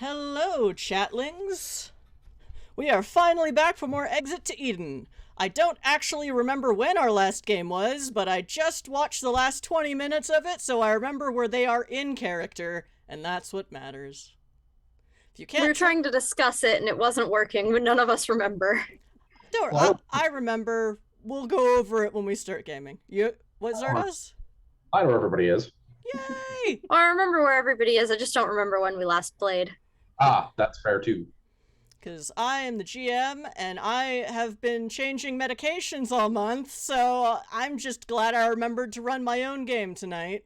Hello, chatlings! We are finally back for more Exit to Eden. I don't actually remember when our last game was, but I just watched the last 20 minutes of it, so I remember where they are in character, and that's what matters. If you can't, we were trying to discuss it and it wasn't working, but none of us remember. Don't worry, I remember. We'll go over it when we start gaming. What Zardoz? I know where everybody is. Yay! Well, I remember where everybody is. I just don't remember when we last played. Ah, that's fair too. Because I am the GM, and I have been changing medications all month, so I'm just glad I remembered to run my own game tonight.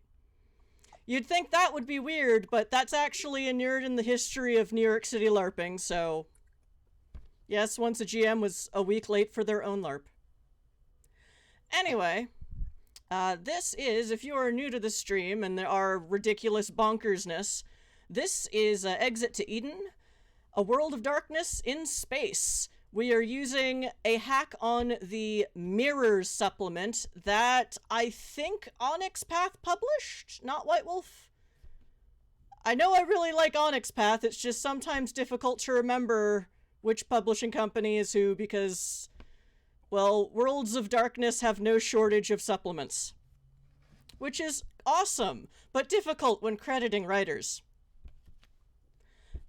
You'd think that would be weird, but that's actually inured in the history of New York City LARPing, so... Yes, once a GM was a week late for their own LARP. Anyway, this is, if you are new to the stream and there are ridiculous bonkersness, this is Exit to Eden, a world of darkness in space. We are using a hack on the Mirrors supplement that I think Onyx Path published, not White Wolf. I know I really like Onyx Path, it's just sometimes difficult to remember which publishing company is who because, well, Worlds of Darkness have no shortage of supplements. Which is awesome, but difficult when crediting writers.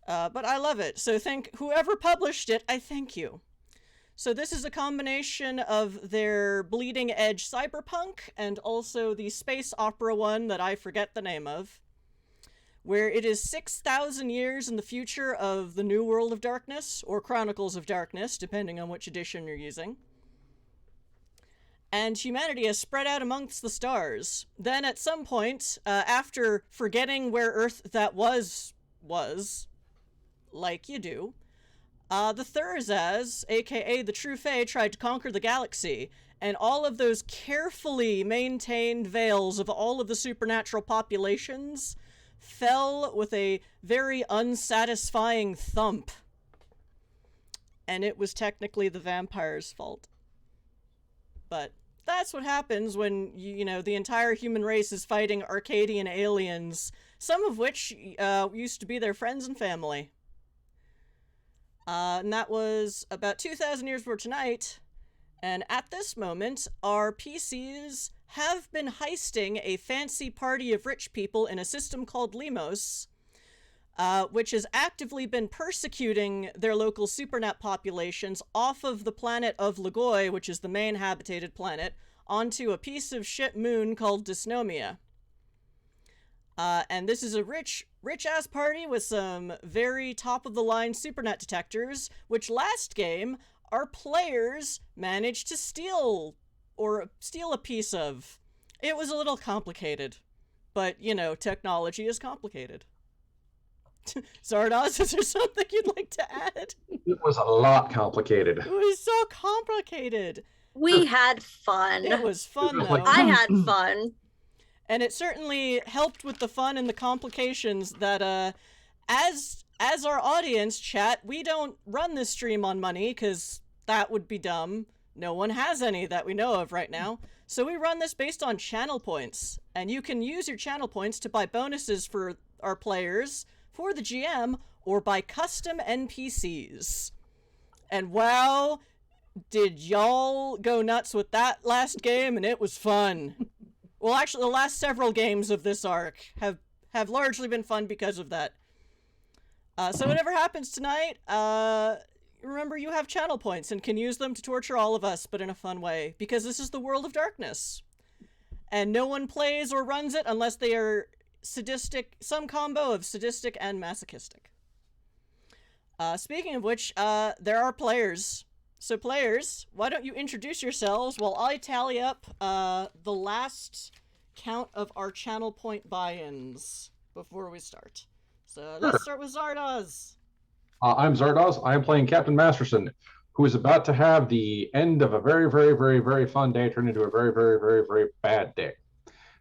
But I love it, so whoever published it, I thank you. So this is a combination of their Bleeding Edge Cyberpunk and also the space opera one that I forget the name of, where it is 6,000 years in the future of the New World of Darkness, or Chronicles of Darkness, depending on which edition you're using. And humanity has spread out amongst the stars. Then at some point, after forgetting where Earth that was, like you do, the Thurzaz, aka the True Fae, tried to conquer the galaxy, and all of those carefully maintained veils of all of the supernatural populations fell with a very unsatisfying thump. And it was technically the vampire's fault. But that's what happens when, you know, the entire human race is fighting Arcadian aliens, some of which used to be their friends and family. And that was about 2,000 years before tonight. And at this moment, our PCs have been heisting a fancy party of rich people in a system called Limos, which has actively been persecuting their local Supernat populations off of the planet of Lagoi, which is the main habitated planet, onto a piece of shit moon called Dysnomia. And this is a rich-ass party with some very top-of-the-line Supernat detectors, which last game, our players managed to steal a piece of. It was a little complicated, but, you know, technology is complicated. Zardoz, is there something you'd like to add? It was a lot complicated. It was so complicated. We had fun. It was fun, though. I had fun. And it certainly helped with the fun and the complications that, as our audience chat, we don't run this stream on money, because that would be dumb. No one has any that we know of right now. So we run this based on channel points. And you can use your channel points to buy bonuses for our players, for the GM, or buy custom NPCs. And wow, did y'all go nuts with that last game, and it was fun. Well, actually, the last several games of this arc have largely been fun because of that. So whatever happens tonight, remember you have channel points and can use them to torture all of us, but in a fun way, because this is the world of darkness. And no one plays or runs it unless they are sadistic, some combo of sadistic and masochistic. Speaking of which, there are players. So players, why don't you introduce yourselves while I tally up the last count of our channel point buy-ins before we start. So let's start with Zardoz. I'm Zardoz. I am playing Captain Masterson, who is about to have the end of a very, very, very, very fun day turn into a very, very, very, very bad day.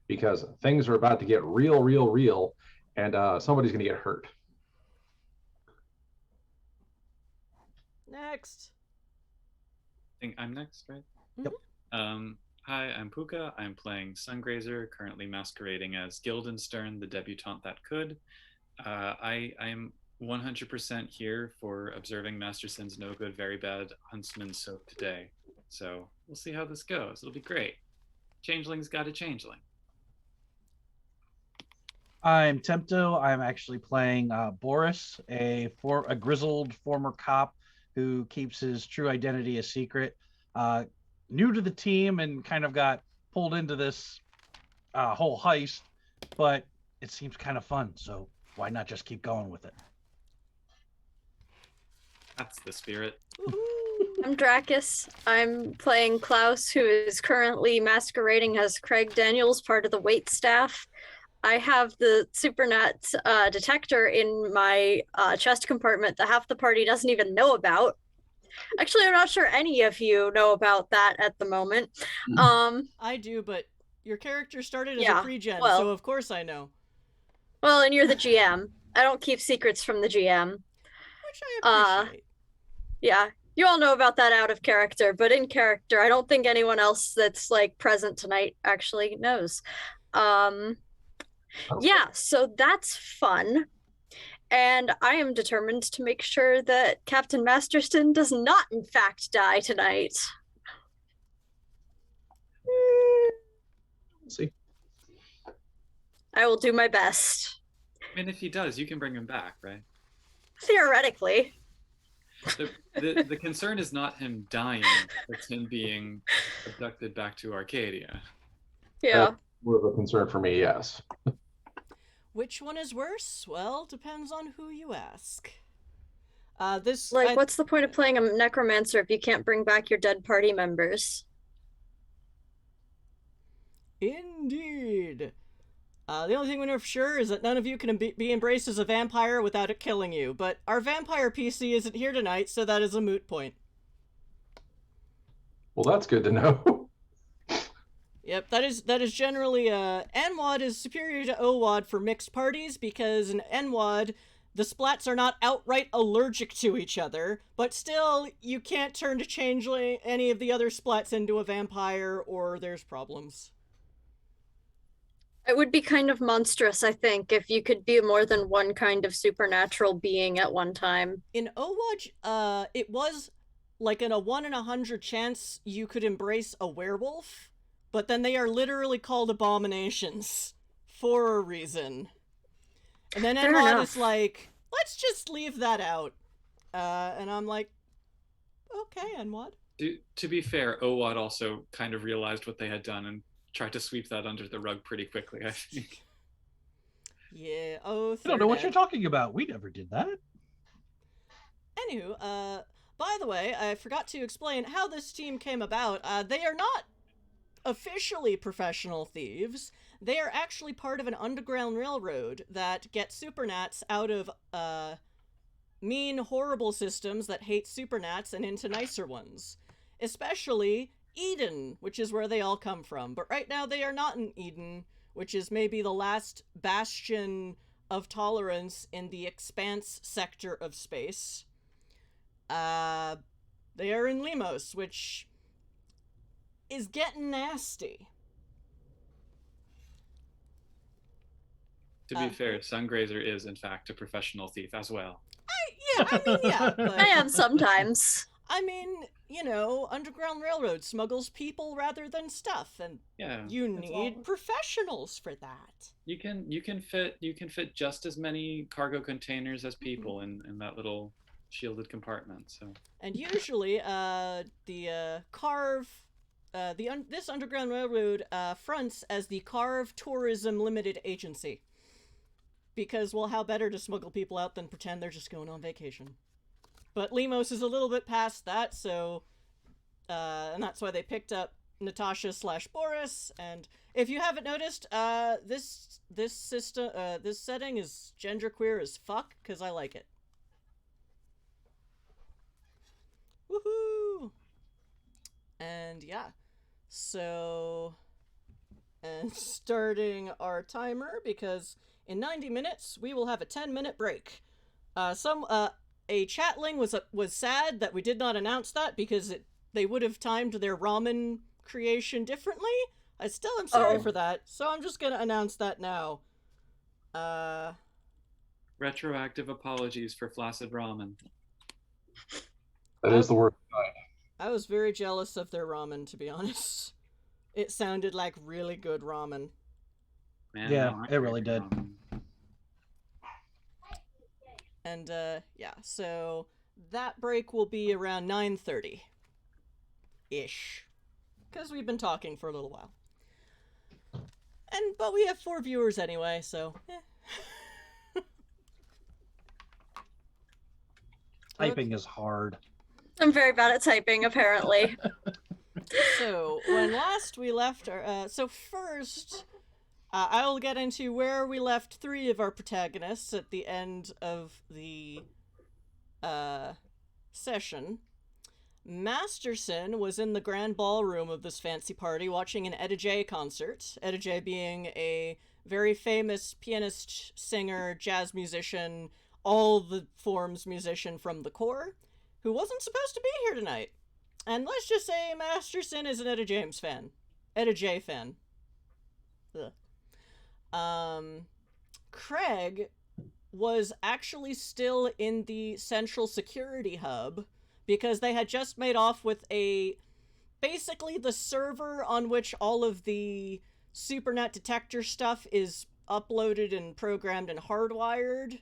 Because things are about to get real, real, real, and somebody's going to get hurt. Next. I think I'm next, right? Yep. Hi, I'm Puka. I'm playing Sungrazer, currently masquerading as Guildenstern, the debutante that could. I'm 100% here for observing Masterson's no good, very bad huntsman soap today. So we'll see how this goes. It'll be great. Changeling's got a changeling. I'm Tempto. I'm actually playing Boris, a grizzled former cop who keeps his true identity a secret. New to the team and kind of got pulled into this whole heist, but it seems kind of fun, so why not just keep going with it? That's the spirit. I'm Dracus. I'm playing Klaus, who is currently masquerading as Craig Daniels, part of the wait staff. I have the Supernat detector in my chest compartment that half the party doesn't even know about. Actually, I'm not sure any of you know about that at the moment. I do, but your character started as Yeah, a pre-gen, well- so of course I know. Well, and you're the GM. I don't keep secrets from the GM. Which I appreciate. Yeah, you all know about that out of character, but in character, I don't think anyone else that's like present tonight actually knows. Yeah, so that's fun. And I am determined to make sure that Captain Masterson does not, in fact, die tonight. We'll see. I will do my best. I mean, if he does, you can bring him back, right? Theoretically. The concern is not him dying, it's him being abducted back to Arcadia. Yeah. More of a concern for me, yes. Which one is worse? Well, depends on who you ask. What's the point of playing a necromancer if you can't bring back your dead party members? Indeed. The only thing we know for sure is that none of you can be embraced as a vampire without it killing you, but our vampire PC isn't here tonight, so that is a moot point. Well, that's good to know. Yep, that is generally, NWoD is superior to OWoD for mixed parties, because in NWoD, the splats are not outright allergic to each other, but still, you can't turn to changeling any of the other splats into a vampire, or there's problems. It would be kind of monstrous, I think, if you could be more than one kind of supernatural being at one time. In OWoD, it was like in a 1 in 100 chance you could embrace a werewolf, but then they are literally called abominations for a reason. And then Fair NWoD enough. is like, let's just leave that out. And I'm like, okay, NWoD. To be fair, OWoD also kind of realized what they had done and tried to sweep that under the rug pretty quickly, I think. Yeah, oh, I don't know what third you're ed. talking about. We never did that. Anywho, by the way, I forgot to explain how this team came about. They are not officially professional thieves. They are actually part of an underground railroad that gets Supernats out of, mean, horrible systems that hate Supernats and into nicer ones. Especially Idun, which is where they all come from. But right now they are not in Idun, which is maybe the last bastion of tolerance in the Expanse sector of space. They are in Limos, which is getting nasty. To be fair, Sungrazer is in fact a professional thief as well. Yeah, but I am sometimes. I mean, you know, Underground Railroad smuggles people rather than stuff, and Yeah. you it's need all- professionals for that. You can fit just as many cargo containers as people in that little shielded compartment. So And usually, this Underground Railroad fronts as the Karve Tourism Ltd agency. Because, well, how better to smuggle people out than pretend they're just going on vacation? But Limos is a little bit past that, so, and that's why they picked up Natasha/Boris, and if you haven't noticed, this setting is genderqueer as fuck, because I like it. Woohoo! And yeah, so, and starting our timer, because in 90 minutes, we will have a 10-minute break. A chatling was sad that we did not announce that, because they would have timed their ramen creation differently. I still am sorry for that, so I'm just gonna announce that now. Retroactive apologies for flaccid ramen. That is the word. I was very jealous of their ramen, to be honest. It sounded like really good ramen. Man, Yeah, now I'm it really craving did. ramen. And, yeah, so that break will be around 9:30-ish. Because we've been talking for a little while. But we have 4 viewers anyway, so, Typing is hard. I'm very bad at typing, apparently. So, when last we left our, so first, I will get into where we left 3 of our protagonists at the end of the, session. Masterson was in the grand ballroom of this fancy party watching an Etta J concert. Etta J being a very famous pianist, singer, jazz musician, all the forms musician from the core, who wasn't supposed to be here tonight. And let's just say Masterson is an Etta James fan. Etta J fan. Ugh. Craig was actually still in the central security hub because they had just made off with basically the server on which all of the Supernat detector stuff is uploaded and programmed and hardwired,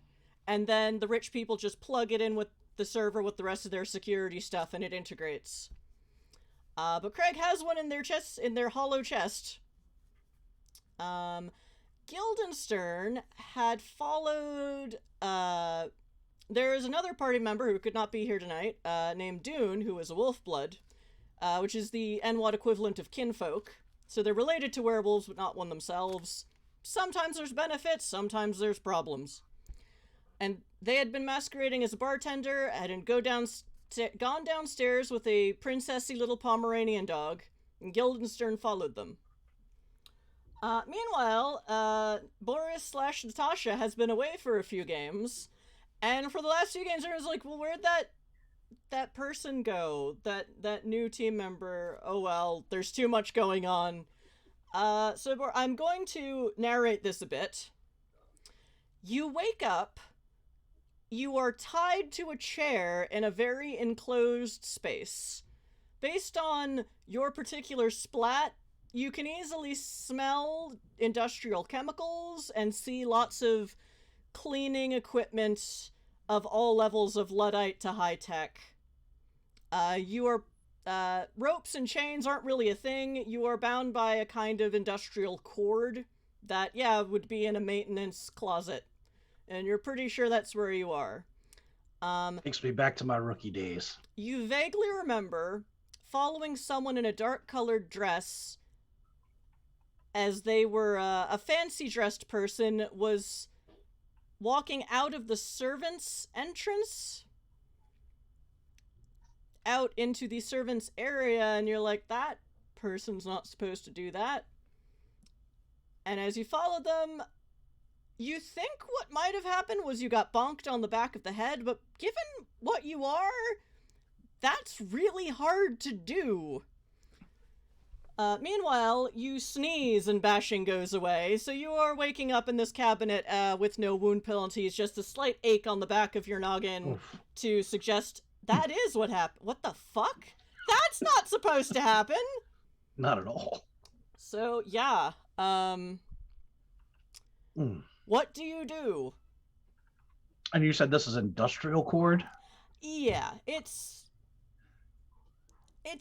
and then the rich people just plug it in with the server with the rest of their security stuff and it integrates. But Craig has one in their hollow chest. Guildenstern had followed, there is another party member who could not be here tonight, named Dune, who is a wolfblood, which is the NWoD equivalent of kinfolk. So they're related to werewolves, but not one themselves. Sometimes there's benefits, sometimes there's problems. And they had been masquerading as a bartender, and gone downstairs with a princessy little Pomeranian dog, and Guildenstern followed them. Meanwhile, Boris/Natasha has been away for a few games, and for the last few games, I was like, well, where'd that person go? That new team member? Oh well, there's too much going on. So I'm going to narrate this a bit. You wake up, you are tied to a chair in a very enclosed space. Based on your particular splat, you can easily smell industrial chemicals and see lots of cleaning equipment of all levels of Luddite to high-tech. Ropes and chains aren't really a thing. You are bound by a kind of industrial cord that, would be in a maintenance closet. And you're pretty sure that's where you are. Takes me back to my rookie days. You vaguely remember following someone in a dark-colored dress as they were a fancy-dressed person was walking out of the servants' entrance out into the servants' area, and you're like, that person's not supposed to do that. And as you follow them, you think what might have happened was you got bonked on the back of the head, but given what you are, that's really hard to do. Meanwhile, you sneeze and bashing goes away, so you are waking up in this cabinet with no wound penalties, just a slight ache on the back of your noggin to suggest that is what happened. What the fuck? That's not supposed to happen! Not at all. So, yeah, what do you do? And you said this is industrial cord? Yeah, it's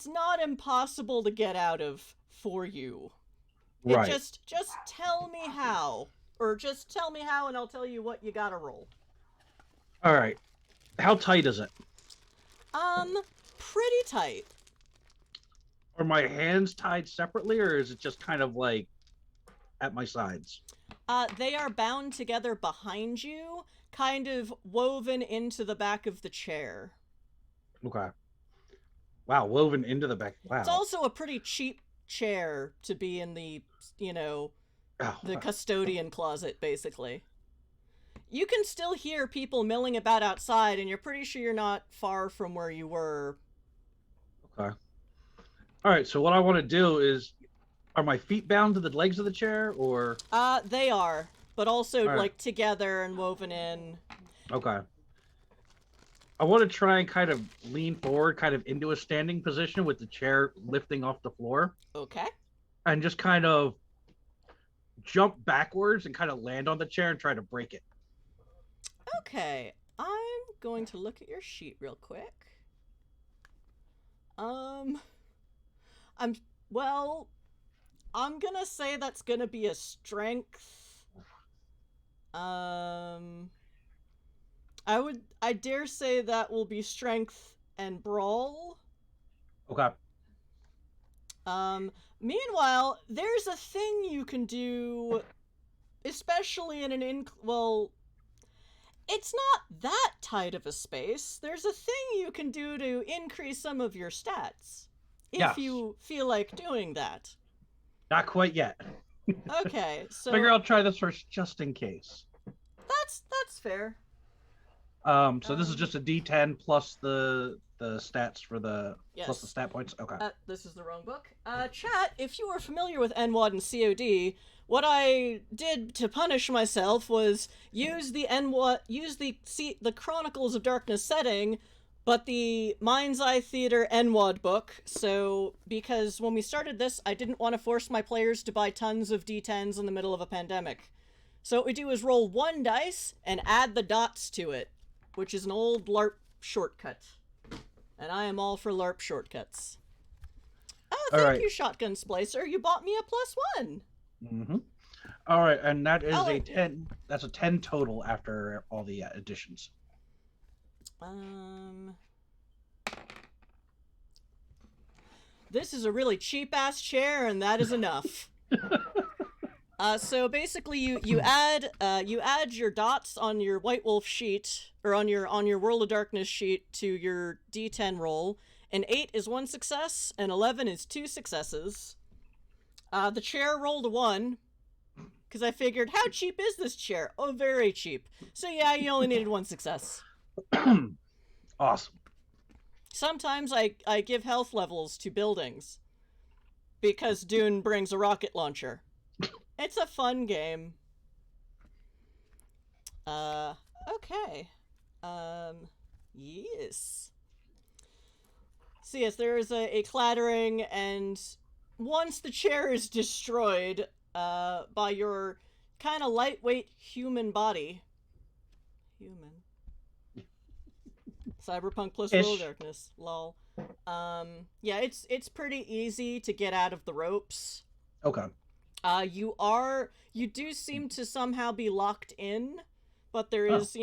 not impossible to get out of for you. Right. Just tell me how. Or just tell me how and I'll tell you what you gotta roll. Alright. How tight is it? Pretty tight. Are my hands tied separately, or is it just kind of like at my sides? They are bound together behind you, kind of woven into the back of the chair. Okay. Wow, woven into the back. Wow. It's also a pretty cheap chair to be in the, the custodian closet, basically. You can still hear people milling about outside, and you're pretty sure you're not far from where you were. Okay. All right, so what I want to do is, are my feet bound to the legs of the chair, or? They are, but also, right, together and woven in. Okay. I want to try and kind of lean forward, kind of into a standing position with the chair lifting off the floor. Okay. And just kind of jump backwards and kind of land on the chair and try to break it. Okay. I'm going to look at your sheet real quick. I'm gonna say that's gonna be a strength. I dare say that will be strength and brawl. Okay. Meanwhile, there's a thing you can do, especially in it's not that tight of a space. There's a thing you can do to increase some of your stats. If you feel like doing that. Not quite yet. Okay, so Figure I'll try this first just in case. That's fair. So this is just a D10 plus the stats for the plus the Yes. stat points. Okay. This is the wrong book. Chat, if you are familiar with NWoD and COD, what I did to punish myself was use the Chronicles of Darkness setting, but the Mind's Eye Theater NWoD book. So, because when we started this, I didn't want to force my players to buy tons of D10s in the middle of a pandemic. So what we do is roll one dice and add the dots to it, which is an old LARP shortcut. And I am all for LARP shortcuts. Oh, thank you, Shotgun Splicer. You bought me a +1. Mm-hmm. All right, and that is Oh, a 10. That's a 10 total after all the additions. This is a really cheap-ass chair, and that is enough. So basically, you add your dots on your White Wolf sheet, or on your World of Darkness sheet to your D10 roll. An 8 is 1 success, and 11 is 2 successes. The chair rolled a 1, because I figured, how cheap is this chair? Oh, very cheap. So yeah, you only needed 1 success. Awesome. Sometimes I give health levels to buildings, because Dune brings a rocket launcher. It's a fun game. Okay. Yes. So yes, there is a clattering, and once the chair is destroyed, by your kind of lightweight human body. Cyberpunk plus World of Darkness. Lol. Yeah, it's pretty easy to get out of the ropes. Okay. You do seem to somehow be locked in, but there is,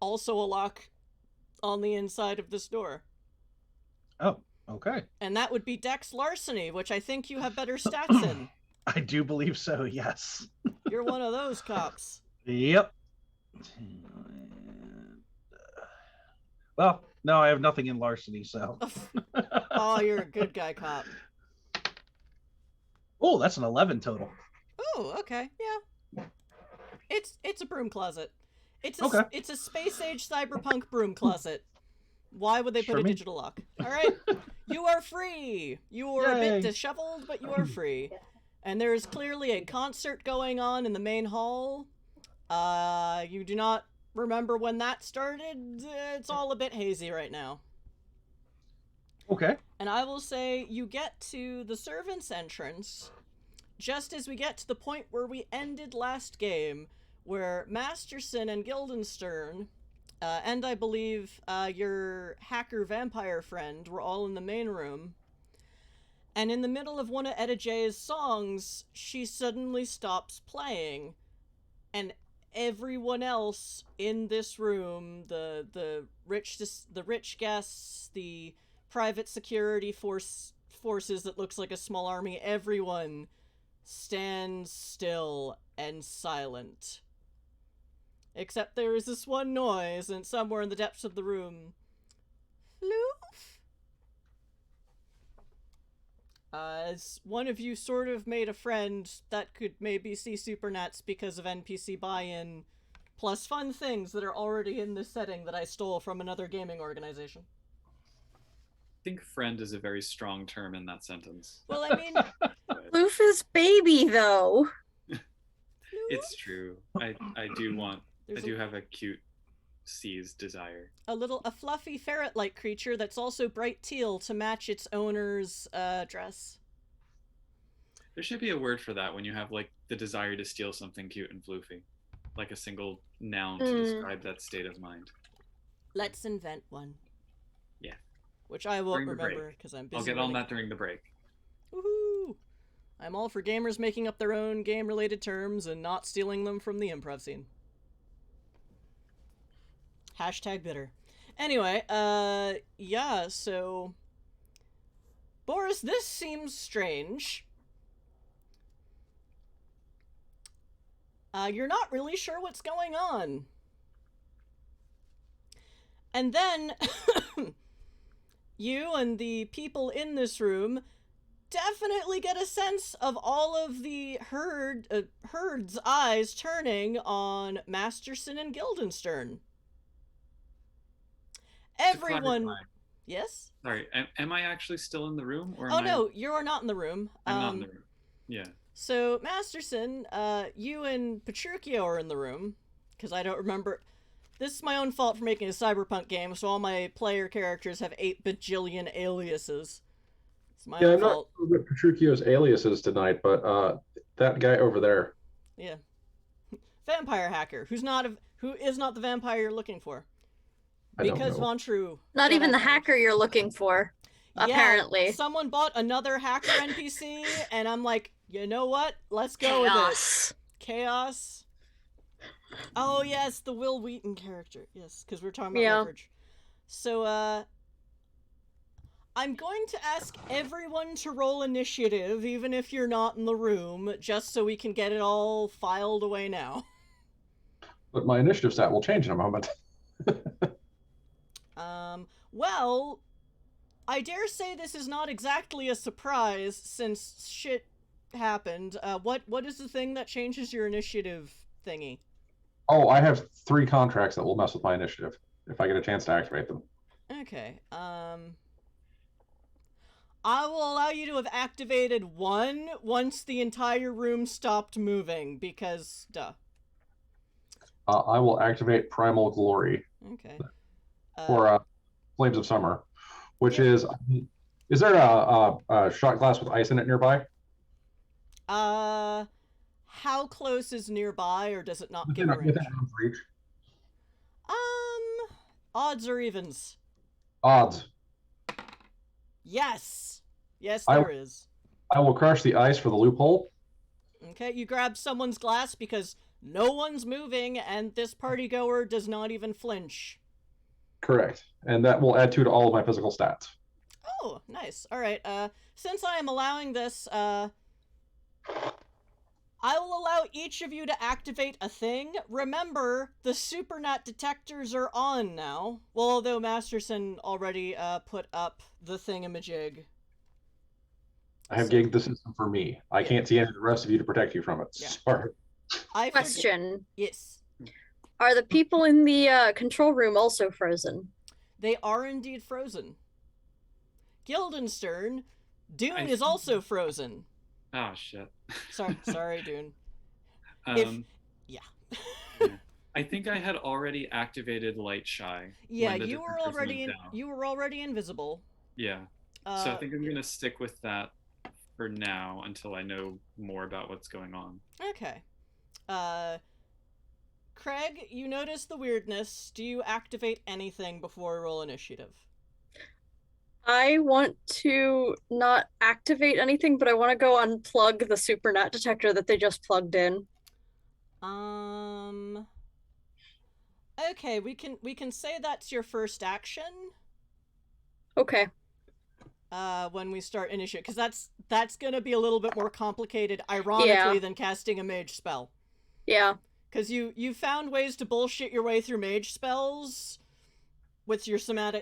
also a lock on the inside of this door. Oh, okay. And that would be Dex Larceny, which I think you have better stats in. I do believe so, yes. You're one of those cops. Yep. Well, no, I have nothing in larceny, so. Oh, you're a good guy cop. Oh, that's an 11 total. Oh, okay, yeah. It's a broom closet. It's a space age cyberpunk broom closet. Why would they put a digital lock? All right, you are free. You are a bit disheveled, but you are free. And there is clearly a concert going on in the main hall. You do not remember when that started. It's all a bit hazy right now. Okay. And I will say you get to the servants' entrance just as we get to the point where we ended last game, where Masterson and Guildenstern, and I believe your hacker vampire friend were all in the main room. And in the middle of one of Etta J's songs, she suddenly stops playing. And everyone else in this room, the rich guests, the private security forces that looks like a small army, everyone stands still and silent. Except there is this one noise, and somewhere in the depths of the room, Floof? As one of you sort of made a friend that could maybe see Supernats because of NPC buy-in, plus fun things that are already in this setting that I stole from another gaming organization. I think friend is a very strong term in that sentence. Well, I mean... Lufa's baby, though. It's true. I do have a cute sees desire. A fluffy ferret-like creature that's also bright teal to match its owner's dress. There should be a word for that when you have like the desire to steal something cute and floofy, like a single noun to describe that state of mind. Let's invent one. Yeah. Which I won't During the remember break. because I'm busy. I'll get on that during the break. Woohoo! I'm all for gamers making up their own game-related terms and not stealing them from the improv scene. Hashtag bitter. Anyway, yeah, so... Boris, this seems strange. You're not really sure what's going on. And then, you and the people in this room definitely get a sense of all of the herd's eyes turning on Masterson and Guildenstern. Everyone... Yes? Sorry, am I actually still in the room? Or no, you are not in the room. I'm not in the room. Yeah. So, Masterson, you and Petruchio are in the room, because I don't remember... This is my own fault for making a cyberpunk game, so all my player characters have 8 bajillion aliases. It's my own I'm fault. not sure what Petruchio's aliases tonight, but that guy over there. Yeah. Vampire hacker, who is not the vampire you're looking for. Because Von True. Not even the hacker you're looking for, apparently. Yeah, someone bought another hacker NPC, and I'm like, you know what? Let's go with it. Chaos. Oh, yes, the Will Wheaton character. Yes, because we're talking about leverage. So, I'm going to ask everyone to roll initiative, even if you're not in the room, just so we can get it all filed away now. But my initiative stat will change in a moment. Well, I dare say this is not exactly a surprise, since shit happened. What is the thing that changes your initiative thingy? Oh, I have 3 contracts that will mess with my initiative, if I get a chance to activate them. Okay, I will allow you to have activated 1 once the entire room stopped moving, because, duh. I will activate Primal Glory. Okay. For Flames of Summer, which is there a shot glass with ice in it nearby? How close is nearby, or does it not give a range? Within arm's reach. Odds or evens? Odds. Yes. Yes, there is. I will crush the ice for the loophole. Okay, you grab someone's glass because no one's moving, and this party goer does not even flinch. Correct. And that will add 2 to all of my physical stats. Oh, nice. All right. Since I am allowing this, I will allow each of you to activate a thing. Remember, the Supernat detectors are on now. Well, although Masterson already put up the thingamajig. I have gigged the system for me. I can't see any of the rest of you to protect you from it. Yeah. Sorry. Question. Yes. Are the people in the control room also frozen? They are indeed frozen. Guildenstern, Dune is also frozen. Oh, shit. Sorry, Dune. Yeah. I think I had already activated Light Shy. Yeah, you were already invisible. Yeah. So I think I'm gonna stick with that for now until I know more about what's going on. Okay. Craig, you notice the weirdness. Do you activate anything before we roll initiative? I want to not activate anything, but I want to go unplug the Supernat detector that they just plugged in. Okay, we can say that's your first action. Okay. When we start initiative, because that's gonna be a little bit more complicated, ironically, than casting a mage spell. Yeah. Because you found ways to bullshit your way through mage spells with your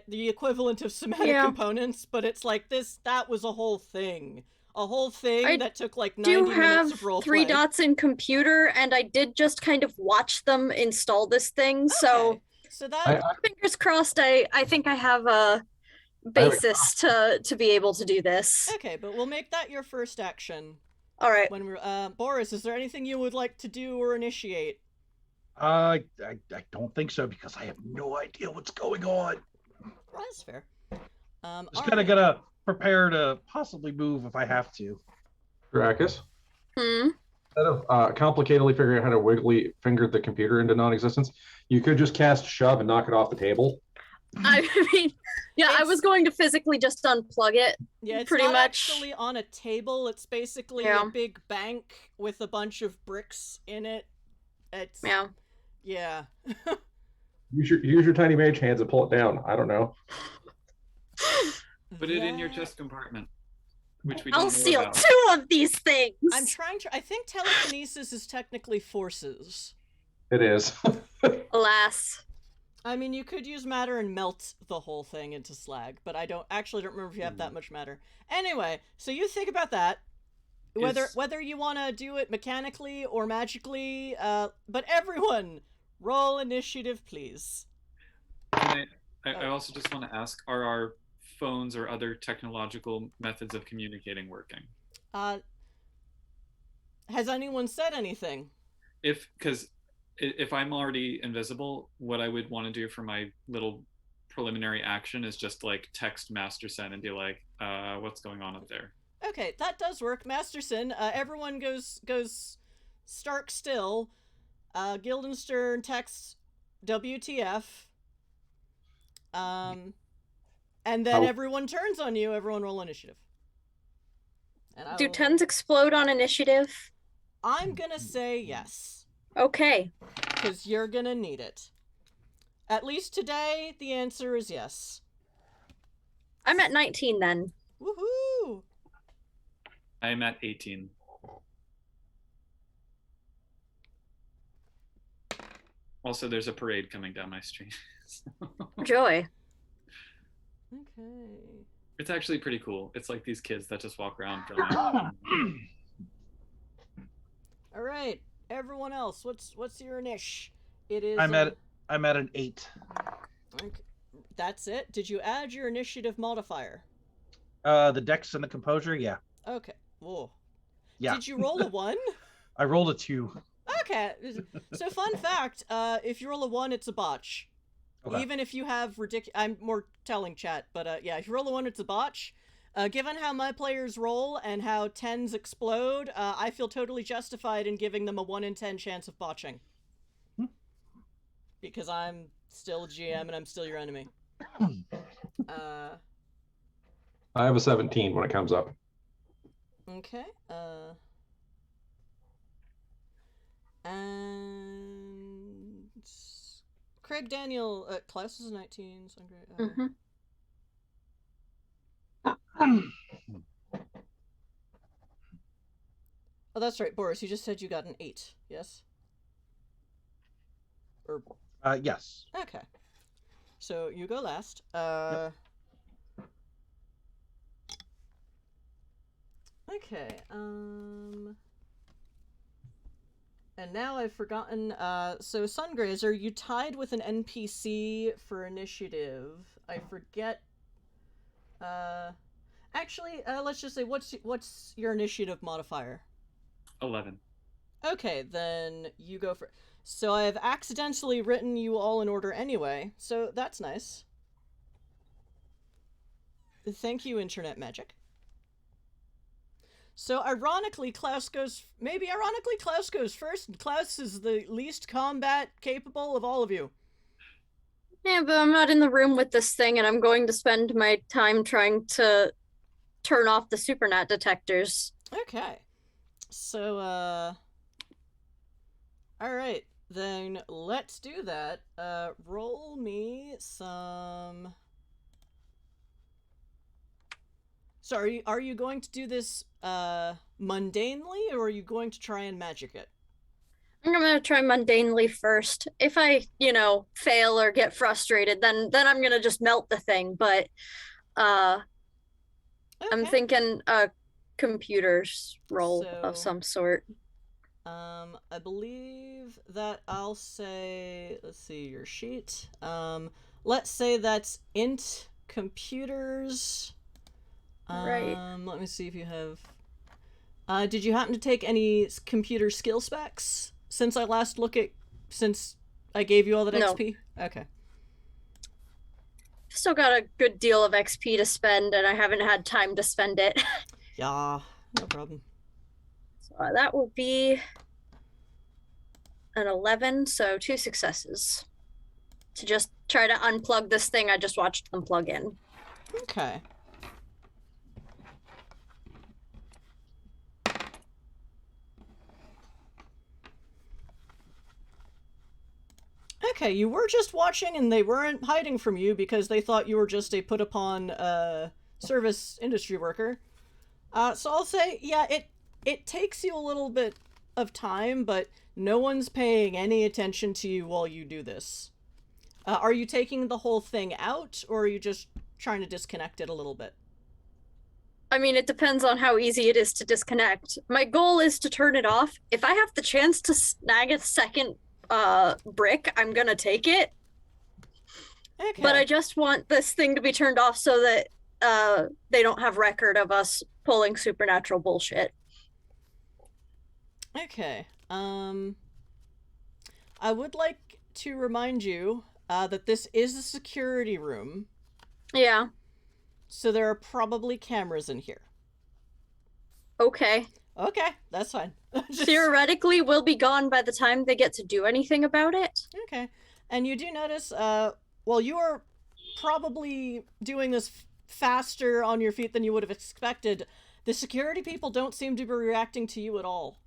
the equivalent of somatic components, but it's like that was a whole thing. That took like 90 minutes of roleplay. I do have 3 dots in computer, and I did just kind of watch them install this thing, so that fingers crossed, I think I have a basis to be able to do this. Okay, but we'll make that your first action. All right. When we're Boris, is there anything you would like to do or initiate? I don't think so because I have no idea what's going on. Well, that's fair. Just gotta prepare to possibly move if I have to. Dracus, Hmm. instead of complicatedly figuring out how to wiggly finger the computer into non-existence, you could just cast shove and knock it off the table. I mean, yeah, I It's- was going to physically just unplug it. Yeah, it's pretty not much. actually on a table. It's basically Yeah. a big bank with a bunch of bricks in it. It's Yeah. yeah. Use your tiny mage hands and pull it down. I don't know. Put it in your That- chest compartment, which we don't I'll know steal about. 2 of these things. I'm trying to. I think telekinesis is technically forces. It is. Alas. I mean, you could use matter and melt the whole thing into slag, but I don't remember if you have that much matter. Anyway, so you think about that. Whether you want to do it mechanically or magically, but everyone, roll initiative, please. I also just want to ask, are our phones or other technological methods of communicating working? Has anyone said anything? Because if I'm already invisible, what I would want to do for my little preliminary action is just like text Masterson and be like, what's going on up there? Okay, that does work. Masterson, everyone goes stark still. Guildenstern texts WTF. And then everyone turns on you. Everyone roll initiative. And Do 10s explode on initiative? I'm gonna say yes. Okay. Because you're gonna need it. At least today, the answer is yes. I'm at 19 then. Woohoo! I'm at 18. Also, there's a parade coming down my street. Joy. Okay. It's actually pretty cool. It's like these kids that just walk around drumming. All right, everyone else, what's your niche? It is. I'm at an 8. Okay. That's it. Did you add your initiative modifier? The dex and the composure, yeah. Okay. Whoa. Yeah. Did you roll a 1? I rolled a 2. Okay. So fun fact, if you roll a 1, it's a botch. Okay. Even if you have I'm more telling chat, but yeah, if you roll a 1, it's a botch. Given how my players roll and how 10s explode, I feel totally justified in giving them a 1 in 10 chance of botching. Because I'm still a GM and I'm still your enemy. I have a 17 when it comes up. Okay. And Craig Daniel, Klaus is 19. So great. Oh, that's right, Boris. You just said you got an 8. Yes. Or Yes. okay. So you go last. Yep. Okay. And now I've forgotten. So Sungrazer, you tied with an NPC for initiative. I forget. Actually, let's just say what's your initiative modifier? 11. Okay, then you go for. So I have accidentally written you all in order anyway, so that's nice. Thank you, Internet Magic. So ironically, Klaus goes first, and Klaus is the least combat capable of all of you. Yeah, but I'm not in the room with this thing, and I'm going to spend my time trying to turn off the Supernat detectors. Okay. So, alright, then let's do that. Roll me some... So are you going to do this, mundanely, or are you going to try and magic it? I'm gonna try mundanely first. If I, fail or get frustrated, then I'm gonna just melt the thing, but, I'm Okay. thinking a computer's roll of So- some sort. I believe that I'll say, let's see, your sheet. Let's say that's int computers. Right. Let me see if you have... did you happen to take any computer skill specs since I last looked since I gave you all that No. XP? Okay. Still got a good deal of XP to spend, and I haven't had time to spend it. Yeah, no problem. So that will be an 11, so 2 successes. To just try to unplug this thing I just watched them plug in. Okay. Okay, you were just watching and they weren't hiding from you because they thought you were just a put-upon service industry worker. So I'll say, yeah, it takes you a little bit of time, but no one's paying any attention to you while you do this. Are you taking the whole thing out, or are you just trying to disconnect it a little bit? I mean, it depends on how easy it is to disconnect. My goal is to turn it off. If I have the chance to snag a second brick, I'm gonna take it. Okay. But I just want this thing to be turned off so that they don't have record of us pulling supernatural bullshit. Okay. I would like to remind you that this is a security room, Yeah. so there are probably cameras in here. Okay. Okay, that's fine. Just- Theoretically, we'll be gone by the time they get to do anything about it. Okay. And you do notice, well, you are probably doing this faster on your feet than you would have expected. The security people don't seem to be reacting to you at all,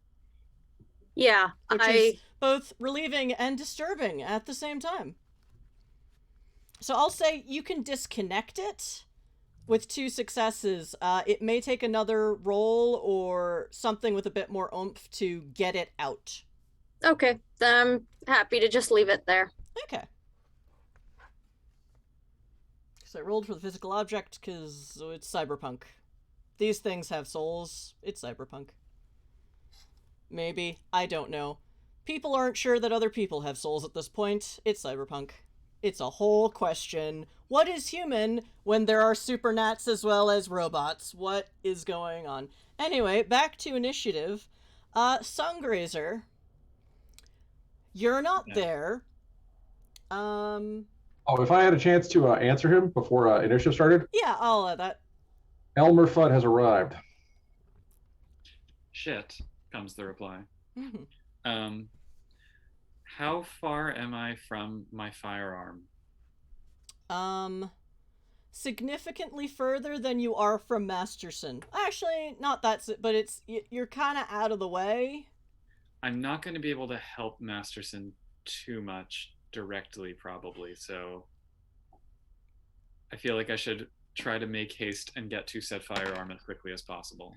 Yeah, which is both relieving and disturbing at the same time. So I'll say you can disconnect it with 2 successes. It may take another roll or something with a bit more oomph to get it out. Okay, then I'm happy to just leave it there. Okay. So I rolled for the physical object because it's cyberpunk. These things have souls. It's cyberpunk. Maybe. I don't know. People aren't sure that other people have souls at this point. It's cyberpunk. It's a whole question. What is human when there are supernats as well as robots? What is going on? Anyway, back to initiative. Sungrazer. You're not there. Oh, if I had a chance to answer him before initiative started, Yeah, I'll add that. Elmer Fudd has arrived. Shit, comes the reply. Mm-hmm. How far am I from my firearm? Significantly further than you are from Masterson. Actually, not that, but you're kind of out of the way. I'm not going to be able to help Masterson too much directly, probably, so I feel like I should try to make haste and get to said firearm as quickly as possible.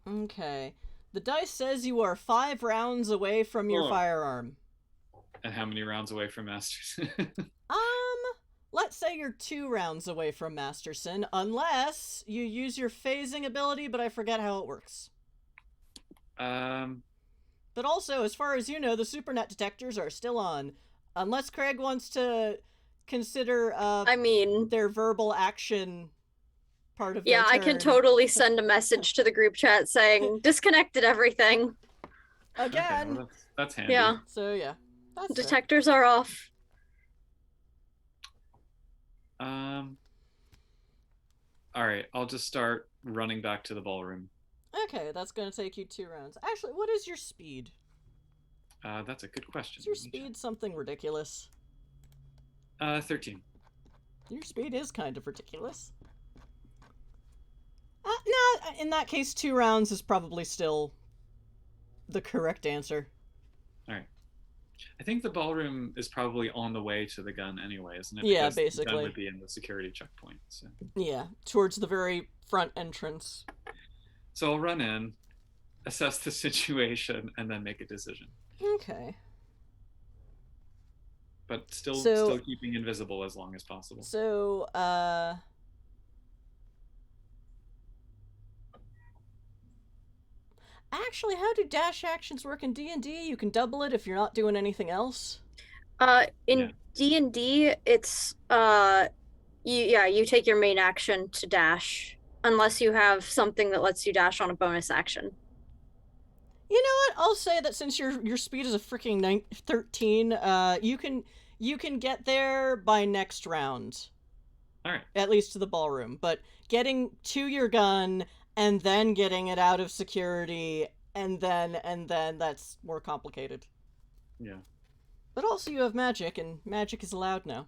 Okay. The dice says you are 5 rounds away from your firearm. And how many rounds away from Masterson? Let's say you're 2 rounds away from Masterson, unless you use your phasing ability, but I forget how it works. But also, as far as you know, the Supernat detectors are still on. Unless Craig wants to consider, I mean, their verbal action part of their yeah, I can turn. totally send a message to the group chat saying, disconnected everything. Again. Okay, well, that's handy. Yeah. So, yeah. That's fair. Detectors are off. All right, I'll just start running back to the ballroom. Okay, that's going to take you 2 rounds. Actually, what is your speed? That's a good question. Is your speed something ridiculous? 13. Your speed is kind of ridiculous. No, in that case, 2 rounds is probably still the correct answer. All right. I think the ballroom is probably on the way to the gun anyway, isn't it? Yeah, because the basically. gun would be in the security checkpoint. So. Yeah, towards the very front entrance. So I'll run in, assess the situation, and then make a decision. Okay. But still keeping invisible as long as possible. So, actually, how do dash actions work in D&D? You can double it if you're not doing anything else? In D&D, it's, you take your main action to dash, unless you have something that lets you dash on a bonus action. You know what? I'll say that since your speed is a freaking 13, you can get there by next round. All right. At least to the ballroom. But getting to your gun and then getting it out of security and then that's more complicated. Yeah. But also you have magic, and magic is allowed now.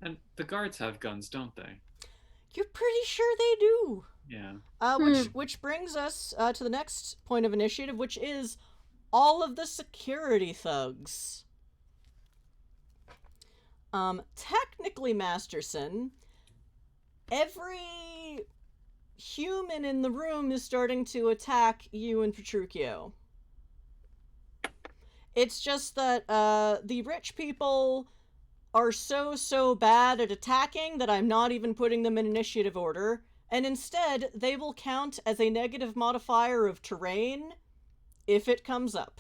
And the guards have guns, don't they? You're pretty sure they do. Yeah. Which brings us to the next point of initiative, which is all of the security thugs. Technically, Masterson, every human in the room is starting to attack you and Petruchio. It's just that the rich people are so bad at attacking that I'm not even putting them in initiative order, and instead they will count as a negative modifier of terrain if it comes up.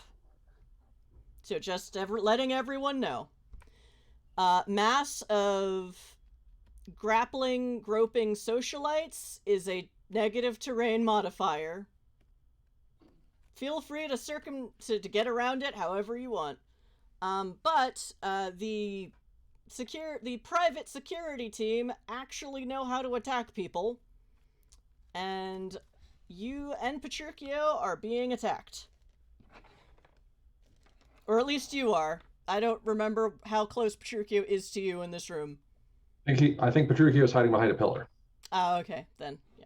So just letting everyone know. Mass of grappling, groping socialites is a negative terrain modifier. Feel free to get around it however you want. But the private security team actually know how to attack people, and you and Petruchio are being attacked. Or at least you are. I don't remember how close Petruchio is to you in this room. I think Petruchio is hiding behind a pillar. Oh, okay, then, yeah.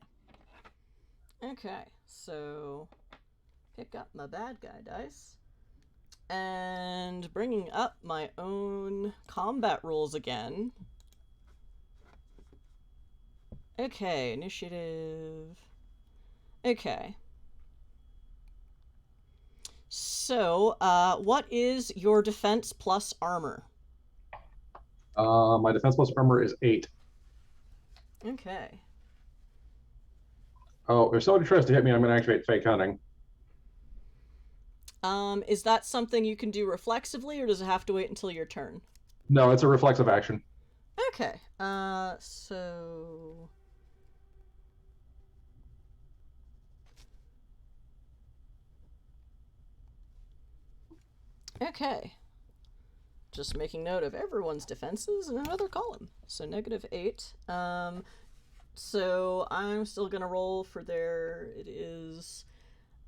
Okay, so pick up my bad guy dice. And bringing up my own combat rules again. Okay, initiative. Okay. So, what is your defense plus armor? My defense plus armor is 8. Okay. Oh, if somebody tries to hit me, I'm going to activate Fake Hunting. Is that something you can do reflexively, or does it have to wait until your turn? No, it's a reflexive action. Okay. So... Okay. Just making note of everyone's defenses in another column. So -8. So I'm still gonna roll for their... It is...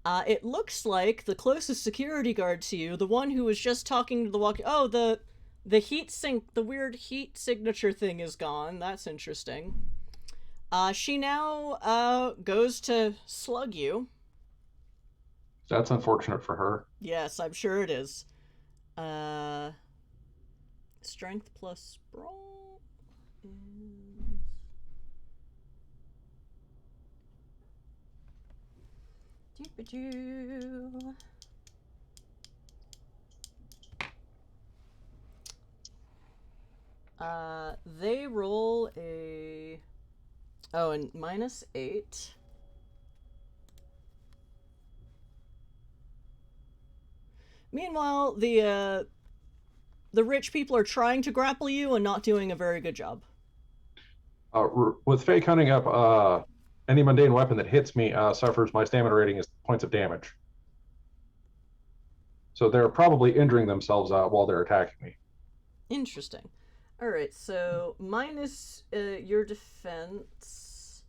it looks like the closest security guard to you, the one who was just talking to the walkie... Oh, the heat sink, the weird heat signature thing is gone. That's interesting. She now goes to slug you. That's unfortunate for her. Yes, I'm sure it is. Strength plus brawl is... Doo-ba-doo. They roll a... Oh, and -8. Meanwhile, the rich people are trying to grapple you and not doing a very good job. With Fake Hunting up, any mundane weapon that hits me suffers my stamina rating as points of damage. So they're probably injuring themselves while they're attacking me. Interesting. All right, so minus your defense,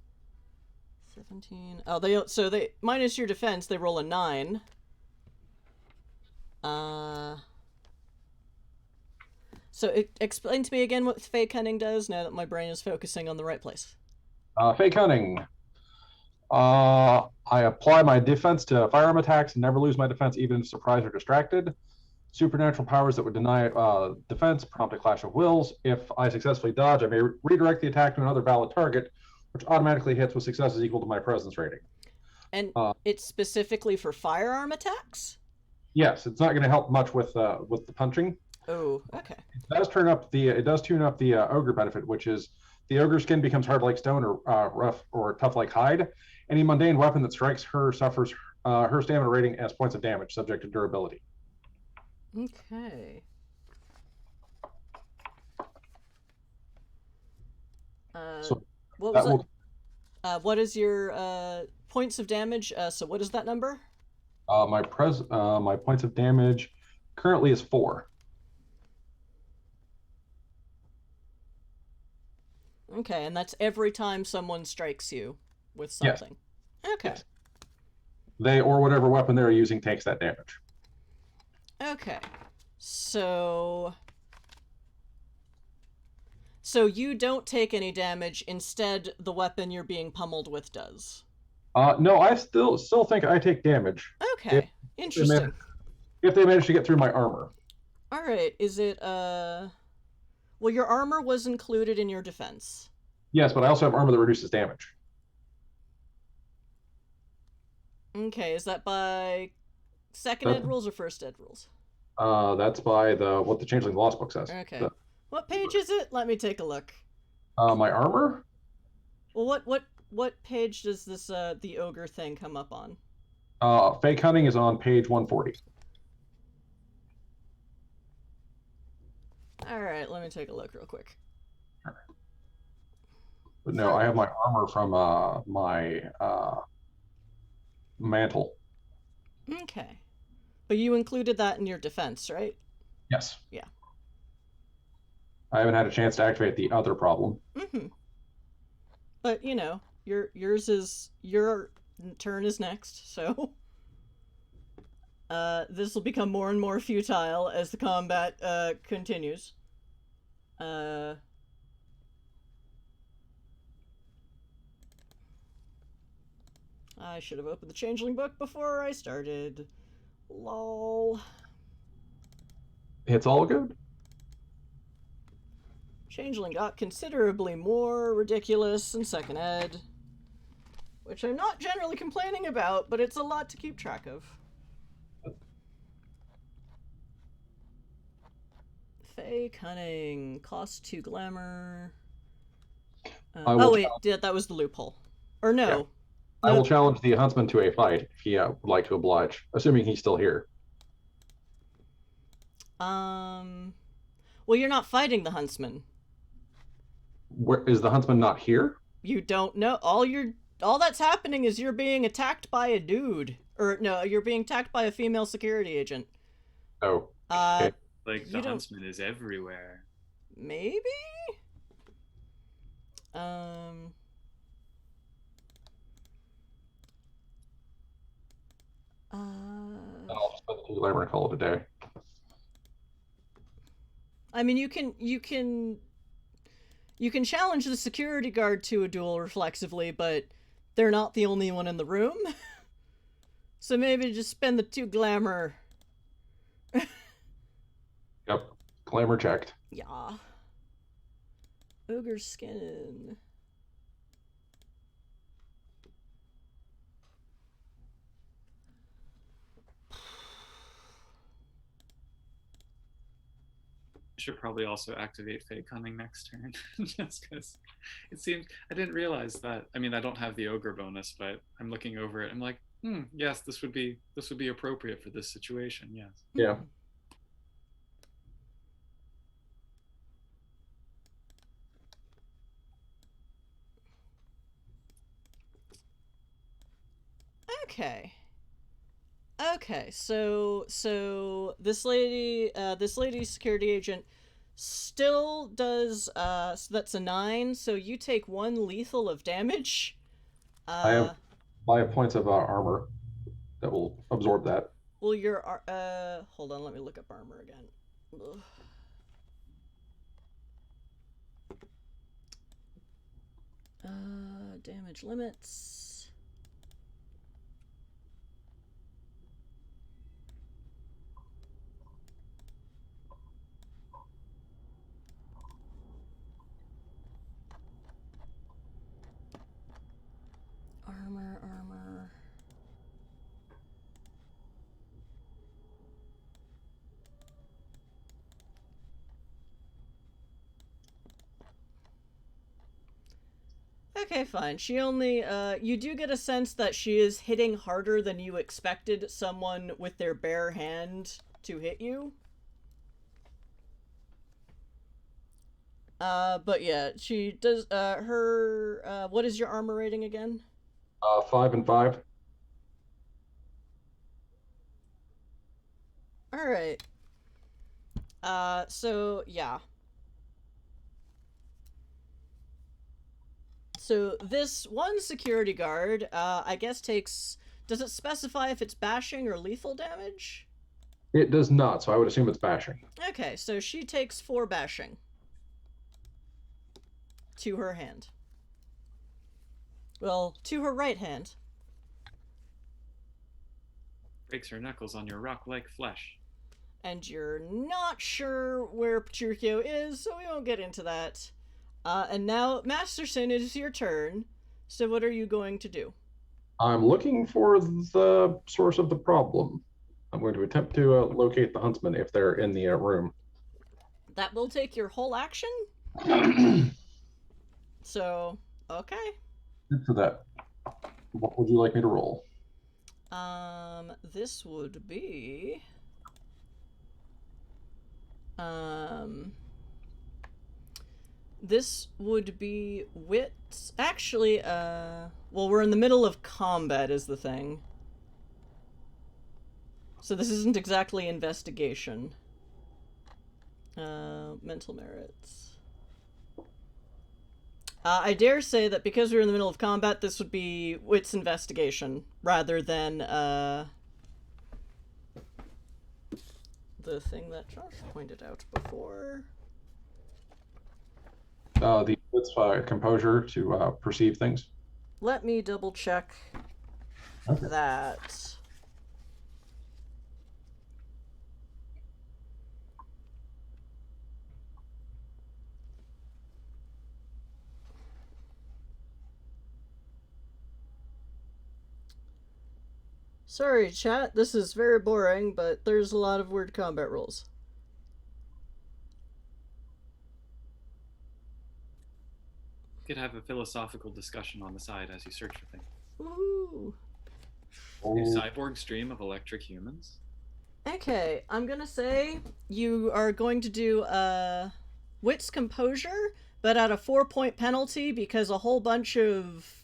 17. Oh, they minus your defense. They roll a 9. So explain to me again what Fake Hunting does now that my brain is focusing on the right place. Fake Hunting. I apply my defense to firearm attacks and never lose my defense even if surprised or distracted. Supernatural powers that would deny defense prompt a clash of wills. If I successfully dodge, I may redirect the attack to another valid target, which automatically hits with successes equal to my presence rating. And it's specifically for firearm attacks? Yes, it's not going to help much with the punching. Oh, okay. It does tune up the ogre benefit, which is the ogre skin becomes hard like stone or rough or tough like hide. Any mundane weapon that strikes her suffers her stamina rating as points of damage, subject to durability. Okay. So what was that? What is your points of damage? So what is that number? My points of damage currently is 4. Okay, and that's every time someone strikes you with Yes. something. Okay. Yes. They or whatever weapon they're using takes that damage. Okay. So you don't take any damage, instead the weapon you're being pummeled with does. No, I still think I take damage. Okay. Interesting. If they manage to get through my armor. All right. Is it well, your armor was included in your defense. Yes, but I also have armor that reduces damage. Okay, is that by second ed rules or first ed rules? That's by what the Changeling Lost book says. Okay. What page is it? Let me take a look. My armor? Well, what page does this the ogre thing come up on? Fake hunting is on page 140. All right, let me take a look real quick. But no, I have my armor from my mantle. Okay. But you included that in your defense, right? Yes. Yeah. I haven't had a chance to activate the other problem. Mm-hmm. But, you know, your turn is next, so this will become more and more futile as the combat continues. I should have opened the Changeling book before I started. Lol. It's all good. Changeling got considerably more ridiculous in second ed, which I'm not generally complaining about, but it's a lot to keep track of. Fey Cunning, cost 2 glamour. Oh wait, that was the loophole. Or no. Yeah. I will challenge the huntsman to a fight if he would like to oblige, assuming he's still here. Well, you're not fighting the huntsman. Where is the huntsman not here? You don't know. All that's happening is you're being attacked by a dude. Or no, you're being attacked by a female security agent. Oh. Okay. Like the huntsman is everywhere. Maybe? I'll just put the 2 glamour and call it a day. I mean, you can challenge the security guard to a duel reflexively, but they're not the only one in the room. So maybe just spend the 2 glamour. Yep. Glamour checked. Yeah. Ogre skin. Should probably also activate Fake Hunting next turn, just because it seems I didn't realize that. I mean, I don't have the ogre bonus, but I'm looking over it. I'm like, yes, this would be appropriate for this situation. Yes. Yeah. Okay, so this lady security agent still does so that's a 9, so you take 1 lethal of damage. I have 5 points of armor that will absorb that. Well, your hold on, let me look up armor again. Ugh. Damage limits. Armor. Okay, fine. She only, you do get a sense that she is hitting harder than you expected someone with their bare hand to hit you. But yeah, she does, what is your armor rating again? 5 and 5. Alright. So, yeah. So, this one security guard, I guess takes... Does it specify if it's bashing or lethal damage? It does not, so I would assume it's bashing. Okay, so she takes 4 bashing. To her hand. Well, to her right hand. Breaks her knuckles on your rock-like flesh. And you're not sure where Petruchio is, so we won't get into that. And now, Masterson, it is your turn. So what are you going to do? I'm looking for the source of the problem. I'm going to attempt to locate the huntsman if they're in the room. That will take your whole action? So, okay. Good for that. What would you like me to roll? This would be... This would be wit. Actually, well, we're in the middle of combat is the thing. So this isn't exactly investigation. Mental merits. I dare say that because we're in the middle of combat, this would be wits investigation rather than, the thing that Josh pointed out before. The wits composure to perceive things. Let me double check that. Sorry, chat, this is very boring, but there's a lot of weird combat rules. You could have a philosophical discussion on the side as you search for things. Ooh. Do cyborgs dream of electric humans? Okay, I'm gonna say you are going to do wits composure, but at a 4-point penalty because a whole bunch of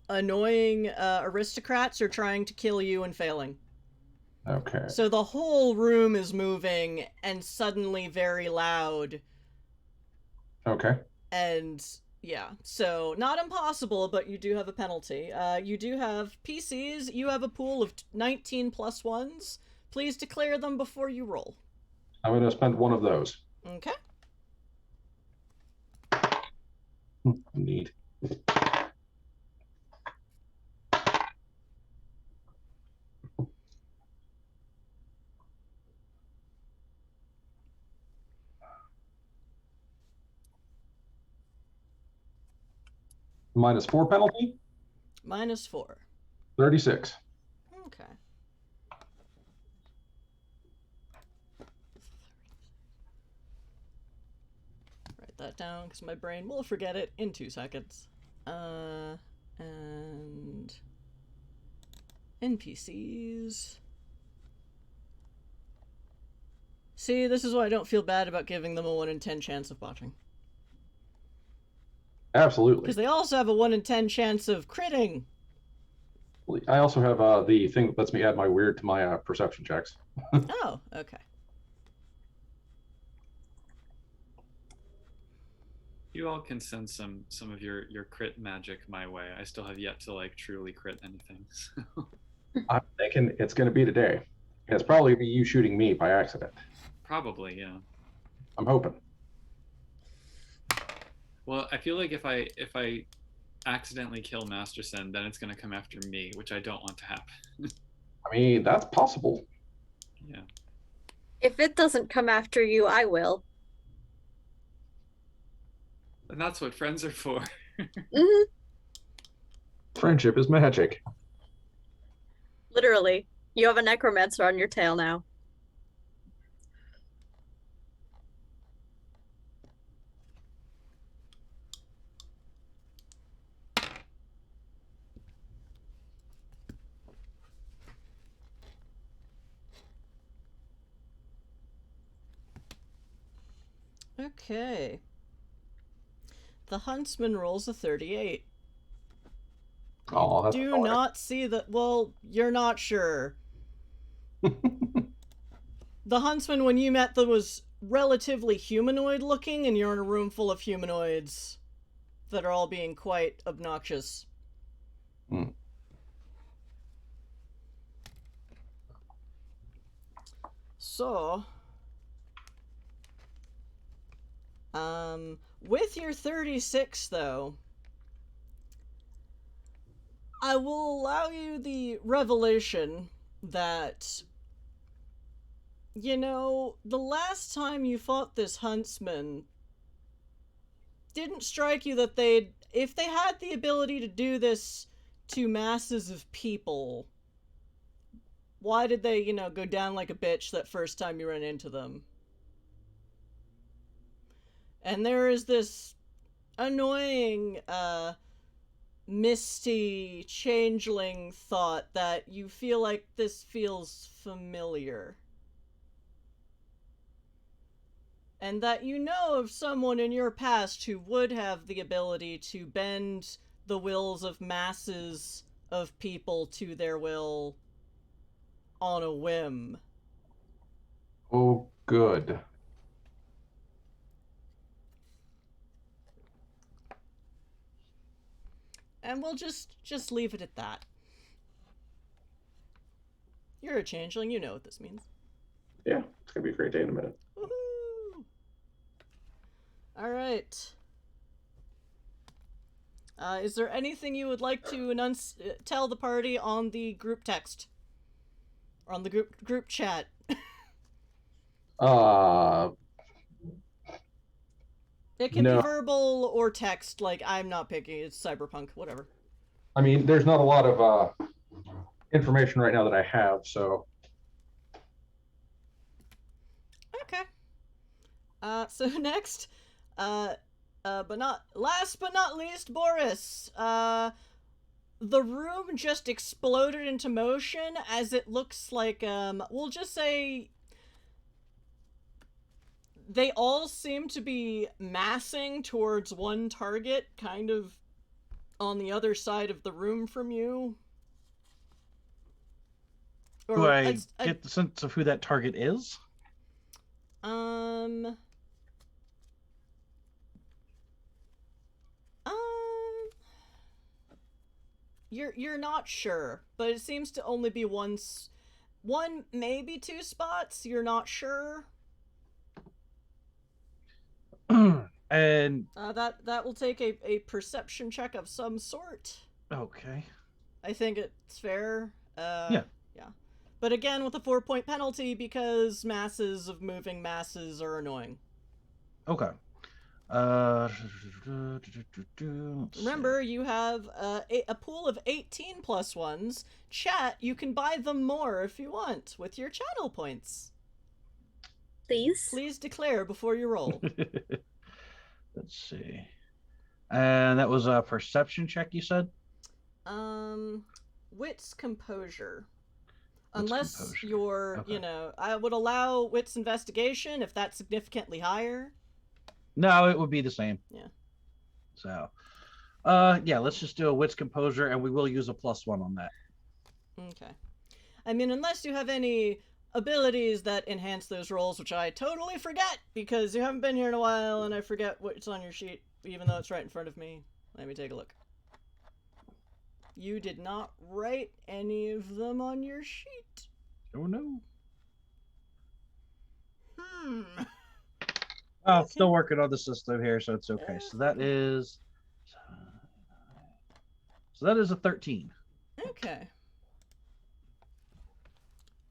annoying aristocrats are trying to kill you and failing. Okay. So the whole room is moving and suddenly very loud. Okay. And yeah, so not impossible, but you do have a penalty. You do have PCs. You have a pool of 19 plus ones. Please declare them before you roll. I'm going to spend one of those. Okay. Neat. -4 penalty? -4. 36. Okay. Write that down because my brain will forget it in 2 seconds. And NPCs. See, this is why I don't feel bad about giving them a 1 in 10 chance of botching. Absolutely. Because they also have a 1 in 10 chance of critting. I also have the thing that lets me add my weird to my perception checks. Oh, okay. You all can send some of your crit magic my way. I still have yet to like truly crit anything. So. I'm thinking it's going to be today. It's probably be you shooting me by accident. Probably, yeah. I'm hoping. Well, I feel like if I accidentally kill Masterson, then it's going to come after me, which I don't want to happen. I mean, that's possible. Yeah. If it doesn't come after you, I will. And that's what friends are for. Mm-hmm. Friendship is magic. Literally. You have a necromancer on your tail now. Okay. The huntsman rolls a 38. Oh, that's Do annoying. not see the... Well, you're not sure. the huntsman, when you met them, was relatively humanoid looking, and you're in a room full of humanoids that are all being quite obnoxious. Hmm. So, with your 36, though, I will allow you the revelation that, you know, the last time you fought this huntsman, didn't strike you that if they had the ability to do this to masses of people, why did they, you know, go down like a bitch that first time you ran into them? And there is this annoying, misty, changeling thought that you feel like this feels familiar. And that you know of someone in your past who would have the ability to bend the wills of masses of people to their will on a whim. Oh, good. And we'll just leave it at that. You're a changeling, you know what this means. Yeah, it's gonna be a great day in a minute. Woohoo! Alright. Is there anything you would like to tell the party on the group text? Or on the group chat? It can be verbal or text, like, I'm not picking, it's cyberpunk, whatever. I mean, there's not a lot of information right now that I have, so. Okay. So next, but not last but not least, Boris. The room just exploded into motion as it looks like, we'll just say they all seem to be massing towards one target, kind of on the other side of the room from you. Or do I get the sense of who that target is? You're not sure, but it seems to only be one, maybe two spots. You're not sure. And that will take a perception check of some sort. Okay. I think it's fair. Yeah. But again, with a 4-point penalty because masses of moving masses are annoying. Okay. Remember, you have a pool of 18 plus ones. Chat, you can buy them more if you want with your channel points. Please declare before you roll. Let's see. And that was a perception check, you said? Wits composure. Unless you're, okay. You know, I would allow wits investigation if that's significantly higher. No, it would be the same. Yeah. So, yeah, let's just do a wits composure, and we will use a +1 on that. Okay. I mean, unless you have any abilities that enhance those rolls, which I totally forget because you haven't been here in a while, and I forget what's on your sheet, even though it's right in front of me. Let me take a look. You did not write any of them on your sheet. Oh, no. Oh, still working on the system here, so it's okay. So that is a 13. Okay.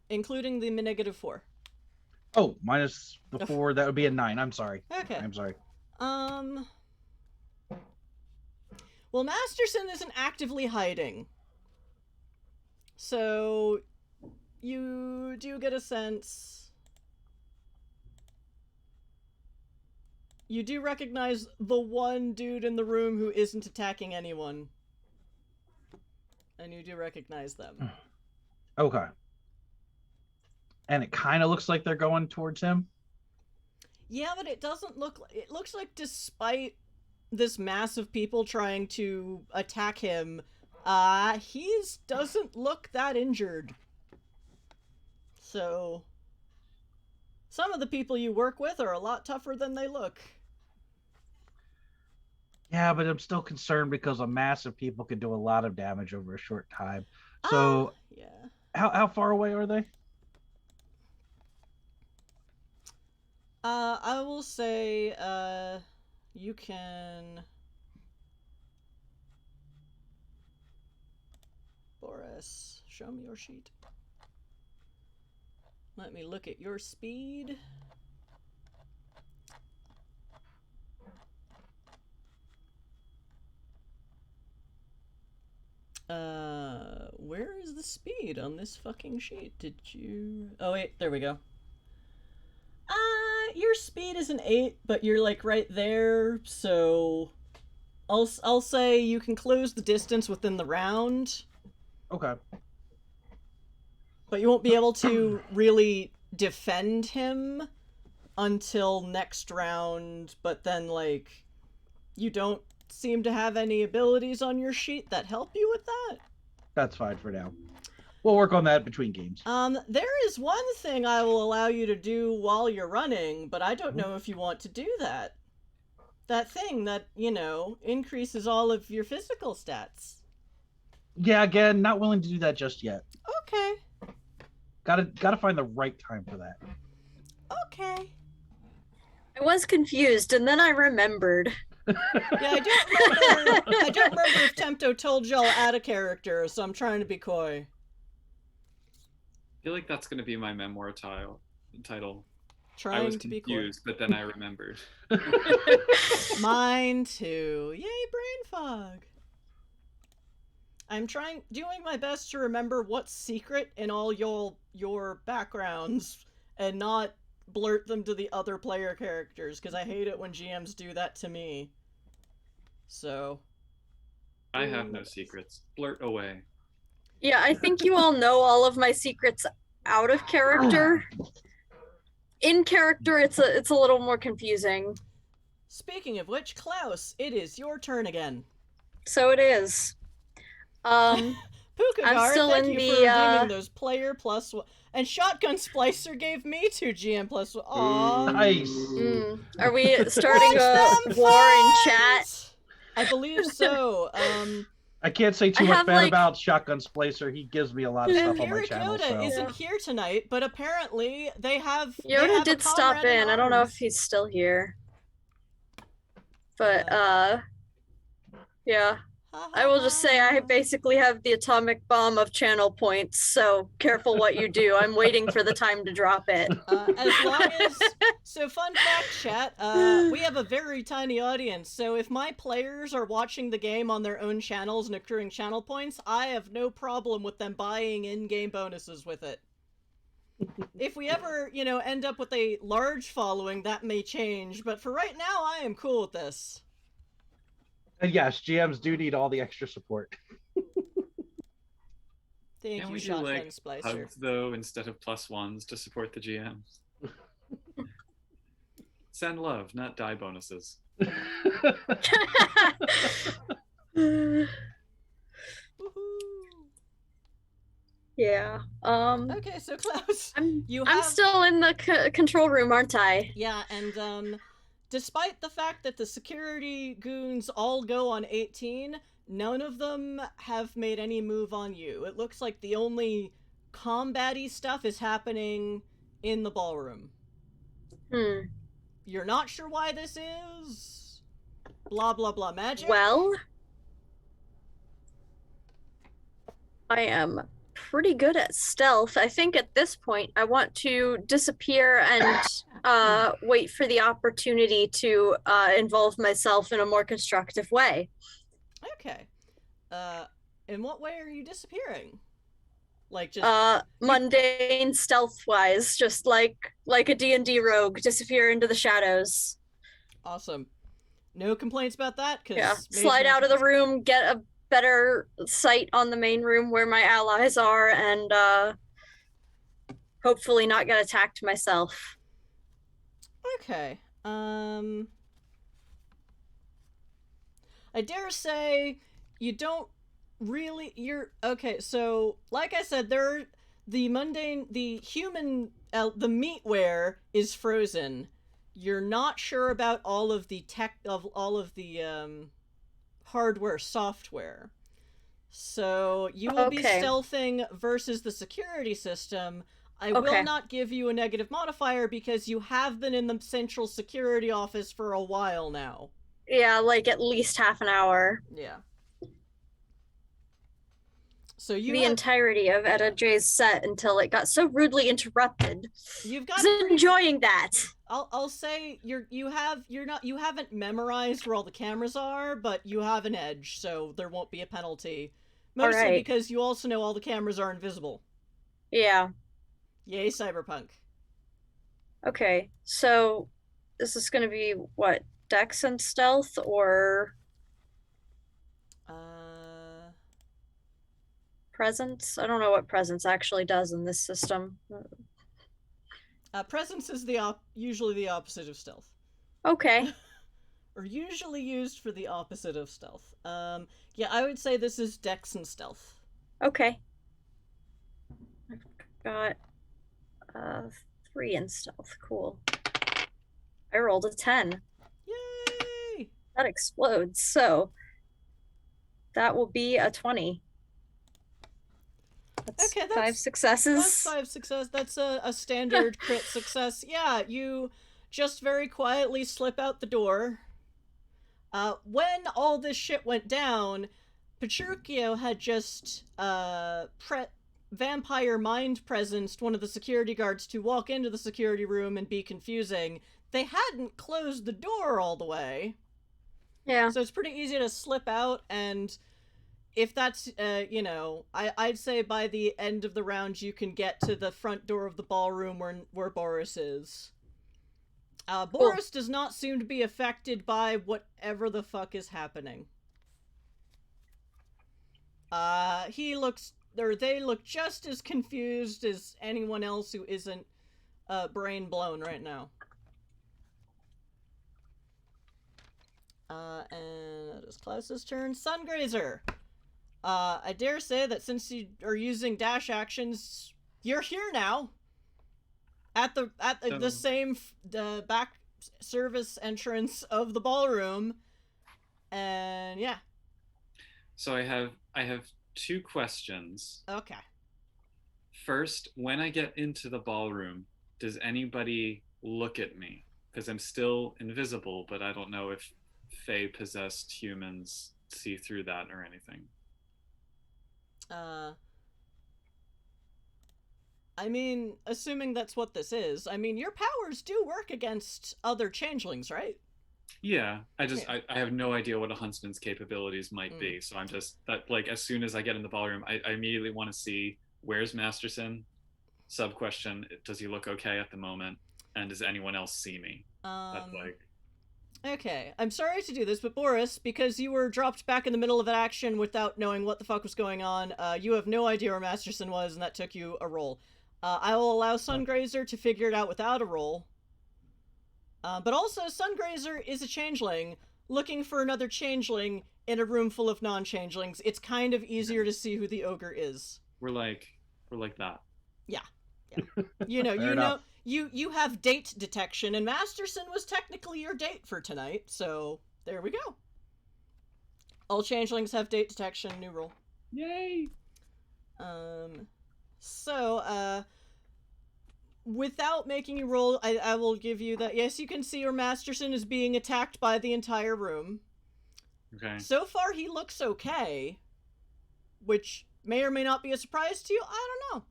Including the -4. Oh, minus the 4, that would be a 9. I'm sorry. Okay. I'm sorry. Well, Masterson isn't actively hiding. So you do get a sense. You do recognize the one dude in the room who isn't attacking anyone. And you do recognize them. Okay. And it kind of looks like they're going towards him? Yeah, but it doesn't look like... It looks like despite this mass of people trying to attack him, he doesn't look that injured. So... some of the people you work with are a lot tougher than they look. Yeah, but I'm still concerned because a mass of people can do a lot of damage over a short time. So, yeah. how far away are they? I will say, you can... Boris, show me your sheet. Let me look at your speed. Where is the speed on this fucking sheet? Did you... Oh, wait, there we go. Your speed is an 8, but you're, like, right there, so... I'll say you can close the distance within the round. Okay. But you won't be able to really defend him until next round, but then, like, you don't seem to have any abilities on your sheet that help you with that. That's fine for now. We'll work on that between games. There is one thing I will allow you to do while you're running, but I don't know if you want to do that. That thing that, you know, increases all of your physical stats. Yeah, again, not willing to do that just yet. Okay. Gotta find the right time for that. Okay. I was confused, and then I remembered. Yeah, I don't remember if Tempto told y'all add a character, so I'm trying to be coy. I feel like that's going to be my memoir title. I Trying was to be coy. confused, but then I remembered. Mine too. Yay, brain fog. I'm doing my best to remember what's secret in all your backgrounds and not blurt them to the other player characters, because I hate it when GMs do that to me. So. I have no secrets. Blurt away. Yeah, I think you all know all of my secrets out of character. In character, it's a little more confusing. Speaking of which, Klaus, it is your turn again. So it is. Pukagar, I'm still thank in you the, for redeeming those player plus one. And Shotgun Splicer gave me 2 GM plus 1. Aww. Nice. Are we starting a Watch them war in fight! chat? I believe so. I can't say too I much have, bad like- about Shotgun Splicer. He gives me a lot of stuff on my Vampiric channel. Yoda So. isn't here tonight, but apparently they have. they Yoda have a did stop comrade in. I don't know arms. if he's still here. But, yeah. I will just say I basically have the atomic bomb of channel points, so careful what you do. I'm waiting for the time to drop it. As long as... So, fun fact, chat, we have a very tiny audience, so if my players are watching the game on their own channels and accruing channel points, I have no problem with them buying in-game bonuses with it. If we ever, you know, end up with a large following, that may change, but for right now, I am cool with this. And yes, GMs do need all the extra support. Thank Can you, we do Shotgun like Splicer. hugs though instead of +1s to support the GMs? Send love, not die bonuses. Yeah. Okay, so Klaus, I'm have... still in the control room, aren't I? Yeah, and despite the fact that the security goons all go on 18, none of them have made any move on you. It looks like the only combat-y stuff is happening in the ballroom. You're not sure why this is? Blah, blah, blah magic? Well, I am pretty good at stealth. I think at this point I want to disappear and wait for the opportunity to involve myself in a more constructive way. Okay. In what way are you disappearing? Like just... mundane stealth-wise, just like a D&D rogue, disappear into the shadows. Awesome. No complaints about that? Yeah, slide out of the room, get a better sight on the main room where my allies are, and hopefully not get attacked myself. Okay. I dare say you don't really... Okay, so like I said, the human, the meatware is frozen. You're not sure about all of the hardware, software. So you will be stealthing versus the security system. I will not give you a negative modifier because you have been in the central security office for a while now. Yeah, like at least half an hour. Yeah. So the entirety of Etta J's set until it got so rudely interrupted. You've got enjoying that. I'll say you haven't memorized where all the cameras are, but you have an edge, so there won't be a penalty. Mostly because you also know all the cameras are invisible. Yeah. Yay, cyberpunk. Okay, so this is gonna be what, Dex and stealth, or presence? I don't know what presence actually does in this system. Presence is usually the opposite of stealth. Okay. Or usually used for the opposite of stealth. Yeah, I would say this is Dex and stealth. Okay. I've got 3 in stealth. Cool. I rolled a 10. Yay! That explodes, so that will be a 20. That's 5 successes. That's 5 success. That's a standard crit success. Yeah, you just very quietly slip out the door. When all this shit went down, Petruchio had just vampire mind presenced one of the security guards to walk into the security room and be confusing. They hadn't closed the door all the way. Yeah. So it's pretty easy to slip out, and if that's, I'd say by the end of the round you can get to the front door of the ballroom where Boris is. Boris does not seem to be affected by whatever the fuck is happening. They look just as confused as anyone else who isn't brain blown right now. And it is Klaus's turn. Sungrazer. I dare say that since you are using dash actions, you're here now. At the same back service entrance of the ballroom, and yeah. So I have 2 questions. Okay. First, when I get into the ballroom, does anybody look at me? Because I'm still invisible, but I don't know if Fae possessed humans see through that or anything. I mean, assuming that's what this is, I mean, your powers do work against other changelings, right? Yeah, I have no idea what a huntsman's capabilities might be, so I'm just, as soon as I get in the ballroom, I immediately want to see, where's Masterson? Sub-question, does he look okay at the moment? And does anyone else see me? Okay, I'm sorry to do this, but Boris, because you were dropped back in the middle of an action without knowing what the fuck was going on, you have no idea where Masterson was, and that took you a roll. I will allow Sungrazer to figure it out without a roll. But also, Sungrazer is a changeling. Looking for another changeling in a room full of non-changelings, it's kind of easier to see who the ogre is. We're like that. Yeah. You have date detection, and Masterson was technically your date for tonight, so there we go. All changelings have date detection, new rule. Yay! Without making you roll, I will give you that. Yes, you can see where Masterson is being attacked by the entire room. Okay. So far, he looks okay, which may or may not be a surprise to you. I don't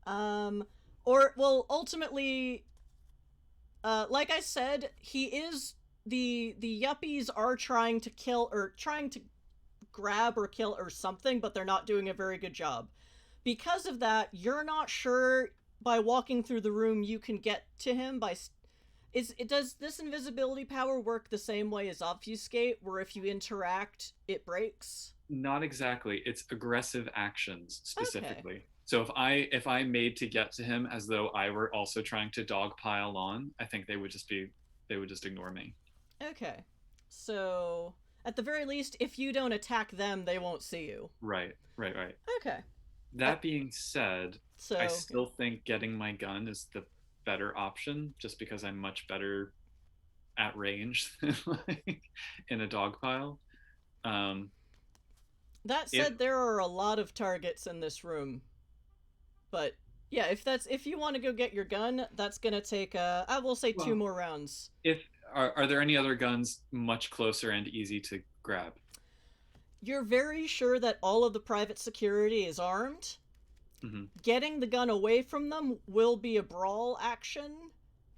know. Ultimately, like I said, he is the yuppies are trying to grab or kill or something, but they're not doing a very good job. Because of that, you're not sure by walking through the room you can get to him does this invisibility power work the same way as obfuscate, where if you interact, it breaks? Not exactly. It's aggressive actions specifically. Okay. So if I made to get to him as though I were also trying to dogpile on, I think they would just ignore me. Okay. So at the very least, if you don't attack them, they won't see you. Right. Okay. That being said, So I still think getting my gun is the better option, just because I'm much better at range than like in a dogpile. that If said, there are a lot of targets in this room. But yeah, if you want to go get your gun, that's gonna take I will say 2 more rounds. if are there any other guns much closer and easy to grab? You're very sure that all of the private security is armed. Mm-hmm. Getting the gun away from them will be a brawl action,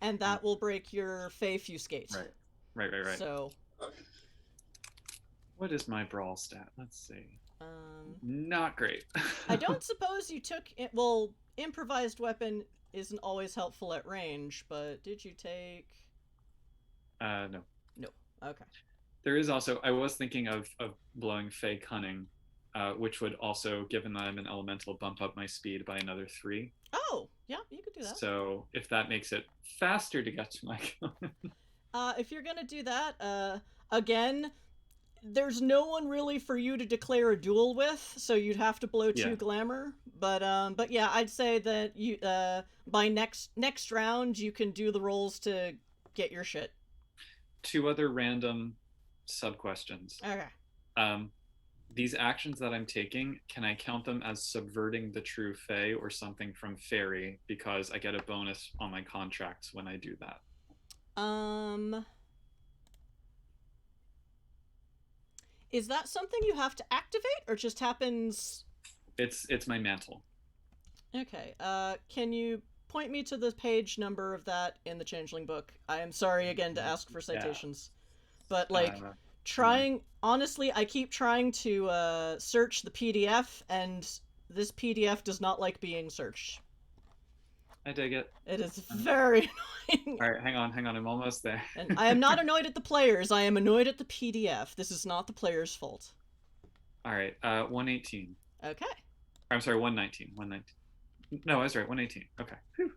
and that will break your Fey-fuscate. Right. So, what is my brawl stat? Let's see. Not great. I don't suppose you took it. Well, improvised weapon isn't always helpful at range, but did you take? No. No. Okay. There is also, I was thinking of blowing Fey Cunning, which would also, given that I'm an elemental, bump up my speed by another 3. Oh, yeah, you could do that. So if that makes it faster to get to my gun. If you're gonna do that, again, there's no one really for you to declare a duel with, so you'd have to blow 2 glamour. But yeah, I'd say that you by next round you can do the rolls to get your shit. 2 other random sub-questions. Okay. These actions that I'm taking, can I count them as subverting the true Fae or something from Fairy, because I get a bonus on my contracts when I do that? Is that something you have to activate, or just happens? It's my mantle. Okay. Can you point me to the page number of that in the Changeling book? I am sorry again to ask for citations, but like honestly, I keep trying to search the PDF, and this PDF does not like being searched. I dig it. It is very annoying. All right, hang on. I'm almost there. And I am not annoyed at the players. I am annoyed at the PDF. This is not the players' fault. All right, 118. Okay. I'm sorry, 119. 119. No, I was right. 118. Okay. Whew.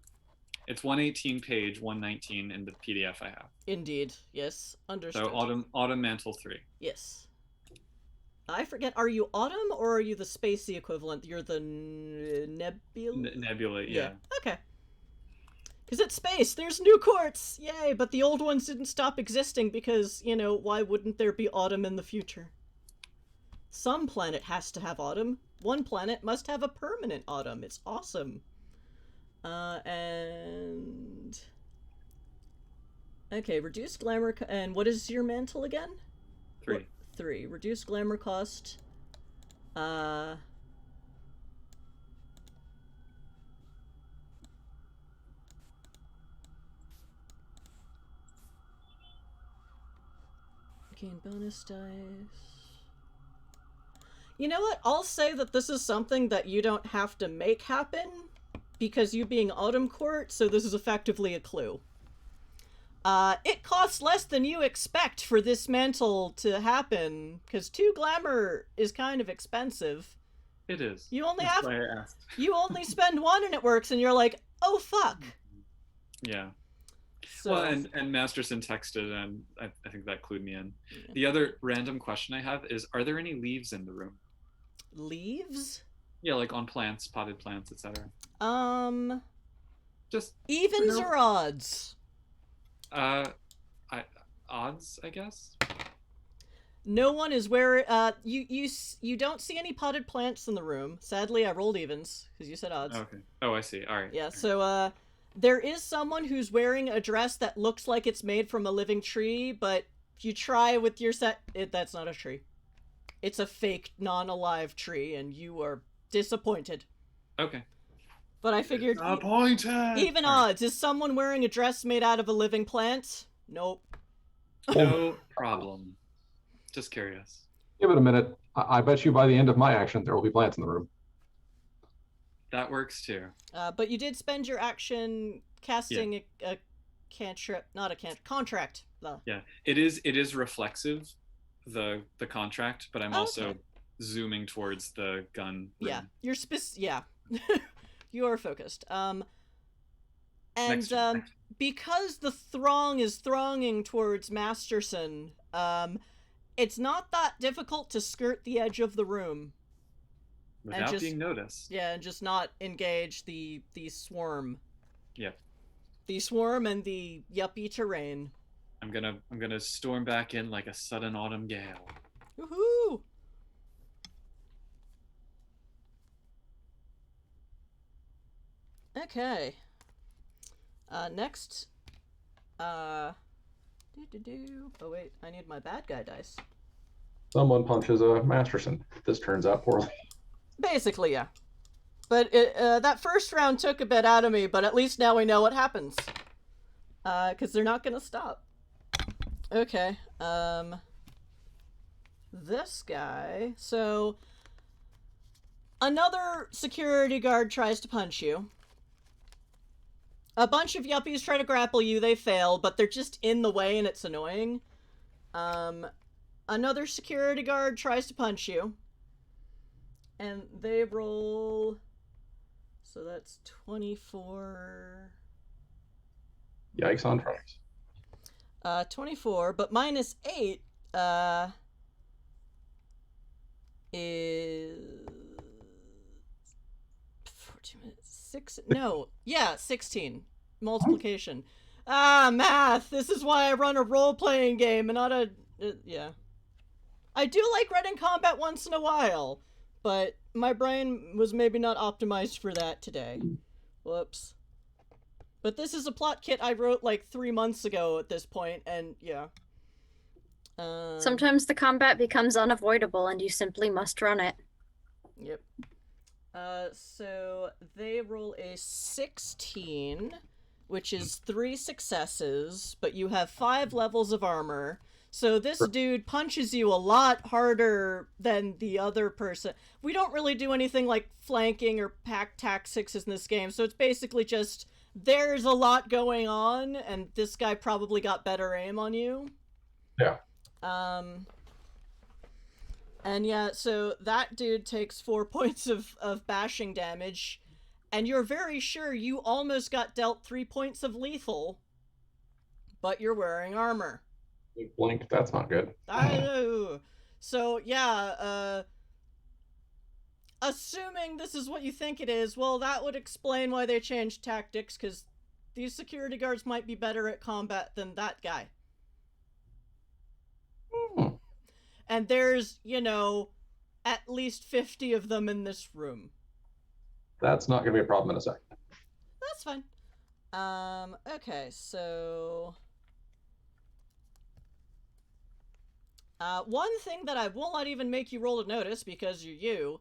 It's 118 page 119 in the PDF I have. Indeed. Yes. Understood. So autumn mantle 3. Yes. I forget. Are you Autumn or are you the spacey equivalent? You're the Nebula. Nebula. Yeah. Okay. Because it's space. There's new courts. Yay! But the old ones didn't stop existing because, you know, why wouldn't there be autumn in the future? Some planet has to have autumn. One planet must have a permanent autumn. It's awesome. And... Okay, reduce glamour... And what is your mantle again? 3. 3. Reduce glamour cost. Gain bonus dice. You know what? I'll say that this is something that you don't have to make happen, because you being Autumn Court, so this is effectively a clue. It costs less than you expect for this mantle to happen, because 2 glamour is kind of expensive. It is. You only That's why I asked. You only spend 1 and it works, and you're like, oh fuck. Yeah. So, well, and Masterson texted, and I think that clued me in. Yeah. The other random question I have is, are there any leaves in the room? Leaves? Yeah, like on plants, potted plants, etc. Just evens or odds? Odds, I guess. No one is where you don't see any potted plants in the room. Sadly, I rolled evens because you said odds. Okay. Oh, I see. All right. Yeah. So there is someone who's wearing a dress that looks like it's made from a living tree, but if you try with your that's not a tree. It's a fake, non-alive tree, and you are disappointed. Okay. But I figured disappointed. Even odds. Is someone wearing a dress made out of a living plant? Nope. No problem. Just curious. Give it a minute. I bet you by the end of my action there will be plants in the room. That works too. But you did spend your action casting a cantrip, not a contract. Yeah, it is reflexive, the contract, but I'm also zooming towards the gun room. Yeah, you're yeah. You are focused. And Next. because the throng is thronging towards Masterson, it's not that difficult to skirt the edge of the room. without just, being noticed. Yeah, and just not engage the swarm. Yeah. The swarm and the yuppie terrain. I'm gonna storm back in like a sudden autumn gale. Woohoo! Okay. Next. Oh wait, I need my bad guy dice. Someone punches a Masterson. This turns out poorly. Basically, yeah. But that first round took a bit out of me, but at least now we know what happens. Because they're not gonna stop. Okay, this guy, so another security guard tries to punch you. A bunch of yuppies try to grapple you, they fail, but they're just in the way and it's annoying. Another security guard tries to punch you. And they roll, so that's 24. Yikes on trucks. 24, but minus 8 is 14 minutes, 6, no, yeah, 16 multiplication. Math. This is why I run a role-playing game and not a yeah. I do like running combat once in a while, but my brain was maybe not optimized for that today. Whoops. But this is a plot kit I wrote like 3 months ago at this point, and yeah. Sometimes the combat becomes unavoidable and you simply must run it. Yep. So they roll a 16, which is 3 successes, but you have 5 levels of armor. So this dude punches you a lot harder than the other person. We don't really do anything like flanking or pack tactics in this game, so it's basically just there's a lot going on, and this guy probably got better aim on you. Yeah. And yeah, so that dude takes 4 points of bashing damage, and you're very sure you almost got dealt 3 points of lethal, but you're wearing armor. You blinked. That's not good. So yeah, assuming this is what you think it is, well, that would explain why they changed tactics, because these security guards might be better at combat than that guy. And there's, you know, at least 50 of them in this room. That's not going to be a problem in a second. That's fine. Okay, so... one thing that I will not even make you roll to notice, because you're you,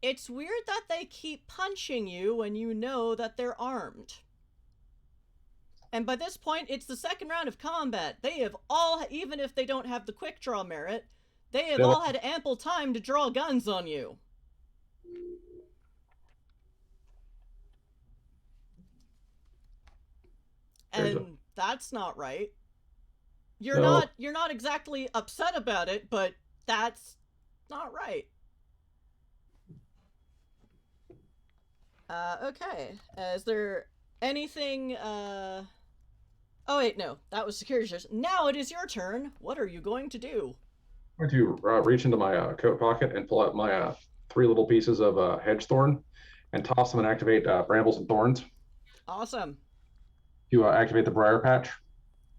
it's weird that they keep punching you when you know that they're armed. And by this point, it's the second round of combat. They have all, even if they don't have the quick draw merit, they have all had ample time to draw guns on you. And that's not right. You're not exactly upset about it, but that's not right. Okay. Is there anything, Oh wait, no. That was security search. Now it is your turn. What are you going to do? I'm going to reach into my coat pocket and pull out my 3 little pieces of hedge thorn and toss them and activate brambles and thorns. Awesome. You activate the briar patch.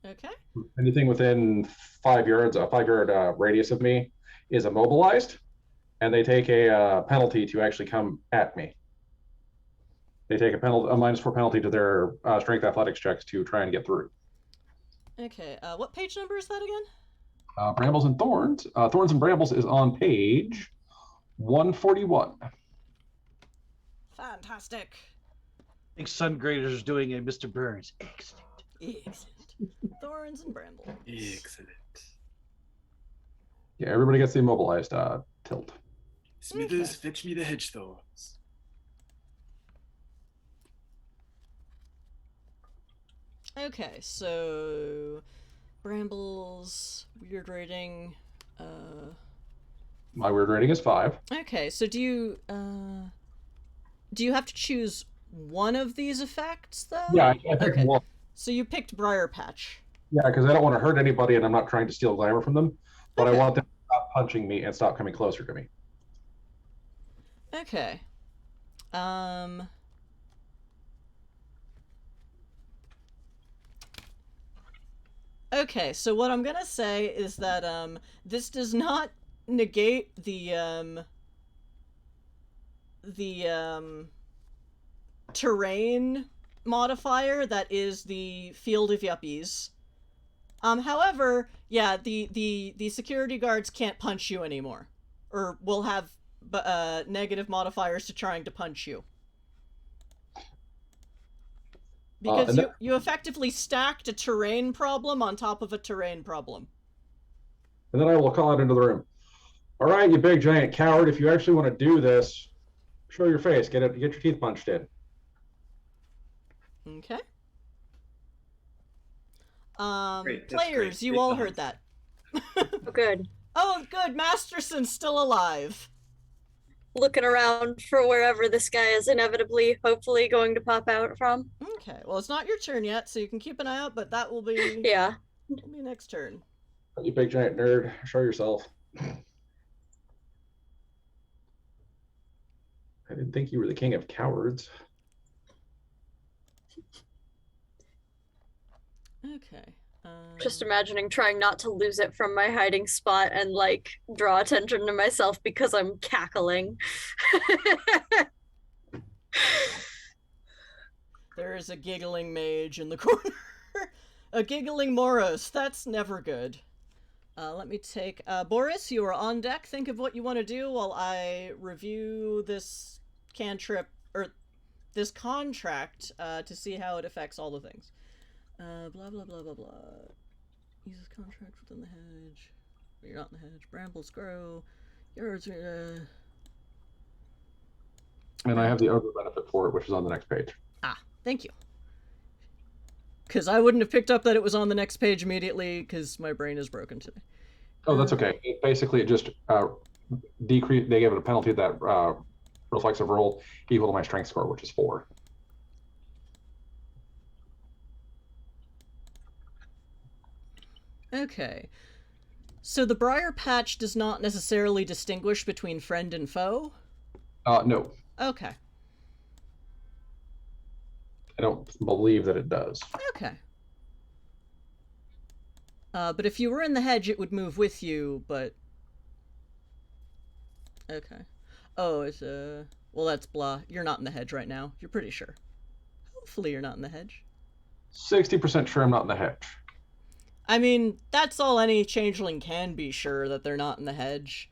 Okay. Anything within 5 yards, a 5-yard radius of me is immobilized, and they take a penalty to actually come at me. They take a -4 penalty to their strength athletics checks to try and get through. Okay. What page number is that again? Brambles and Thorns. Thorns and Brambles is on page 141. Fantastic. I think Sun Grader's is doing a Mr. Burns. Excellent. Excellent. Thorns and Brambles. Excellent. Yeah, everybody gets the immobilized tilt. Smithers, fetch me the hedge thorns. Okay, so Brambles, weird rating. My weird rating is 5. Okay, so do you have to choose one of these effects though? Yeah, I picked one. So you picked Briar Patch. Yeah, because I don't want to hurt anybody, and I'm not trying to steal glamour from them, but Okay. I want them to stop punching me and stop coming closer to me. Okay. Okay, so what I'm gonna say is that, this does not negate the terrain modifier that is the Field of Yuppies. However, yeah, the security guards can't punch you anymore. Or will have negative modifiers to trying to punch you. Because you effectively stacked a terrain problem on top of a terrain problem. And then I will call out into the room. All right, you big giant coward, if you actually want to do this, show your face. Get your teeth punched in. Okay. Great, Players, great. you Great all done. heard that. Oh, good. Oh, good. Masterson's still alive. Looking around for wherever this guy is inevitably, hopefully, going to pop out from. Okay. Well, it's not your turn yet, so you can keep an eye out. But that will be Yeah. will be next turn. You big giant nerd, show yourself. I didn't think you were the king of cowards. Okay. Just imagining trying not to lose it from my hiding spot and like draw attention to myself because I'm cackling. There is a giggling mage in the corner. A giggling Moros. That's never good. Let me take... Boris, you are on deck. Think of what you want to do while I review this cantrip, or this contract, to see how it affects all the things. Blah, blah, blah, blah, blah. Uses contract within the hedge. You're not in the hedge. Brambles grow. Yours are... And I have the other benefit for it, which is on the next page. Ah, thank you. Because I wouldn't have picked up that it was on the next page immediately, because my brain is broken today. Oh, that's okay. Basically, it just decrease. They gave it a penalty that reflexive roll equal to my strength score, which is 4. Okay. So the Briar Patch does not necessarily distinguish between friend and foe? No. Okay. I don't believe that it does. Okay. But if you were in the hedge, it would move with you, but... Okay. Oh, it's, well, that's blah. You're not in the hedge right now. You're pretty sure. Hopefully you're not in the hedge. 60% sure I'm not in the hedge. I mean, that's all any changeling can be sure, that they're not in the hedge.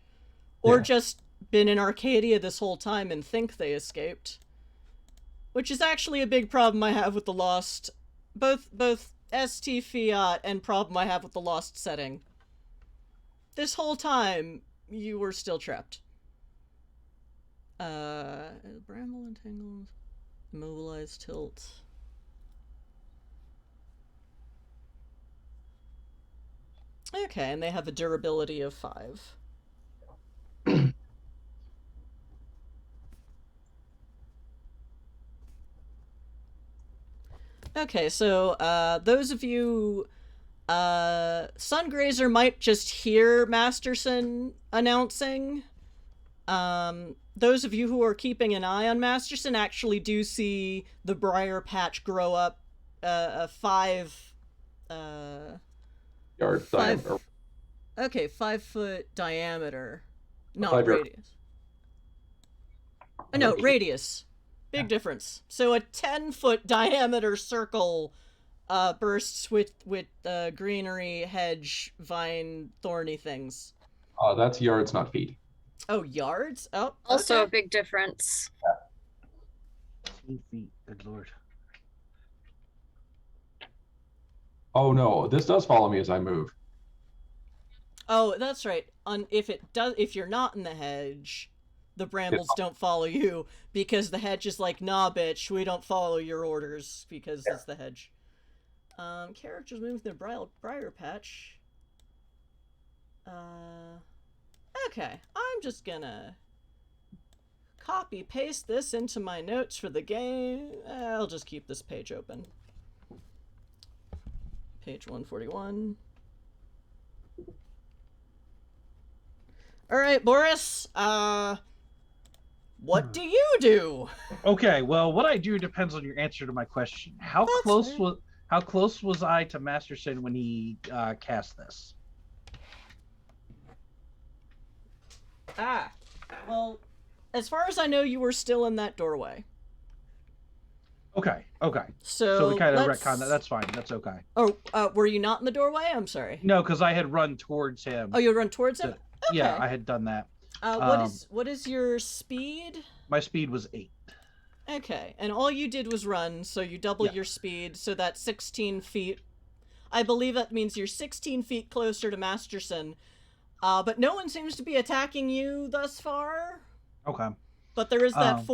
Or Yeah. just been in Arcadia this whole time and think they escaped. Which is actually a big problem I have with the Lost. Both ST Fiat and problem I have with the Lost setting. This whole time, you were still trapped. Bramble entangled. Immobilized tilt. Okay, and they have a durability of 5. Okay, so those of you, Sungrazer might just hear Masterson announcing. Those of you who are keeping an eye on Masterson actually do see the Briar Patch grow up a 5 Yard diameter. Okay, 5-foot diameter. Not 5 yard. radius. No, radius. Big difference. So a 10-foot diameter circle bursts with greenery, hedge, vine, thorny things. That's yards, not feet. Oh, yards? Oh, Also a okay. big difference. 2 feet, good lord. Oh no, this does follow me as I move. Oh, that's right. If you're not in the hedge, the brambles don't follow you, because the hedge is like, nah, bitch, we don't follow your orders because it's the hedge. Characters moving through the Briar Patch. Okay, I'm just gonna copy paste this into my notes for the game. I'll just keep this page open. Page 141. All right, Boris. What do you do? Okay, well, what I do depends on your answer to my question. How close was I to Masterson when he cast this? Well, as far as I know, you were still in that doorway. Okay. So we kind of let's... retcon that. That's fine. That's okay. Oh, were you not in the doorway? I'm sorry. No, because I had run towards him. Oh, you run towards him? Okay. Yeah, I had done that. What is your speed? My speed was 8. Okay, and all you did was run, so you doubled your speed, so that's 16 feet. I believe that means you're 16 feet closer to Masterson. But no one seems to be attacking you thus far. Okay. But there is that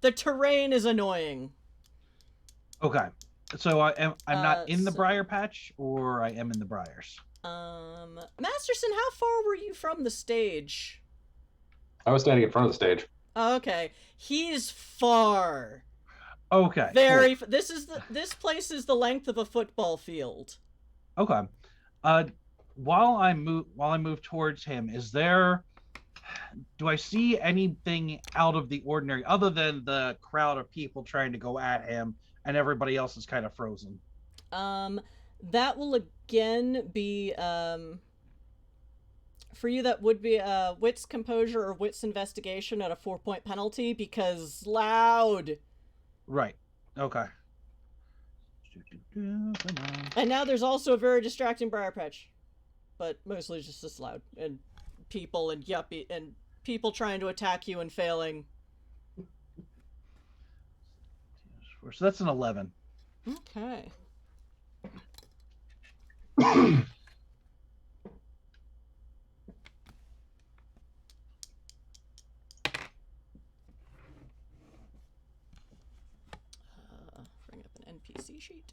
the terrain is annoying. Okay. So I'm not in the briar patch, or I am in the briars. Masterson, how far were you from the stage? I was standing in front of the stage. Okay, he's far. Okay. Very. Cool. This place is the length of a football field. Okay. While I move towards him, do I see anything out of the ordinary other than the crowd of people trying to go at him and everybody else is kind of frozen? That will again be for you, that would be wits composure or wits investigation at a 4-point penalty because loud. Right. Okay. And now there's also a very distracting briar patch, but mostly just this loud and people and yuppie and people trying to attack you and failing. So that's an 11. Okay. Bring up an NPC sheet.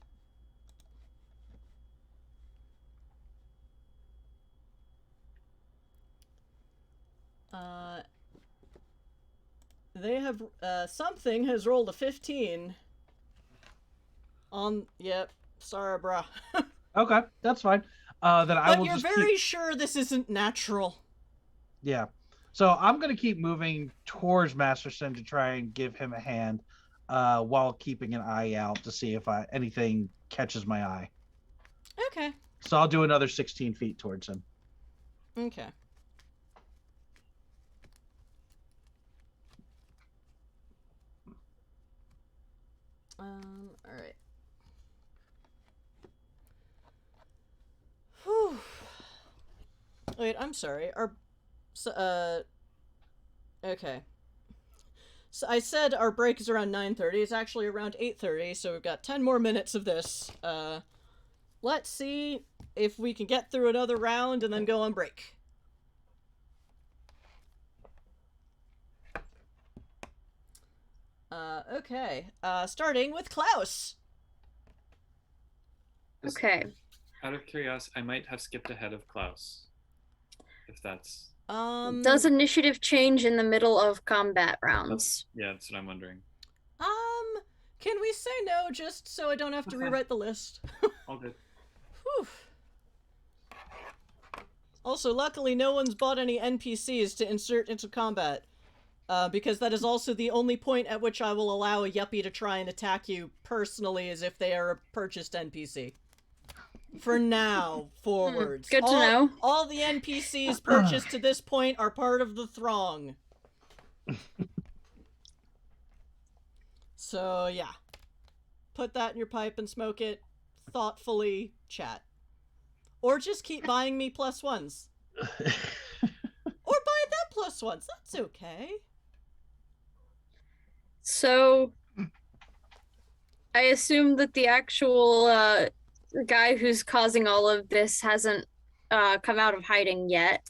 They have, something has rolled a 15 on, yep, sorry, brah. Okay, that's fine. Then I will But you're very sure this isn't natural. Yeah. So I'm going to keep moving towards Masterson to try and give him a hand, while keeping an eye out to see if anything catches my eye. Okay. So I'll do another 16 feet towards him. Okay. All right. Whew. Wait, I'm sorry. Okay. So I said our break is around 9:30. It's actually around 8:30, so we've got 10 more minutes of this. Let's see if we can get through another round and then go on break. Okay. Starting with Klaus. Okay. Out of curiosity, I might have skipped ahead of Klaus. If that's... Does initiative change in the middle of combat rounds? Yeah, that's what I'm wondering. Can we say no just so I don't have to rewrite the list? All good. Whew. Also, luckily no one's bought any NPCs to insert into combat. Because that is also the only point at which I will allow a yuppie to try and attack you personally as if they are a purchased NPC. For now, forwards. Good to know. All the NPCs purchased to this point are part of the throng. So, yeah. Put that in your pipe and smoke it thoughtfully, chat. Or just keep buying me +1s. Or buy them +1s. That's okay. So, I assume that the actual guy who's causing all of this hasn't come out of hiding yet.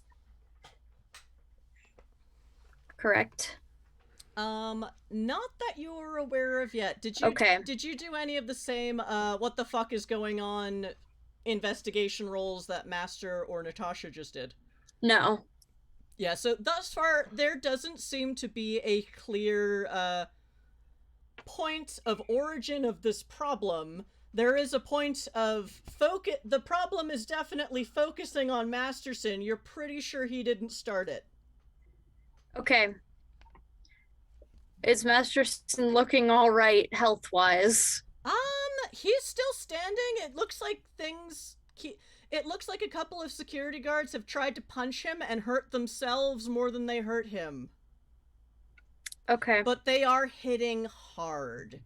Correct? Not that you're aware of yet. Did you do any of the same what the fuck is going on investigation rolls that Master or Natasha just did? No. Yeah, so thus far there doesn't seem to be a clear point of origin of this problem. There is a point of focus. The problem is definitely focusing on Masterson. You're pretty sure he didn't start it. Okay. Is Masterson looking all right health-wise? He's still standing. It looks like it looks like a couple of security guards have tried to punch him and hurt themselves more than they hurt him. Okay. But they are hitting hard.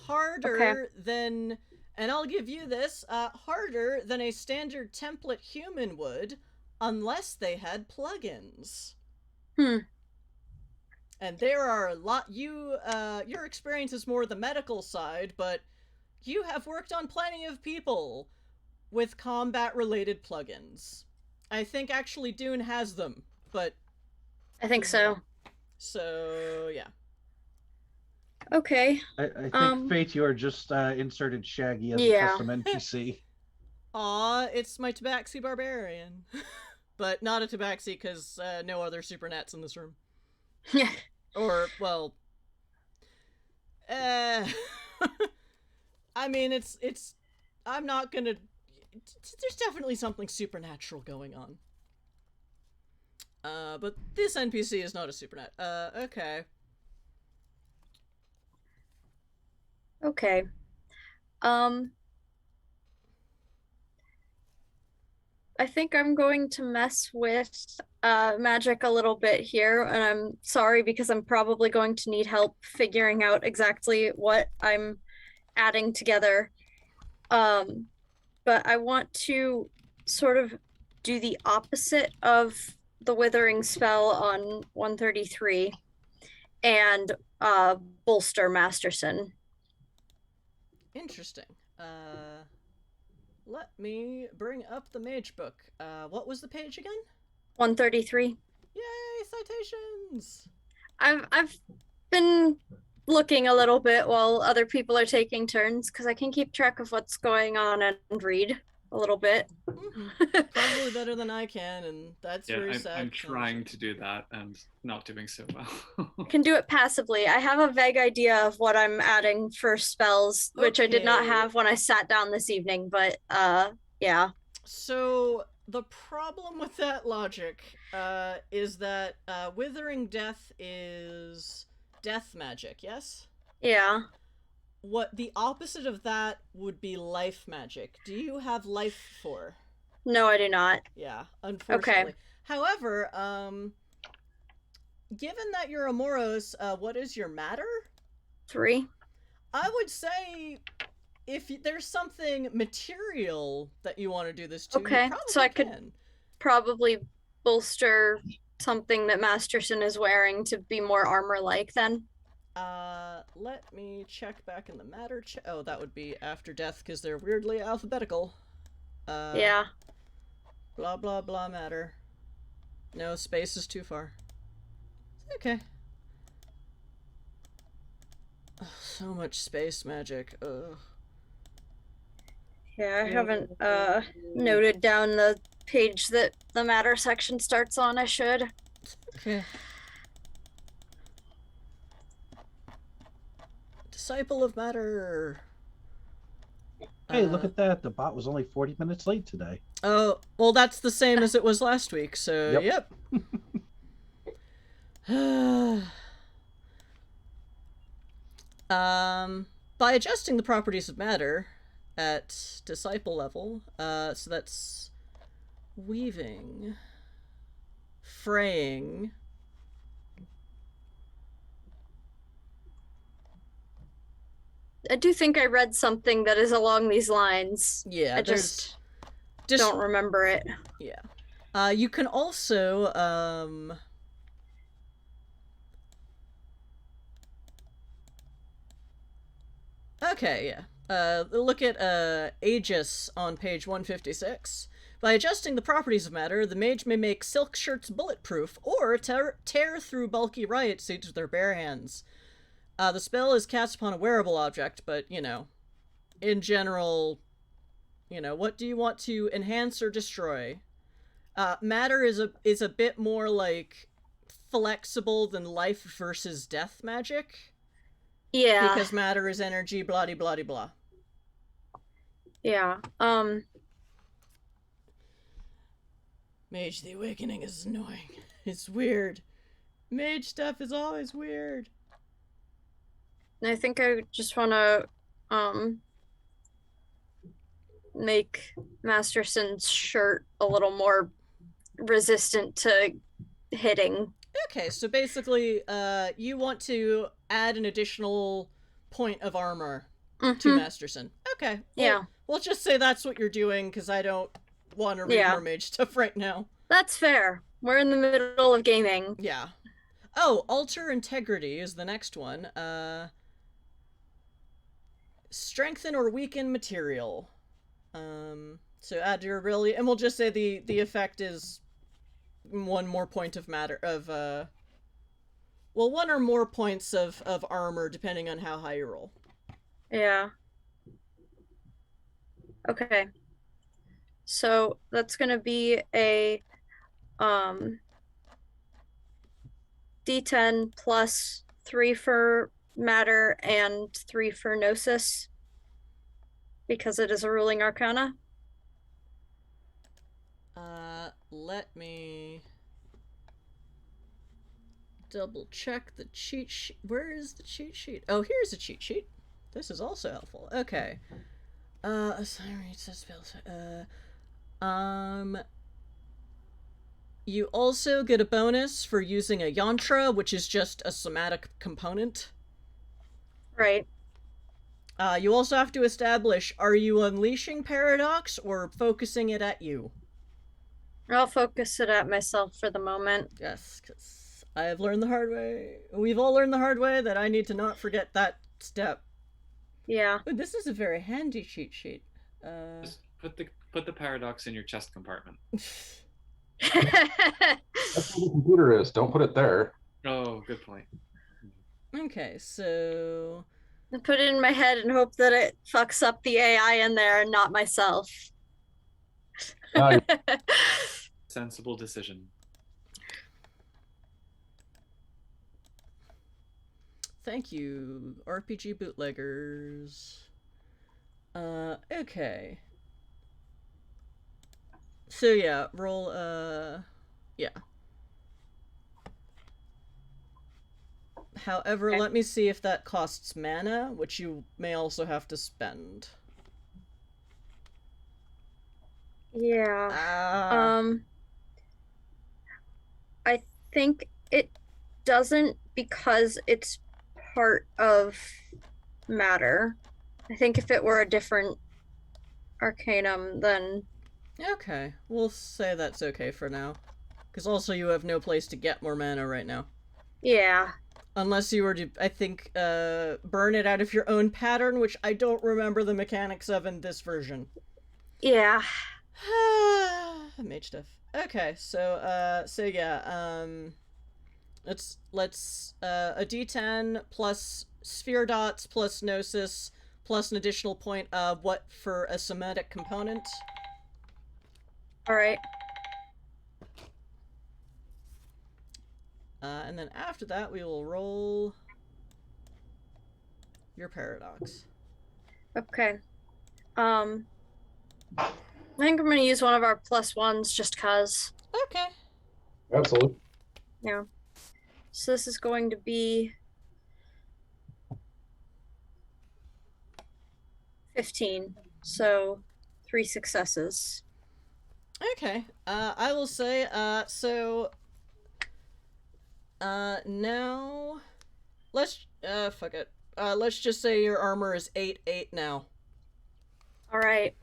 Harder than, and I'll give you this, harder than a standard template human would, unless they had plugins. And there are a lot, your experience is more the medical side, but you have worked on plenty of people with combat-related plugins. I think actually Dune has them, but... I think so. So, yeah. Okay. I think, Fate, you are just inserted Shaggy as a custom NPC. Aw, it's my Tabaxi Barbarian. But not a Tabaxi, because no other Supernats in this room. Or, well... I mean, it's... I'm not gonna... There's definitely something supernatural going on. But this NPC is not a Supernat. Okay. Okay. I think I'm going to mess with magic a little bit here, and I'm sorry because I'm probably going to need help figuring out exactly what I'm adding together. But I want to sort of do the opposite of the withering spell on 133 and bolster Masterson. Interesting. Let me bring up the mage book. What was the page again? 133. Yay, citations! I've been looking a little bit while other people are taking turns because I can keep track of what's going on and read a little bit. Probably better than I can, and that's very sad. I'm trying to do that and not doing so well. Can do it passively. I have a vague idea of what I'm adding for spells, which I did not have when I sat down this evening, but yeah. So the problem with that logic is that Withering Death is death magic, yes? Yeah. What the opposite of that would be life magic. Do you have life 4? No, I do not. Yeah, unfortunately. Okay. However, given that you're a Moros, what is your matter? 3. I would say if there's something material that you want to do this to, okay, so I could probably bolster something that Masterson is wearing to be more armor-like then. Let me check back in the matter. Oh, that would be after death because they're weirdly alphabetical. Yeah. Blah blah blah matter. No, space is too far. Okay. Oh, so much space magic. Ugh. Yeah, I haven't noted down the page that the matter section starts on. I should. Okay. Disciple of Matter. Hey, look at that. The bot was only 40 minutes late today. Oh, well, that's the same as it was last week, so yep. By adjusting the properties of matter at disciple level, so that's weaving, fraying, I do think I read something that is along these lines. Yeah, I just don't remember it. Yeah. You can also, okay, yeah. Look at, Aegis on page 156. By adjusting the properties of matter, the mage may make silk shirts bulletproof, or tear through bulky riot suits with their bare hands. The spell is cast upon a wearable object, but, you know, in general, you know, what do you want to enhance or destroy? Matter is a bit more, like, flexible than life versus death magic. Yeah. Because matter is energy, blah blah blah blah. Yeah. Mage the Awakening is annoying. It's weird. Mage stuff is always weird. And I think I just want to make Masterson's shirt a little more resistant to hitting. Okay, so basically, you want to add an additional point of armor to Masterson. Okay. Well, Yeah. We'll just say that's what you're doing, because I don't want to read more mage stuff right now. That's fair. We're in the middle of gaming. Yeah. Oh, alter integrity is the next one. Strengthen or weaken material. So add durability, and we'll just say the effect is one more point of matter of well, one or more points of armor depending on how high you roll. Yeah. Okay. So that's gonna be a D10 plus 3 for matter and 3 for gnosis, because it is a ruling arcana. Let me double check the cheat sheet. Where is the cheat sheet? Oh, here's a cheat sheet. This is also helpful. Okay. You also get a bonus for using a yantra, which is just a somatic component. Right. You also have to establish, are you unleashing paradox or focusing it at you? I'll focus it at myself for the moment. Yes, because I have learned the hard way. We've all learned the hard way that I need to not forget that step. Yeah. Ooh, this is a very handy cheat sheet. Just put the paradox in your chest compartment. That's where the computer is. Don't put it there. Oh, good point. Okay, so... I put it in my head and hope that it fucks up the AI in there and not myself. Sensible decision. Thank you, RPG bootleggers. Okay. So yeah, roll, yeah. However, Okay. let me see if that costs mana, which you may also have to spend. Yeah. I think it doesn't, because it's part of matter. I think if it were a different arcanum, then... Okay, we'll say that's okay for now. Because also you have no place to get more mana right now. Yeah. Unless you were to, I think, burn it out of your own pattern, which I don't remember the mechanics of in this version. Yeah. Mage stuff. Okay, so yeah, let's a D10 plus sphere dots plus gnosis plus an additional point of what for a somatic component. All right. And then after that, we will roll your paradox. Okay. I think I'm gonna use one of our +1s just cause. Okay. Absolutely. Yeah. So this is going to be 15. So 3 successes. Okay. I will say, now, let's, fuck it. Let's just say your armor is 8/8 now. All right.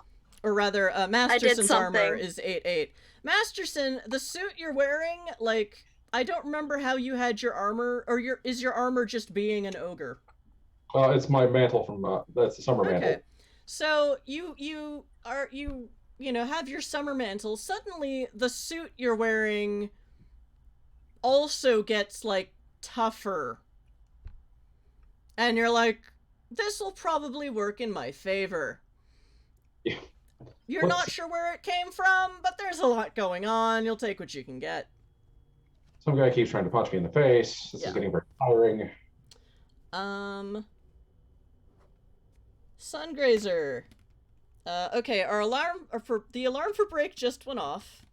Or rather, Masterson's armor something. is 8/8. Masterson, the suit you're wearing, like, I don't remember how you had your armor, or is your armor just being an ogre? It's my mantle from, that's the summer mantle. Okay. So, you know, have your summer mantle. Suddenly, the suit you're wearing also gets, like, tougher. And you're like, this'll probably work in my favor. Yeah. You're not sure where it came from, but there's a lot going on. You'll take what you can get. Some guy keeps trying to punch me in the face. This is getting very tiring. Sungrazer. Okay, our alarm for break just went off.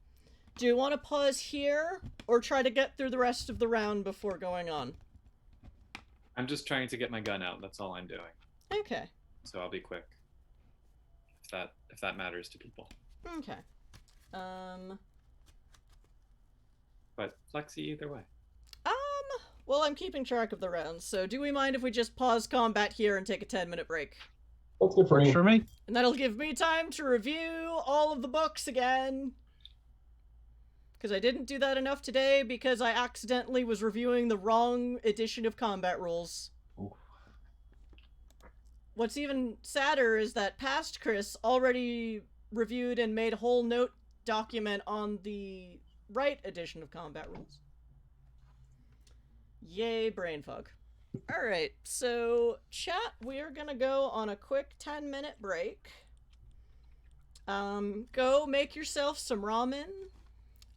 Do you want to pause here, or try to get through the rest of the round before going on? I'm just trying to get my gun out. That's all I'm doing. Okay. So I'll be quick. If that matters to people. Okay. But flexi either way. Well, I'm keeping track of the rounds, so do we mind if we just pause combat here and take a 10-minute break? That's good for me. For me? And that'll give me time to review all of the books again. Because I didn't do that enough today because I accidentally was reviewing the wrong edition of combat rules. Ooh. What's even sadder is that past Chris already reviewed and made a whole note document on the right edition of combat rules. Yay, brain fog. Alright, so chat, we're gonna go on a quick 10-minute break. Go make yourself some ramen.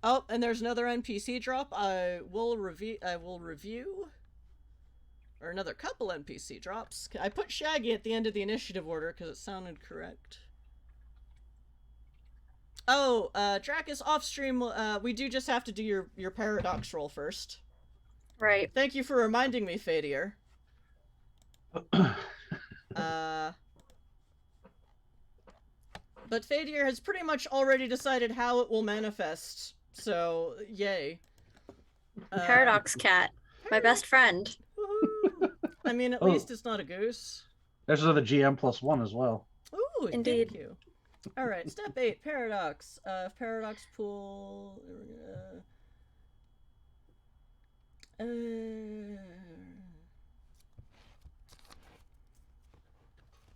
Oh, and there's another NPC drop. I will review. Or another couple NPC drops. I put Shaggy at the end of the initiative order because it sounded correct. Oh, Dracus off stream, we do just have to do your paradox roll first. Right. Thank you for reminding me, Fadier. But Fadier has pretty much already decided how it will manifest, so yay. Paradox cat, my best friend. Woohoo. I mean, at least it's not a goose. There's another GM +1 as well. Ooh, Indeed. thank you. Alright, step 8, paradox. Paradox pool.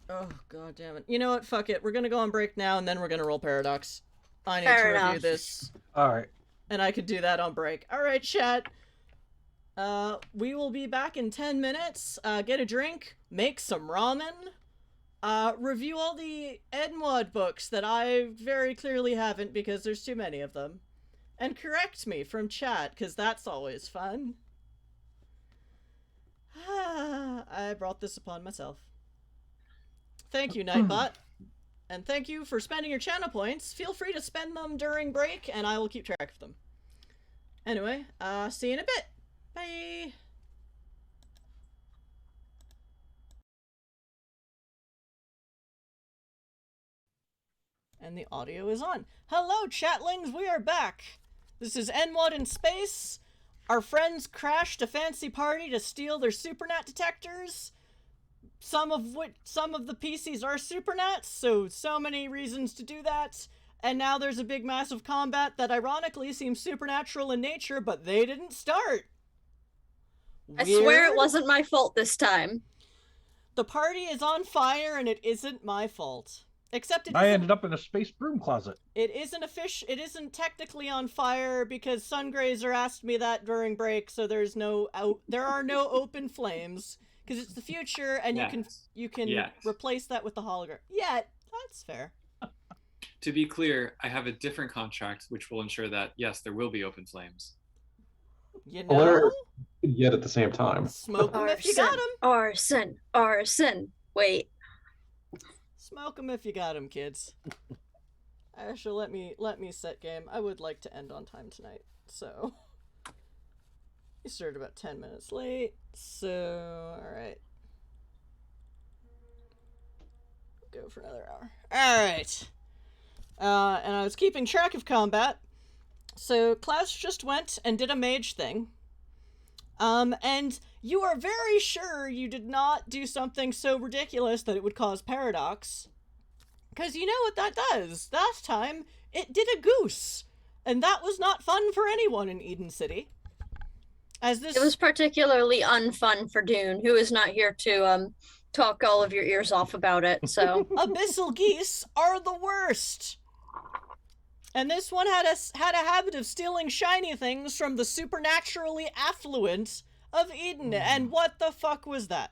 Oh, god damn it. You know what? Fuck it. We're gonna go on break now, and then we're gonna roll paradox. I need Fair to review enough. this. Alright. And I could do that on break. Alright, chat. We will be back in 10 minutes. Get a drink, make some ramen, review all the NWoD books that I very clearly haven't because there's too many of them. And correct me from chat, because that's always fun. I brought this upon myself. Thank you, Nightbot. And thank you for spending your channel points. Feel free to spend them during break, and I will keep track of them. Anyway, see you in a bit. Bye! And the audio is on. Hello, chatlings! We are back! This is NWoD in space. Our friends crashed a fancy party to steal their Supernat detectors. Some of the PCs are Supernats, so many reasons to do that. And now there's a big massive combat that ironically seems supernatural in nature, but they didn't start. I swear it Weird. wasn't my fault this time. The party is on fire and it isn't my fault. Except I ended up in a space broom closet. It isn't technically on fire because Sungrazer asked me that during break, so there are no open flames because it's the future and you can replace that with the hologram. Yeah, that's fair. To be clear, I have a different contract which will ensure that yes, there will be open flames. You know? Yet at the same time. Smoke them if you got them. Arson. Wait. Smoke them if you got them, kids. Actually, let me set game. I would like to end on time tonight, so we started about 10 minutes late. So, all right, go for another hour. All right, and I was keeping track of combat. So Klaus just went and did a mage thing. And you are very sure you did not do something so ridiculous that it would cause paradox. Because you know what that does. Last time, it did a goose. And that was not fun for anyone in Eden City. It was particularly unfun for Dune, who is not here to talk all of your ears off about it, so... Abyssal geese are the worst! And this one had a habit of stealing shiny things from the supernaturally affluent of Eden. And what the fuck was that?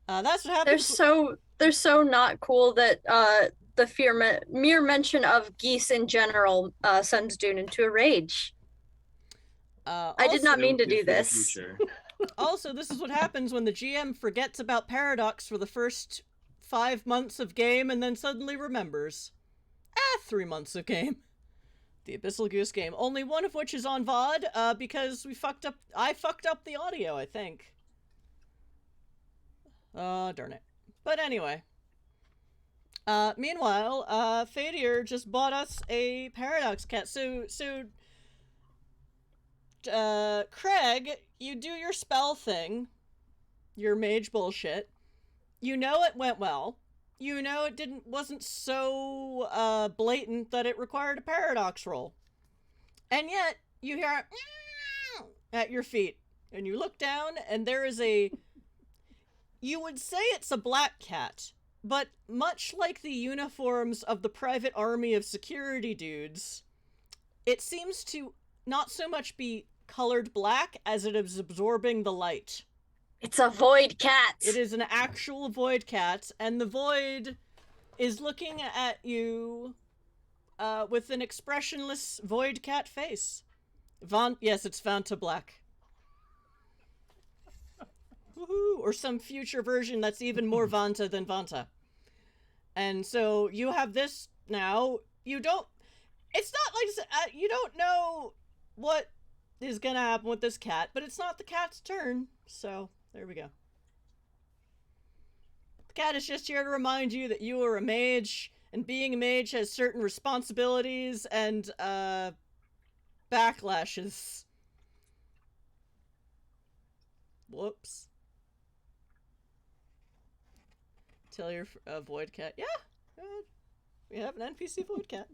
That's what happened. They're so not cool that the mere mention of geese in general sends Dune into a rage. I did not mean to do this. Also, this is what happens when the GM forgets about paradox for the first 5 months of game and then suddenly remembers. 3 months of game. The Abyssal Goose Game. Only one of which is on VOD, because I fucked up the audio, I think. Darn it. But anyway. Meanwhile, Fadier just bought us a Paradox cat. So, Craig, you do your spell thing. Your mage bullshit. You know it went well. You know it wasn't so, blatant that it required a paradox roll. And yet, you hear at your feet. And you look down, and there is you would say it's a black cat, but much like the uniforms of the private army of security dudes, it seems to not so much be colored black as it is absorbing the light. It's a void cat. It is an actual void cat, and the void is looking at you with an expressionless void cat face. Yes, it's Vanta Black. Woohoo! Or some future version that's even more Vanta than Vanta. And so you have this now. It's not like you don't know what is gonna happen with this cat, but it's not the cat's turn, so there we go. The cat is just here to remind you that you are a mage, and being a mage has certain responsibilities and backlashes. Whoops. Tell your void cat. Yeah, good. We have an NPC void cat.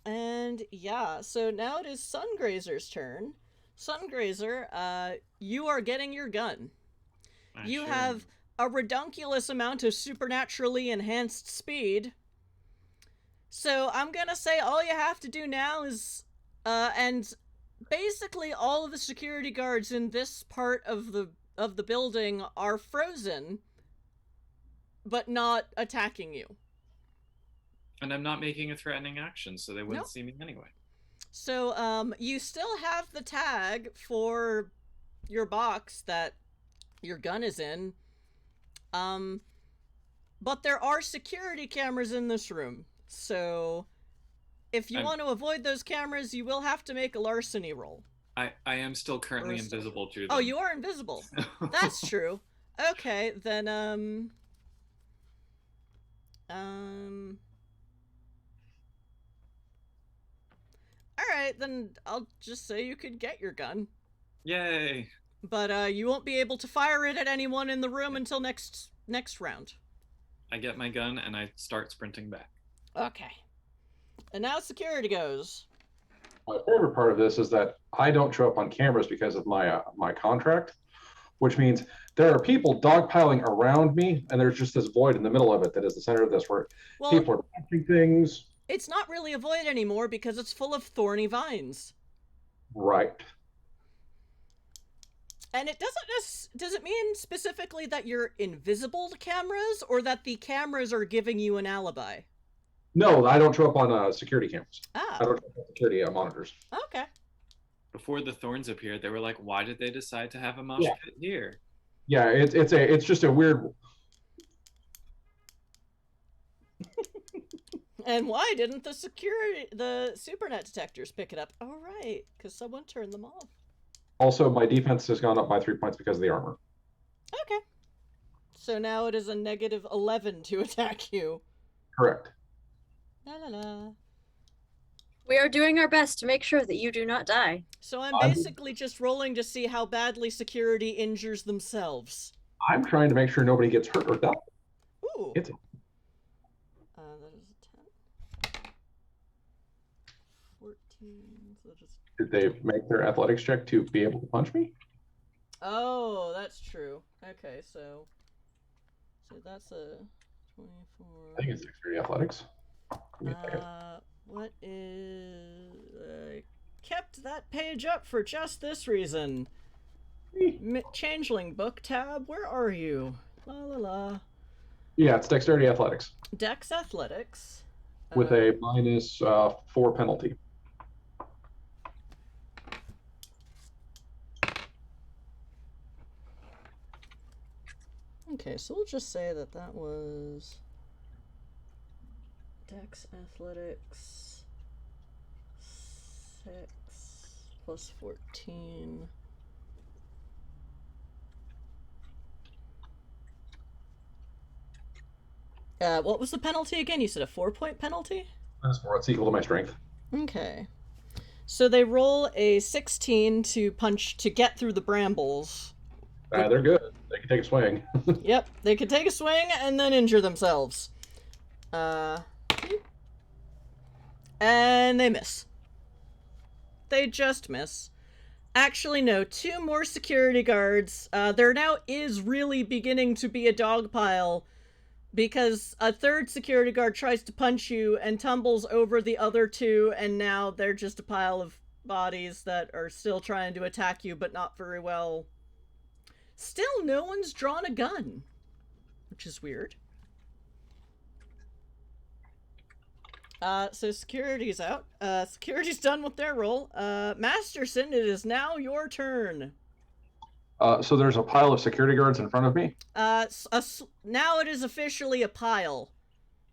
And yeah, so now it is Sungrazer's turn. Sungrazer, you are getting your gun. You have a redunculous amount of supernaturally enhanced speed. So I'm gonna say all you have to do now is, and basically all of the security guards in this part of the building are frozen, but not attacking you. And I'm not making a threatening action, so they wouldn't see me anyway. So, you still have the tag for your box that your gun is in. But there are security cameras in this room. So, if you want to avoid those cameras, you will have to make a larceny roll. I am still currently invisible to them. Oh, you are invisible. That's true. Okay, then, alright, then I'll just say you could get your gun. Yay! But, you won't be able to fire it at anyone in the room until next round. I get my gun and I start sprinting back. Okay. And now security goes. My favorite part of this is that I don't show up on cameras because of my contract, which means there are people dogpiling around me, and there's just this void in the middle of it that is the center of this, where people are punching things. It's not really a void anymore because it's full of thorny vines. Right. And it does it mean specifically that you're invisible to cameras, or that the cameras are giving you an alibi? No, I don't show up on security cameras. Ah. I don't show up on security monitors. Okay. Before the thorns appeared, they were like, "Why did they decide to have a mosh pit here?" Yeah, it's just a weird. And why didn't the Supernat detectors pick it up? Oh, right, because someone turned them off. Also, my defense has gone up by 3 points because of the armor. Okay. So now it is a negative 11 to attack you. Correct. La la la. We are doing our best to make sure that you do not die. So I'm basically just rolling to see how badly security injures themselves. I'm trying to make sure nobody gets hurt or dies. Ooh. That is a 10. 14. So just... Did they make their athletics check to be able to punch me? Oh, that's true. Okay, so that's a 24. I think it's dexterity athletics. What is... kept that page up for just this reason. Changeling book tab, where are you? La la la. Yeah, it's dexterity athletics. Dex athletics. With a minus 4 penalty. Okay, so we'll just say that was Dex Athletics 6 plus 14. What was the penalty again? You said a 4-point penalty? That's more. It's equal to my strength. Okay. So they roll a 16 to punch to get through the brambles. They're good. They can take a swing. Yep, they could take a swing and then injure themselves. And they miss. They just miss. Actually, no, 2 more security guards. There now is really beginning to be a dogpile because a 3rd security guard tries to punch you and tumbles over the other 2, and now they're just a pile of bodies that are still trying to attack you, but not very well. Still, no one's drawn a gun, which is weird. So security's out. Security's done with their roll. Masterson, it is now your turn. So there's a pile of security guards in front of me? Now it is officially a pile.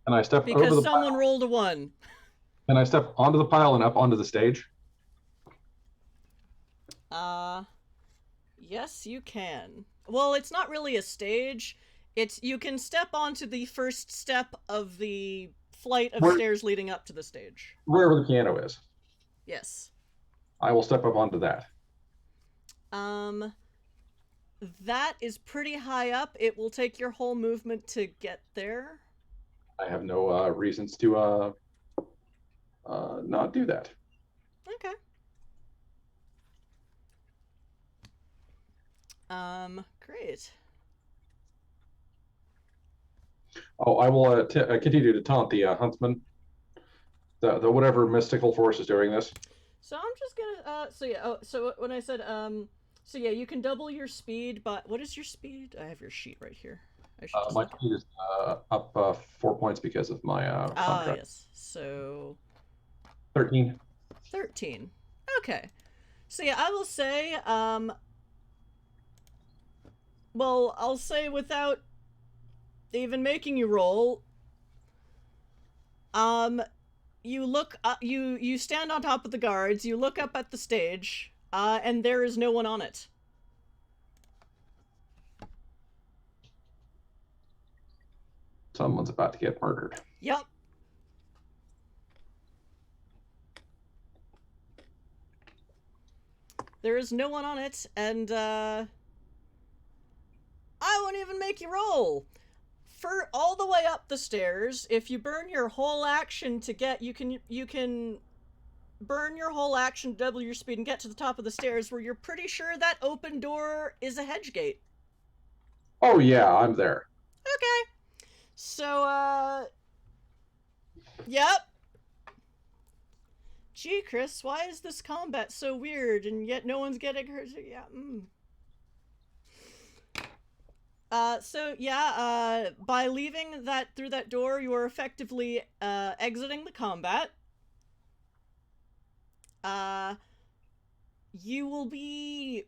And I step over because the someone pile. rolled a 1. And I step onto the pile and up onto the stage? Yes, you can. Well, it's not really a stage. You can step onto the first step of the flight of stairs leading up to the stage. Wherever the piano is. Yes. I will step up onto that. That is pretty high up. It will take your whole movement to get there. I have no reasons to not do that. Okay. Great. Oh, I will continue to taunt the huntsman. The whatever mystical force is doing this. So I'm just gonna so yeah, so when I said so yeah, you can double your speed, but what is your speed? I have your sheet right here. I should just My speed is up 4 points because of my contract. Yes. So 13. 13. Okay. So yeah, I will say well, I'll say without even making you roll, you look you stand on top of the guards, you look up at the stage, and there is no one on it. Someone's about to get murdered. Yep. There is no one on it, and I won't even make you roll. For all the way up the stairs, if you burn your whole action to get, you can burn your whole action, double your speed, and get to the top of the stairs where you're pretty sure that open door is a hedge gate. Oh yeah, I'm there. Okay. So, yep. Gee, Chris, why is this combat so weird and yet no one's getting hurt? Yeah, So yeah, by leaving through that door, you are effectively, exiting the combat. You will be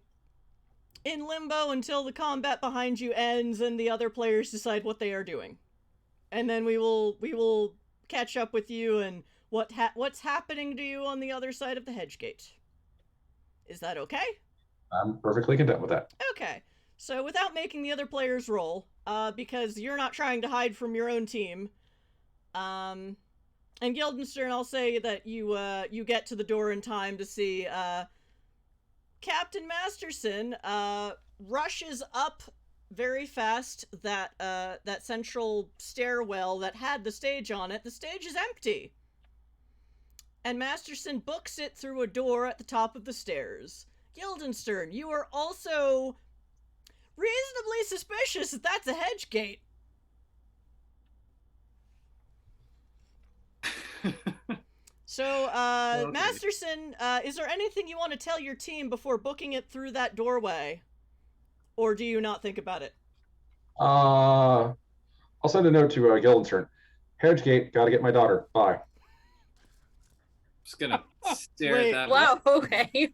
in limbo until the combat behind you ends and the other players decide what they are doing. And then we will catch up with you and what's happening to you on the other side of the hedge gate. Is that okay? I'm perfectly content with that. Okay. So without making the other players roll, because you're not trying to hide from your own team, and Guildenstern, I'll say that you get to the door in time to see Captain Masterson rushes up very fast that central stairwell that had the stage on it. The stage is empty. And Masterson books it through a door at the top of the stairs. Guildenstern, you are also reasonably suspicious that that's a hedge gate. So, Okay. Masterson, is there anything you want to tell your team before booking it through that doorway? Or do you not think about it? I'll send a note to Guildenstern. Hedgegate, gotta get my daughter. Bye. Just gonna stare Wait, at that. Wow, okay.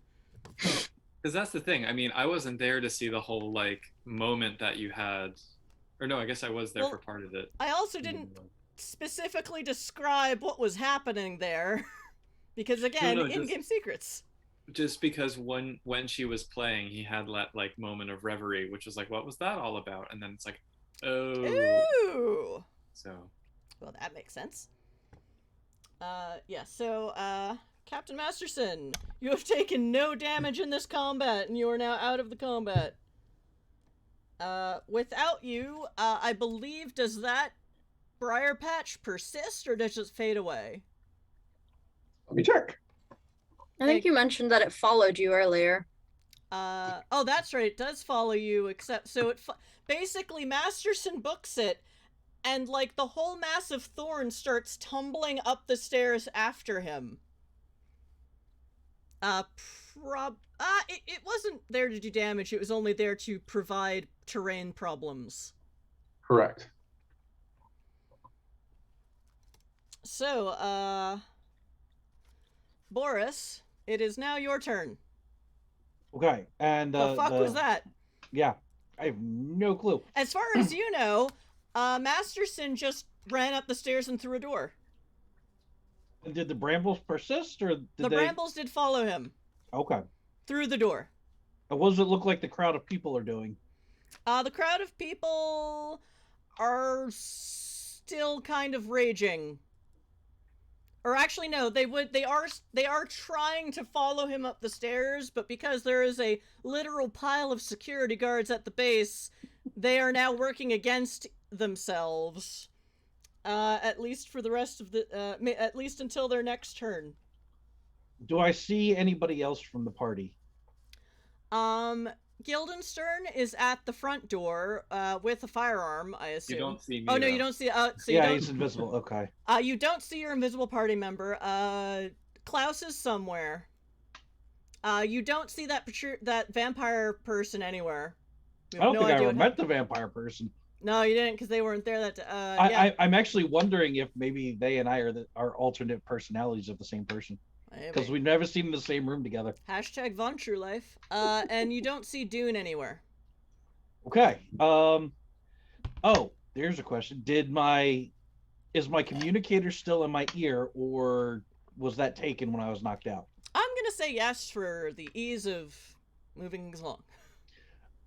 Because that's the thing. I mean, I wasn't there to see the whole like moment that you had, or no, I guess I was there Well, for part of it. I also didn't specifically describe what was happening there. Because again, No, in-game secrets. Just because when she was playing, he had that like moment of reverie, which was like, what was that all about? And then it's like, oh. Ooh. So. Well, that makes sense. Yeah, so, Captain Masterson, you have taken no damage in this combat, and you are now out of the combat. Without you, I believe, does that briar patch persist, or does it just fade away? Let me check. I think you mentioned that it followed you earlier. Oh, that's right, it does follow you, except, so basically, Masterson books it, and, like, the whole mass of thorns starts tumbling up the stairs after him. It wasn't there to do damage, it was only there to provide terrain problems. Correct. So, Boris, it is now your turn. Okay, and The fuck was that? Yeah, I have no clue. As far as you know, Masterson just ran up the stairs and through a door. Did the brambles persist, or did The brambles did follow him. Okay. Through the door. And what does it look like the crowd of people are doing? The crowd of people are still kind of raging. Or actually, no, they are trying to follow him up the stairs, but because there is a literal pile of security guards at the base, they are now working against themselves. At least for the rest of the, at least until their next turn. Do I see anybody else from the party? Guildenstern is at the front door, with a firearm, I assume. You don't see me. Oh, no, though. you don't see, so Yeah, he's invisible, okay. you don't see your invisible party member. Klaus is somewhere. You don't see that vampire person anywhere. I don't think I ever met the vampire person. No, you didn't, because they weren't there that yeah. I'm actually wondering if maybe they and I are alternate personalities of the same person. Because we've never seen in the same room together. Hashtag Von True Life. And you don't see Dune anywhere. Okay. Oh, there's a question. Is my communicator still in my ear, or was that taken when I was knocked out? I'm gonna say yes for the ease of moving things along.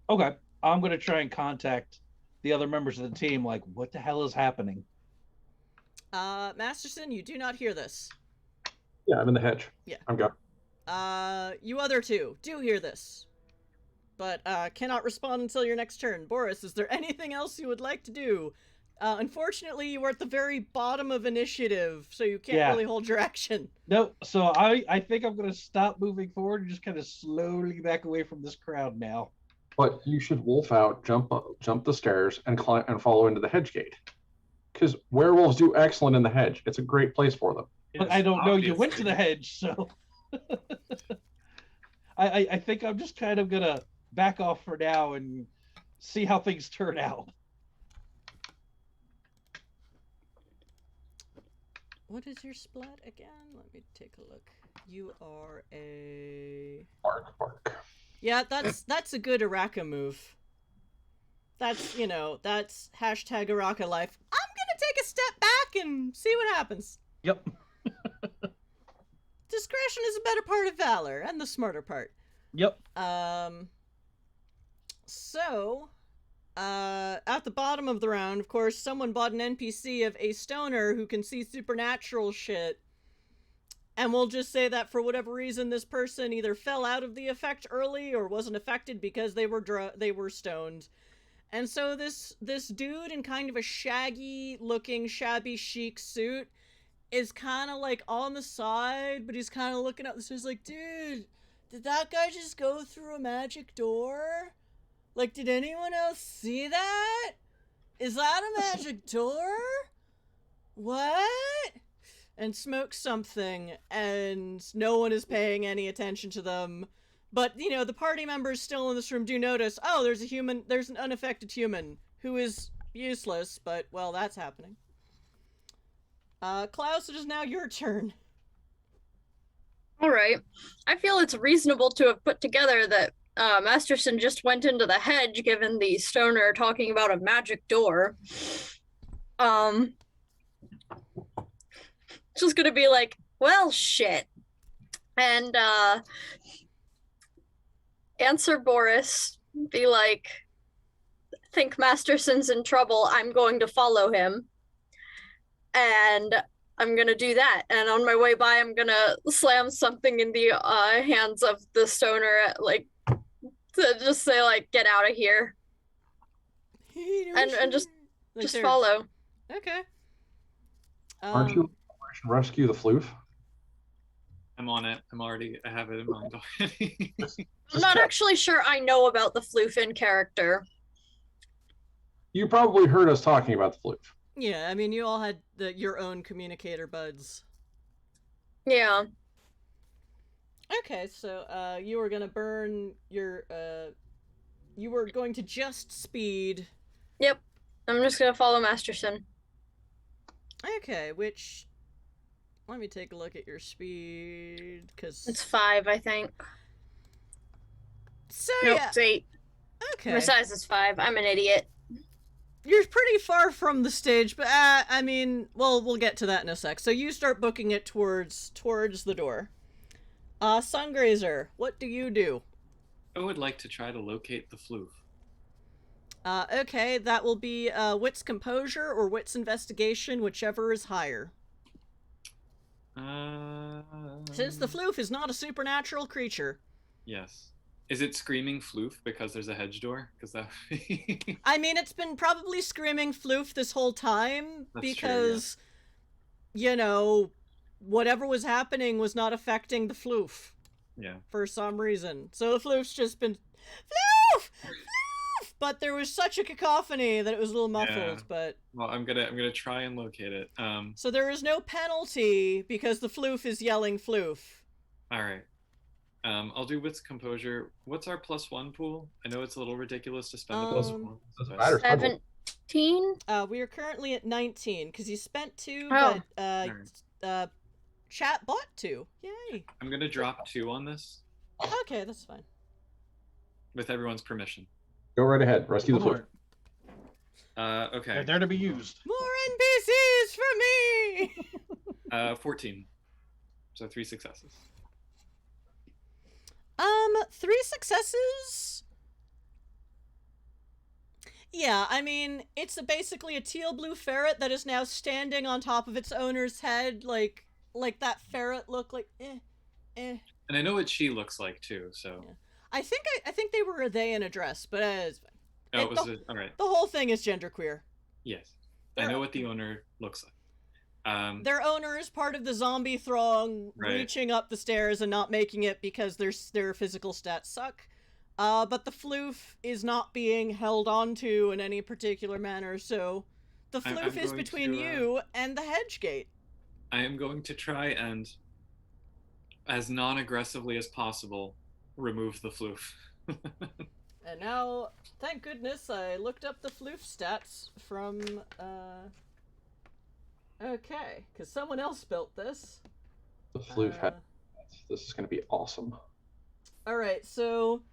Okay. I'm gonna try and contact the other members of the team, like, what the hell is happening? Masterson, you do not hear this. Yeah, I'm in the hedge. Yeah. I'm gone. You other two do hear this, but cannot respond until your next turn. Boris, is there anything else you would like to do? Unfortunately, you are at the very bottom of initiative, so you can't really hold your action. No, so I think I'm going to stop moving forward and just kind of slowly back away from this crowd now. But you should wolf out, jump the stairs, and climb and follow into the hedge gate. Because werewolves do excellent in the hedge. It's a great place for them. But I don't know. You went to the hedge, so I think I'm just kind of gonna back off for now and see how things turn out. What is your splat again? Let me take a look. You are a Bark. Yeah, that's a good Araka move. That's hashtag Araka life. I'm gonna take a step back and see what happens. Yep. Discretion is a better part of valor, and the smarter part. Yep. So, at the bottom of the round, of course, someone bought an NPC of a stoner who can see supernatural shit. And we'll just say that for whatever reason, this person either fell out of the effect early or wasn't affected because they were stoned. And so this dude in kind of a shaggy-looking, shabby chic suit is kind of like on the side, but he's kind of looking up. So he's like, dude, did that guy just go through a magic door? Like, did anyone else see that? Is that a magic door? What? And smokes something, and no one is paying any attention to them. But, the party members still in this room do notice, oh, there's an unaffected human who is useless, but, well, that's happening. Klaus, it is now your turn. All right. I feel it's reasonable to have put together that Masterson just went into the hedge, given the stoner talking about a magic door. Just gonna be like, well, shit. And answer Boris, be like, think Masterson's in trouble, I'm going to follow him. And I'm gonna do that. And on my way by, I'm gonna slam something in the hands of the stoner, like, to just say, like, get out of here. And just follow. Okay. Aren't you Operation Rescue the Floof? I'm on it. I have it in mind already. I'm not actually sure I know about the floof in character. You probably heard us talking about the Floof. Yeah, I mean, you all had your own communicator buds. Yeah. Okay, so you were gonna burn your you were going to just speed. Yep. I'm just gonna follow Masterson. Okay, which let me take a look at your speed, because It's 5, I think. So Nope, yeah. it's 8. Okay. My size is 5. I'm an idiot. You're pretty far from the stage, but I mean, well, we'll get to that in a sec. So you start booking it towards the door. Sungrazer, what do you do? I would like to try to locate the floof. Okay, that will be Wits Composure or Wits Investigation, whichever is higher. Since the floof is not a supernatural creature. Yes. Is it screaming floof because there's a hedge door? Because that would be... I mean, it's been probably screaming floof this whole time. That's because, true, yeah. You know, whatever was happening was not affecting the floof. Yeah. For some reason. So the floof's just been, floof! Floof! But there was such a cacophony that it was a little muffled, Yeah. but... Well, I'm gonna try and locate it. So there is no penalty because the floof is yelling floof. Alright. I'll do Wits Composure. What's our +1 pool? I know it's a little ridiculous to spend the +1. Doesn't matter. 17? We are currently at 19, because you spent 2, Oh. but, chat bought 2. Yay. I'm gonna drop 2 on this. Okay, that's fine. With everyone's permission. Go right ahead. Rescue the Floof. Okay. They're there to be used. More NPCs for me! 14. So 3 successes. 3 successes? Yeah, I mean, it's basically a teal-blue ferret that is now standing on top of its owner's head, like that ferret look, like, eh. And I know what she looks like, too, so... Yeah. I think they were a they in a dress, but it's fine. Oh, it was alright. The whole thing is genderqueer. Yes. I know what the owner looks like. Their owner is part of the zombie throng, Right. reaching up the stairs and not making it because their physical stats suck. But the floof is not being held onto in any particular manner, so the floof is between you and the hedge gate. I am going to try and, as non-aggressively as possible, remove the floof. And now, thank goodness, I looked up the floof stats from, okay, because someone else built this. The Floof had. This is going to be awesome. Alright, so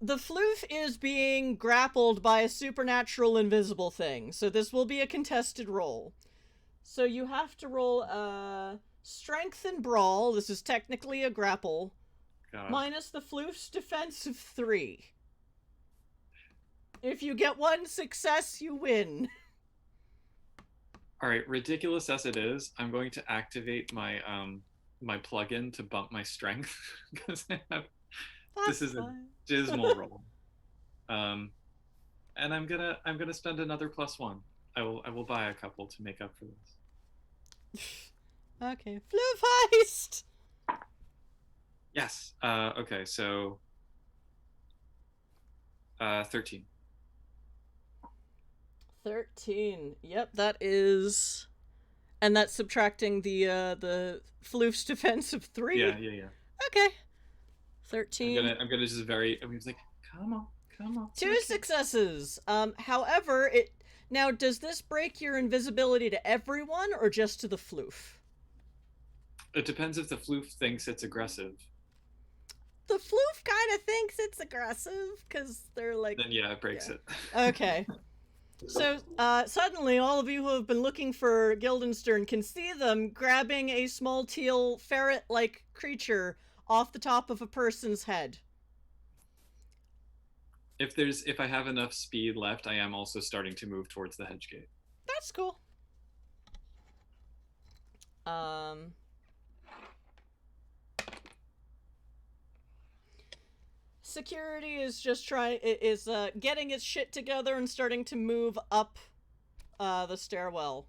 the floof is being grappled by a supernatural invisible thing, so this will be a contested roll. So you have to roll strength and brawl. This is technically a grapple. God. Minus the floof's defense of 3. If you get 1 success, you win. Alright, ridiculous as it is, I'm going to activate my my plugin to bump my strength because this is a dismal roll. And I'm gonna spend another +1. I will buy a couple to make up for this. Okay, floof heist. Yes. Okay, so 13. 13. Yep, that is, and that's subtracting the floof's defense of 3. Yeah. Okay. 13. I'm gonna just I'm just like, come on. 2 successes. However, now does this break your invisibility to everyone or just to the floof? It depends if the floof thinks it's aggressive. The floof kind of thinks it's aggressive because they're like. Then yeah, it breaks it. Okay. So, suddenly, all of you who have been looking for Guildenstern can see them grabbing a small teal ferret-like creature off the top of a person's head. If I have enough speed left, I am also starting to move towards the hedge gate. That's cool. Security is just getting its shit together and starting to move up the stairwell.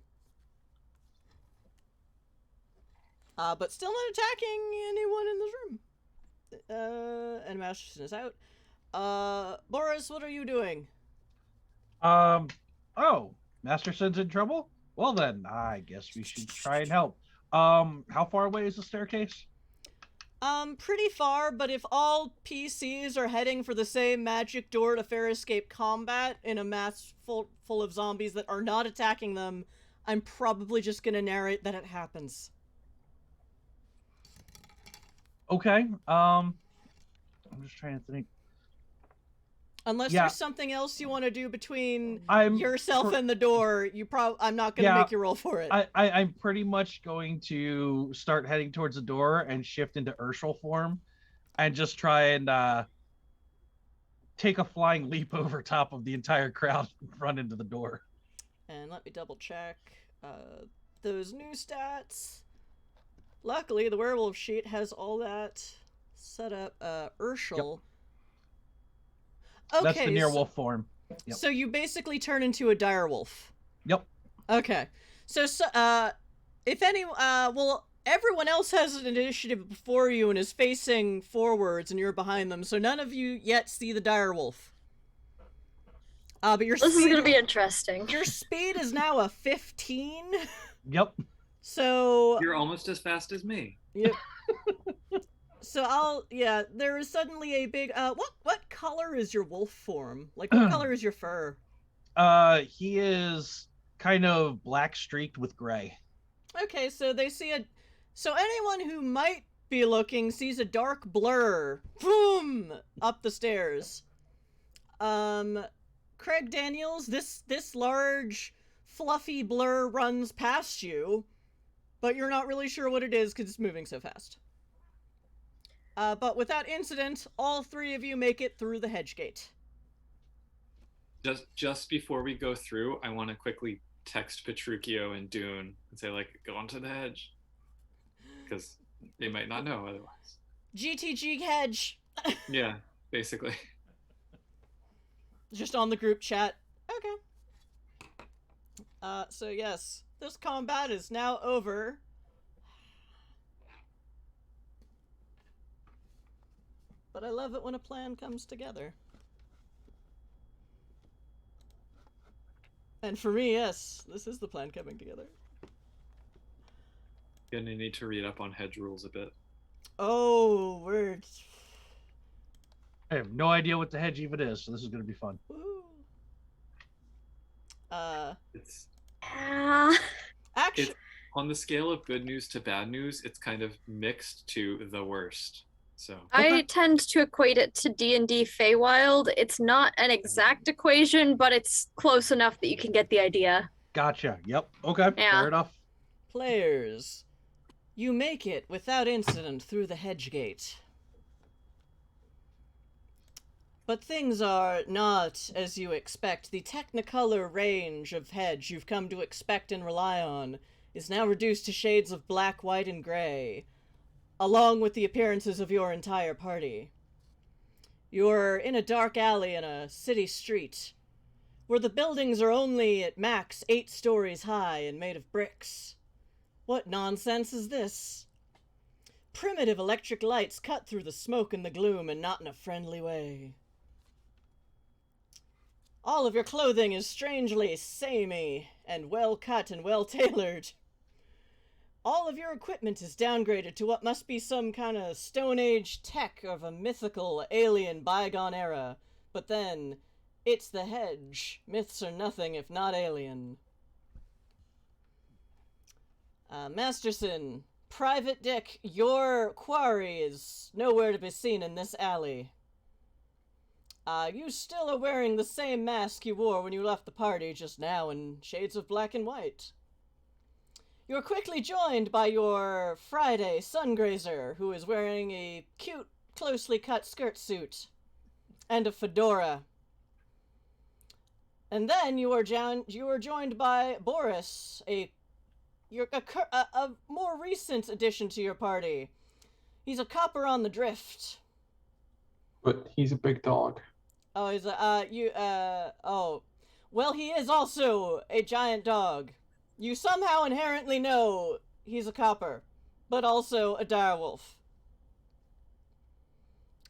But still not attacking anyone in this room. And Masterson is out. Boris, what are you doing? Oh, Masterson's in trouble? Well then, I guess we should try and help. How far away is the staircase? Pretty far, but if all PCs are heading for the same magic door to fair escape combat in a mass full of zombies that are not attacking them, I'm probably just gonna narrate that it happens. Okay, I'm just trying to think. Unless there's something else you want to do between yourself and the door, I'm not going to make you roll for it. I'm pretty much going to start heading towards the door and shift into Urshel form and just try and take a flying leap over top of the entire crowd and run into the door. And let me double check those new stats. Luckily, the werewolf sheet has all that set up. Urshel. Yep. Okay, that's the near wolf form. Yep. So you basically turn into a direwolf. Yep. Okay. So if any, everyone else has an initiative before you and is facing forwards, and you're behind them. So none of you yet see the direwolf. But this is gonna be interesting. Your speed is now a 15. Yep. So you're almost as fast as me. Yep. So there is suddenly a big, what color is your wolf form? Like, what color is your fur? He is kind of black streaked with gray. Okay, so they see so anyone who might be looking sees a dark blur, boom, up the stairs. Craig Daniels, this large, fluffy blur runs past you, but you're not really sure what it is because it's moving so fast. But without incident, all three of you make it through the hedge gate. Just before we go through, I want to quickly text Petruchio and Dune and say, like, go onto the hedge. Because they might not know otherwise. GTG hedge! Yeah, basically. Just on the group chat. Okay. So yes, this combat is now over. But I love it when a plan comes together. And for me, yes, this is the plan coming together. Gonna need to read up on hedge rules a bit. Oh, words. I have no idea what the hedge even is, so this is gonna be fun. Woo. It's actually, on the scale of good news to bad news, it's kind of mixed to the worst. So I tend to equate it to D&D Feywild. It's not an exact equation, but it's close enough that you can get the idea. Gotcha. Yep. Okay. Yeah. Fair enough. players, you make it without incident through the hedge gate. But things are not as you expect. The technicolor range of hedge you've come to expect and rely on is now reduced to shades of black, white, and gray, along with the appearances of your entire party. You're in a dark alley in a city street, where the buildings are only at max 8 stories high and made of bricks. What nonsense is this? Primitive electric lights cut through the smoke and the gloom, and not in a friendly way. All of your clothing is strangely samey and well cut and well tailored. All of your equipment is downgraded to what must be some kind of Stone Age tech of a mythical alien bygone era. But then, it's the hedge. Myths are nothing if not alien. Masterson, Private Dick, your quarry is nowhere to be seen in this alley. You still are wearing the same mask you wore when you left the party just now in shades of black and white. You're quickly joined by your Friday sungrazer, who is wearing a cute, closely cut skirt suit and a fedora. And then you are joined by Boris, a more recent addition to your party. He's a copper on the drift. But he's a big dog. Oh, he's well, he is also a giant dog. You somehow inherently know he's a copper, but also a direwolf.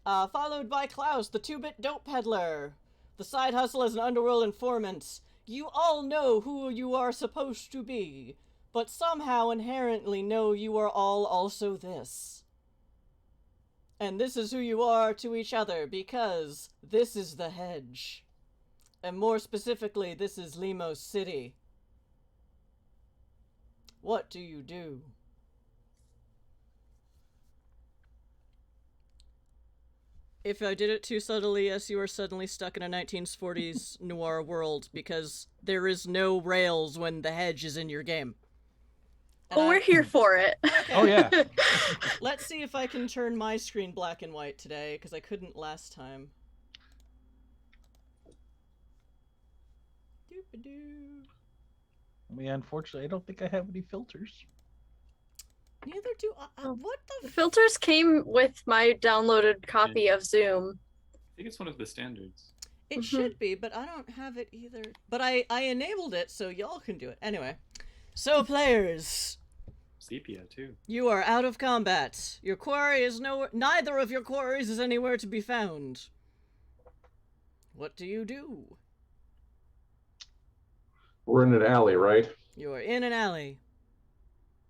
Followed by Klaus, the 2-bit dope peddler. The side hustle as an underworld informant. You all know who you are supposed to be, but somehow inherently know you are all also this. And this is who you are to each other, because this is the hedge. And more specifically, this is Limos City. What do you do? If I did it too subtly, yes, you are suddenly stuck in a 1940s noir world, because there is no rails when the hedge is in your game. Well, we're here for it. Okay. Oh yeah. Let's see if I can turn my screen black and white today, because I couldn't last time. Doop-a-doo. I mean, unfortunately, I don't think I have any filters. Neither do I. What the Filters came with my downloaded copy of Zoom. I think it's one of the standards. It should be, but I don't have it either. But I enabled it, so y'all can do it. Anyway. So, players. Sepia, too. You are out of combat. Your quarry is nowhere. Neither of your quarries is anywhere to be found. What do you do? We're in an alley, right? You are in an alley.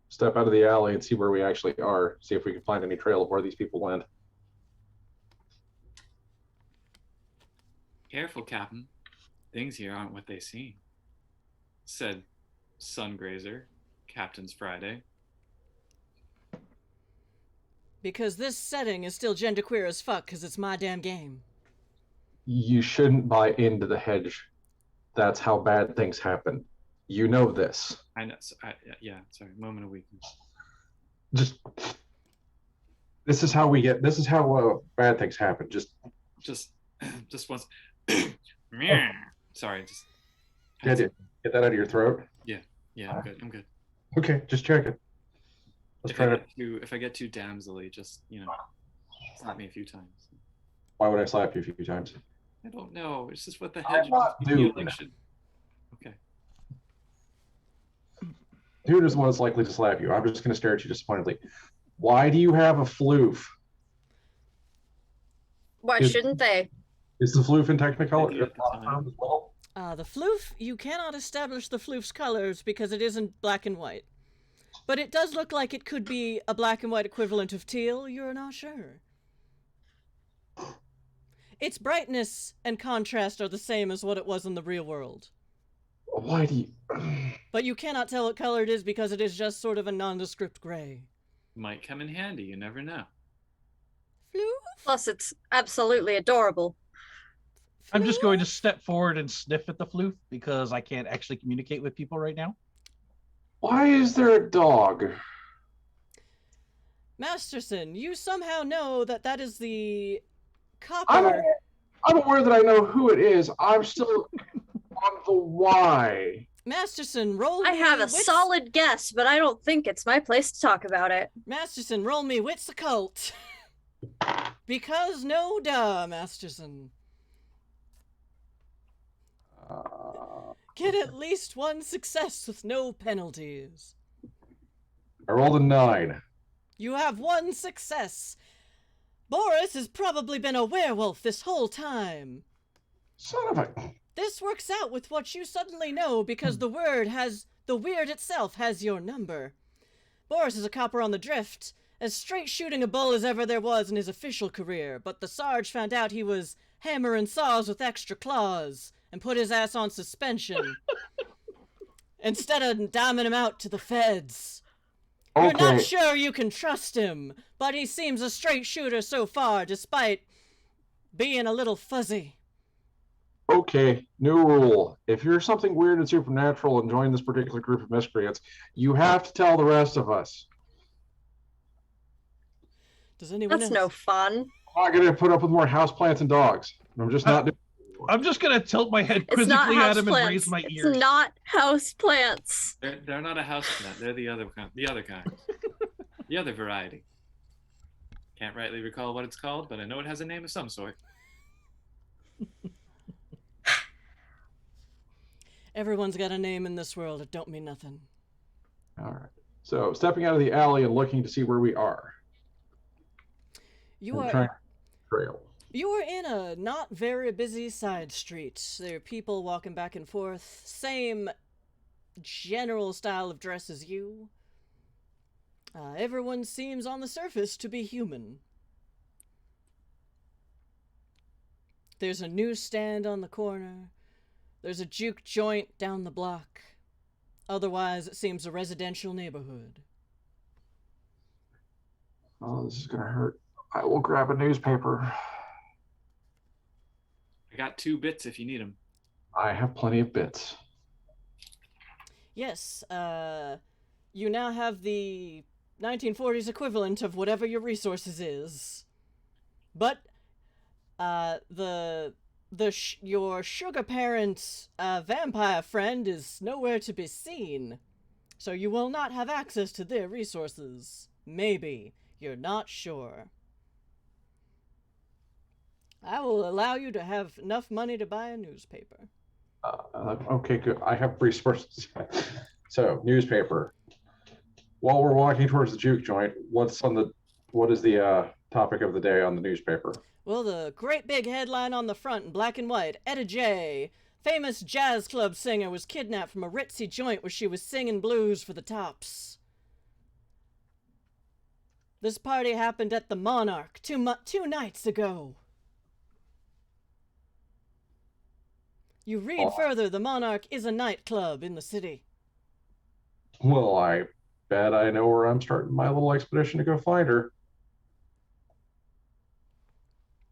Step out of the alley and see where we actually are. See if we can find any trail of where these people went. Careful, Captain. Things here aren't what they seem, said Sungrazer, Captain's Friday. Because this setting is still genderqueer as fuck, because it's my damn game. You shouldn't buy into the hedge. That's how bad things happen. You know this. I know. Yeah, sorry. Moment of weakness. This is how bad things happen. Just once. Sorry. Just. get that out of your throat. Yeah, I'm good. Okay, just check it. If I get too damselly, just slap me a few times. Why would I slap you a few times? I don't know. It's just what the I'm hedge not doing that. should. Okay. Dude is the one that's likely to slap you. I'm just going to stare at you disappointedly. Why do you have a floof? Why shouldn't they? Is the floof in Technicolor? Maybe at the time. As well? The floof, you cannot establish the floof's colors because it isn't black and white. But it does look like it could be a black and white equivalent of teal, you're not sure. Its brightness and contrast are the same as what it was in the real world. Why do you... But you cannot tell what color it is because it is just sort of a nondescript gray. Might come in handy. You never know. Floof? Plus, it's absolutely adorable. I'm just going to step forward and sniff at the floof because I can't actually communicate with people right now. Why is there a dog? Masterson, you somehow know that that is the copper. I'm aware that I know who it is. I'm still on the why. Masterson, roll me I have a wits. solid guess, but I don't think it's my place to talk about it. Masterson, roll me wits occult. Because no duh, Masterson. Get at least one success with no penalties. I rolled a 9. You have one success. Boris has probably been a werewolf this whole time. Son of a... This works out with what you suddenly know because the weird itself has your number. Boris is a copper on the drift, as straight shooting a bull as ever there was in his official career, but the Sarge found out he was hammering saws with extra claws and put his ass on suspension instead of diming him out to the feds. Okay. You're not sure you can trust him, but he seems a straight shooter so far, despite being a little fuzzy. Okay, new rule. If you're something weird and supernatural and join this particular group of miscreants, you have to tell the rest of us. Does anyone That's else? no fun. I'm not going to put up with more houseplants and dogs. I'm just not doing it. I'm just gonna tilt my head It's not quizzically at him and raise houseplants. my It's ears. not houseplants. They're not a houseplant. They're the other kind. The other kind. The other variety. Can't rightly recall what it's called, but I know it has a name of some sort. Everyone's got a name in this world. It don't mean nothing. All right. So stepping out of the alley and looking to see where we are. You I'm are trying to trail. you are in a not very busy side street. There are people walking back and forth. Same general style of dress as you. Everyone seems on the surface to be human. There's a newsstand on the corner. There's a juke joint down the block. Otherwise, it seems a residential neighborhood. Oh, this is going to hurt. I will grab a newspaper. I got 2 bits if you need them. I have plenty of bits. Yes, you now have the 1940s equivalent of whatever your resources is. But, your sugar parent, vampire friend is nowhere to be seen. So you will not have access to their resources. Maybe. You're not sure. I will allow you to have enough money to buy a newspaper. Okay, good. I have resources. So, newspaper. While we're walking towards the juke joint, what is the topic of the day on the newspaper? Well, the great big headline on the front in black and white. Etta J. Famous jazz club singer was kidnapped from a ritzy joint where she was singing blues for the tops. This party happened at the Monarch 2 nights ago. You read further, the Monarch is a nightclub in the city. Well, I bet I know where I'm starting my little expedition to go find her.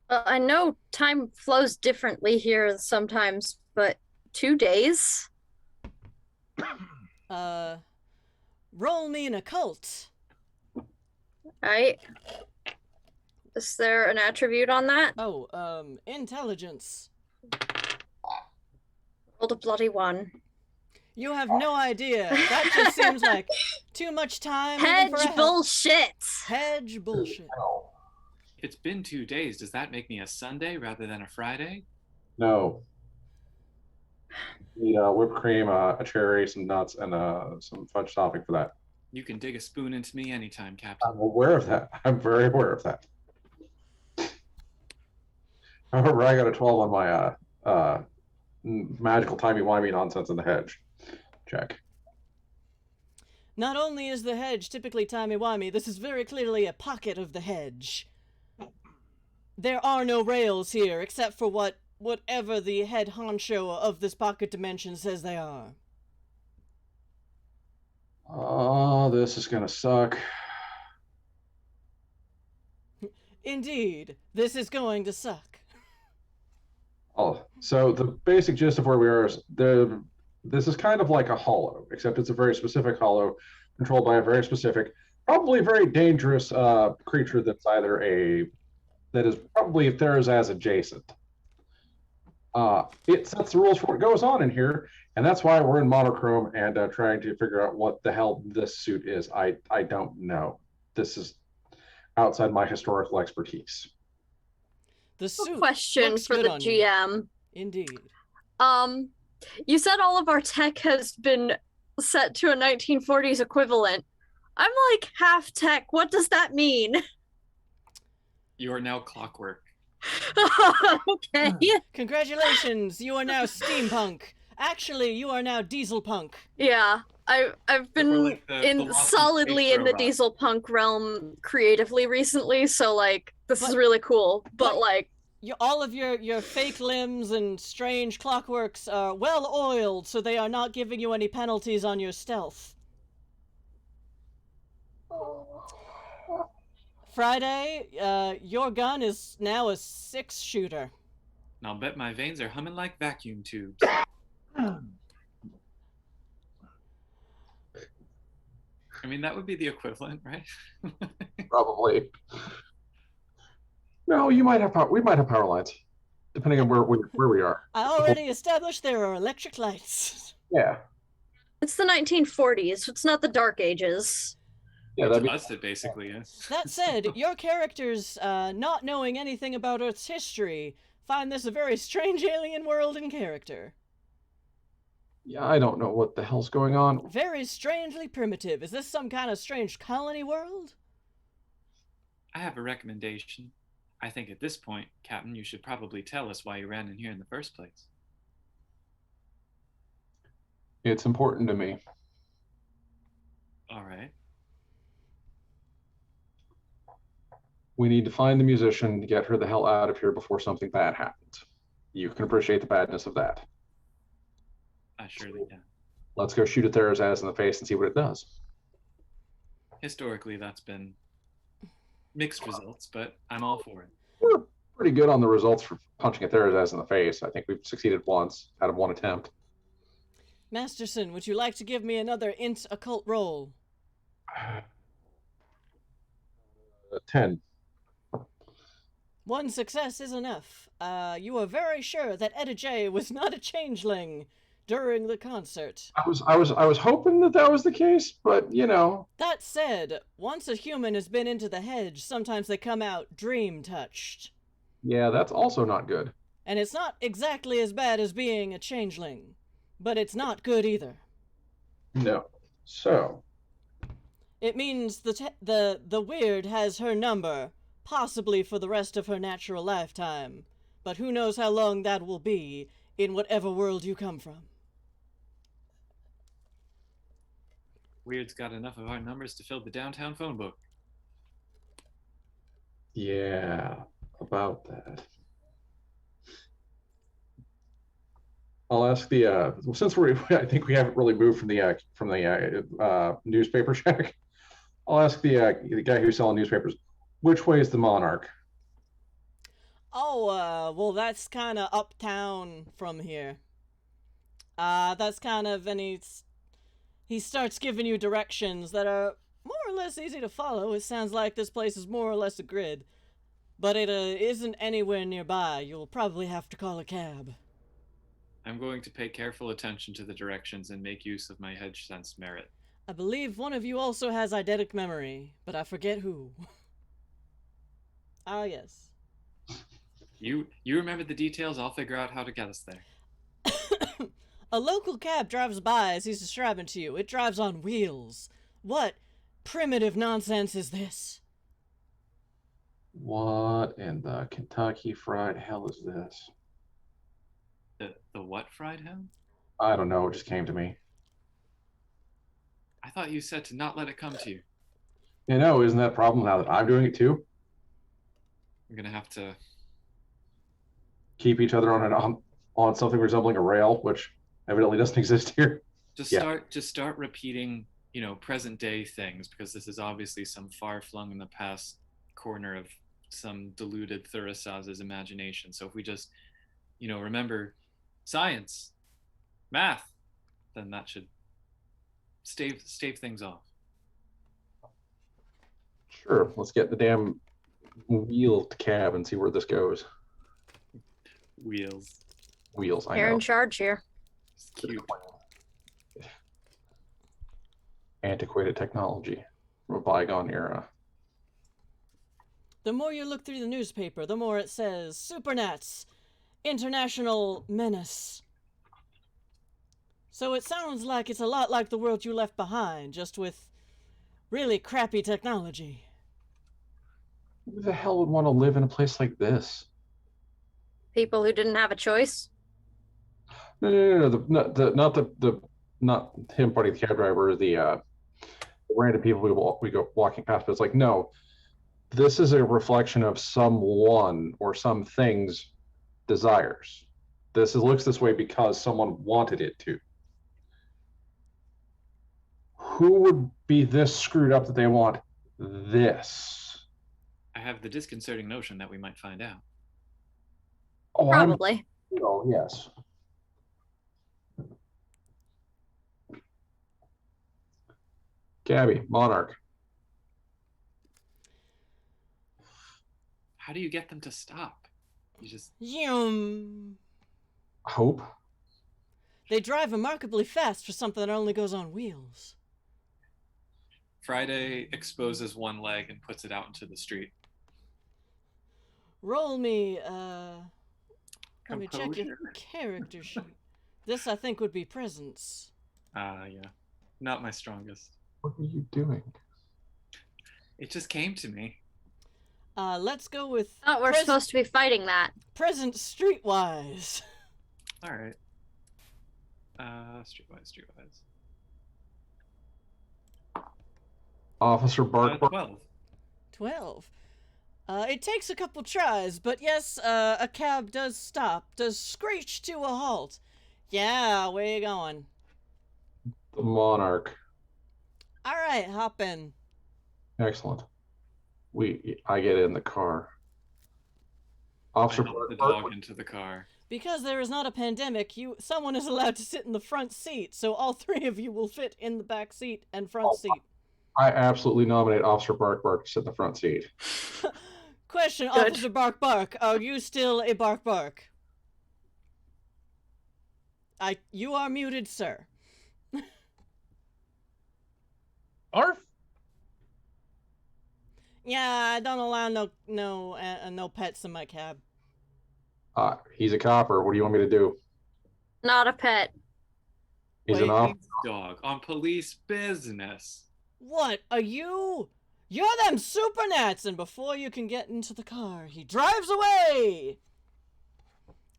I know time flows differently here sometimes, but 2 days? Roll me an occult. Right? Is there an attribute on that? Oh, intelligence. Rolled a bloody 1. You have no idea. That just seems like too much time. Hedge bullshit! Hedge bullshit. If it's been 2 days, does that make me a Sunday rather than a Friday? No. Need whipped cream, a cherry, some nuts, and some fudge topping for that. You can dig a spoon into me anytime, Captain. I'm aware of that. I'm very aware of that. However, I got a 12 on my magical timey-wimey nonsense in the hedge. Check. Not only is the hedge typically timey-wimey, this is very clearly a pocket of the hedge. There are no rails here, except for whatever the head honcho of this pocket dimension says they are. Oh, this is gonna suck. Indeed, this is going to suck. Oh, so the basic gist of where we are is this is kind of like a hollow, except it's a very specific hollow controlled by a very specific, probably very dangerous creature that is probably Therazaz adjacent. It sets the rules for what goes on in here, and that's why we're in monochrome and trying to figure out what the hell this suit is. I don't know. This is outside my historical expertise. The suit Question looks for good the on GM. you. Indeed. You said all of our tech has been set to a 1940s equivalent. I'm like half tech. What does that mean? You are now clockwork. Okay. Congratulations, you are now steampunk. Actually, you are now diesel punk. Yeah, I've been like the solidly in the robot. diesel punk realm creatively recently, so like this is really cool. But like All of your fake limbs and strange clockworks are well oiled, so they are not giving you any penalties on your stealth. Friday, your gun is now a 6-shooter. And I'll bet my veins are humming like vacuum tubes. I mean, that would be the equivalent, right? Probably. No, you might have power. We might have power lines, depending on where we are. I already established there are electric lights. Yeah. It's the 1940s. It's not the Dark Ages. Yeah, To us, it basically is. That said, your characters, not knowing anything about Earth's history, find this a very strange alien world in character. Yeah, I don't know what the hell's going on. Very strangely primitive. Is this some kind of strange colony world? I have a recommendation. I think at this point, Captain, you should probably tell us why you ran in here in the first place. It's important to me. All right. We need to find the musician to get her the hell out of here before something bad happens. You can appreciate the badness of that. I surely can. Let's go shoot a Therazaz in the face and see what it does. Historically, that's been mixed results, but I'm all for it. We're pretty good on the results for punching a Therazaz in the face. I think we've succeeded once out of one attempt. Masterson, would you like to give me another int occult roll? 10. One success is enough. You are very sure that Etta J was not a changeling during the concert. I was hoping that was the case, but you know. That said, once a human has been into the hedge, sometimes they come out dream-touched. Yeah, that's also not good. And it's not exactly as bad as being a changeling, but it's not good either. No. So. It means the weird has her number, possibly for the rest of her natural lifetime, but who knows how long that will be in whatever world you come from. Weird's got enough of our numbers to fill the downtown phone book. Yeah, about that. I'll ask the since I think we haven't really moved from the newspaper shack. I'll ask the guy who's selling newspapers, which way is the Monarch? Oh, well, that's kind of uptown from here. That's kind of, and he starts giving you directions that are more or less easy to follow. It sounds like this place is more or less a grid, but it isn't anywhere nearby. You'll probably have to call a cab. I'm going to pay careful attention to the directions and make use of my hedge sense merit. I believe one of you also has eidetic memory, but I forget who. Ah, yes. You remember the details, I'll figure out how to get us there. A local cab drives by as he's describing to you. It drives on wheels. What primitive nonsense is this? What in the Kentucky fried hell is this? The what fried hell? I don't know, it just came to me. I thought you said to not let it come to you. You know, isn't that a problem now that I'm doing it too? I'm gonna have to Keep each other on something resembling a rail, which evidently doesn't exist here. just Yeah. start repeating, present day things, because this is obviously some far flung in the past corner of some deluded Therazaz's imagination. So if we just, remember science, math, then that should stave things off. Sure, let's get the damn wheeled cab and see where this goes. Wheels. Wheels, I You're know. in charge here. It's cute. Antiquated technology from a bygone era. The more you look through the newspaper, the more it says, Supernats, international menace. So it sounds like it's a lot like the world you left behind, just with really crappy technology. Who the hell would want to live in a place like this? People who didn't have a choice. No. Not him, buddy, the cab driver, the random people we go walking past. But it's like, no, this is a reflection of someone or something's desires. Looks this way because someone wanted it to. Who would be this screwed up that they want this? I have the disconcerting notion that we might find out. Oh, Probably. Oh, yes. Gabby, Monarch. How do you get them to stop? You just Yum. Hope. They drive remarkably fast for something that only goes on wheels. Friday exposes one leg and puts it out into the street. Roll me, let me check your Composure? character sheet. This, I think, would be presence. Yeah. Not my strongest. What are you doing? It just came to me. Let's go with Oh, we're supposed to be fighting that. presence streetwise. All right. Streetwise. Officer Bark. 12. 12. It takes a couple tries, but yes, a cab does stop, does screech to a halt. Yeah, where you going? The Monarch. All right, hop in. Excellent. I get in the car. Officer I help the Bark. dog into the car. Because there is not a pandemic, someone is allowed to sit in the front seat, so all three of you will fit in the back seat and front seat. I absolutely nominate Officer Bark to sit in the front seat. Question, Good. Officer Bark, are you still a Bark? You are muted, sir. Arf. Yeah, I don't allow no pets in my cab. He's a copper. What do you want me to do? Not a pet. He's an Wait, officer. Dog on police business. What are you? You're them Supernats, and before you can get into the car, he drives away.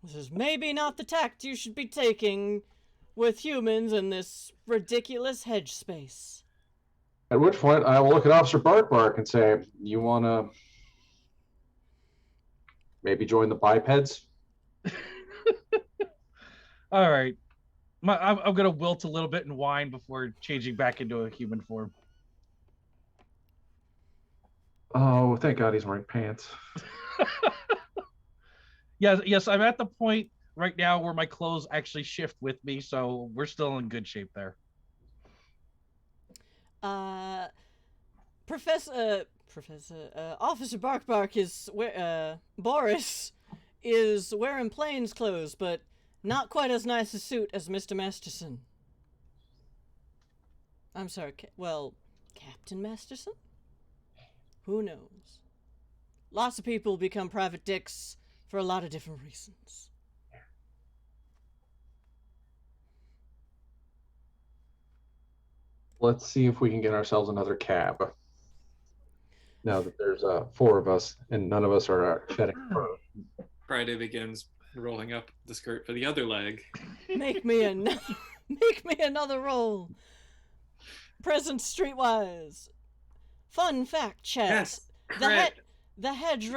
This is maybe not the tact you should be taking with humans in this ridiculous hedge space. At which point, I will look at Officer Bark and say, "You want to maybe join the bipeds?" All right. I'm gonna wilt a little bit and whine before changing back into a human form. Oh, thank God he's wearing pants. Yes, I'm at the point right now where my clothes actually shift with me, so we're still in good shape there. Officer Bark is Boris is wearing plains clothes, but not quite as nice a suit as Mr. Masterson. I'm sorry, Captain Masterson? Who knows? Lots of people become private dicks for a lot of different reasons. Let's see if we can get ourselves another cab. Now that there's 4 of us and none of us are shedding fur. Friday begins rolling up the skirt for the other leg. Make me another roll. Present streetwise. Fun fact, chat. Yes. The hedge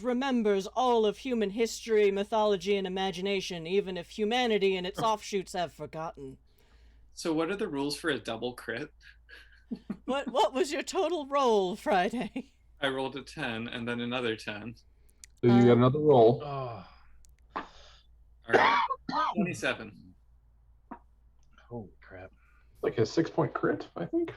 remembers all of human history, mythology, and imagination, even if humanity and its offshoots have forgotten. So what are the rules for a double crit? What was your total roll, Friday? I rolled a 10 and then another 10. So you got another roll. Oh, All right. 27. holy crap. Like a 6-point crit, I think.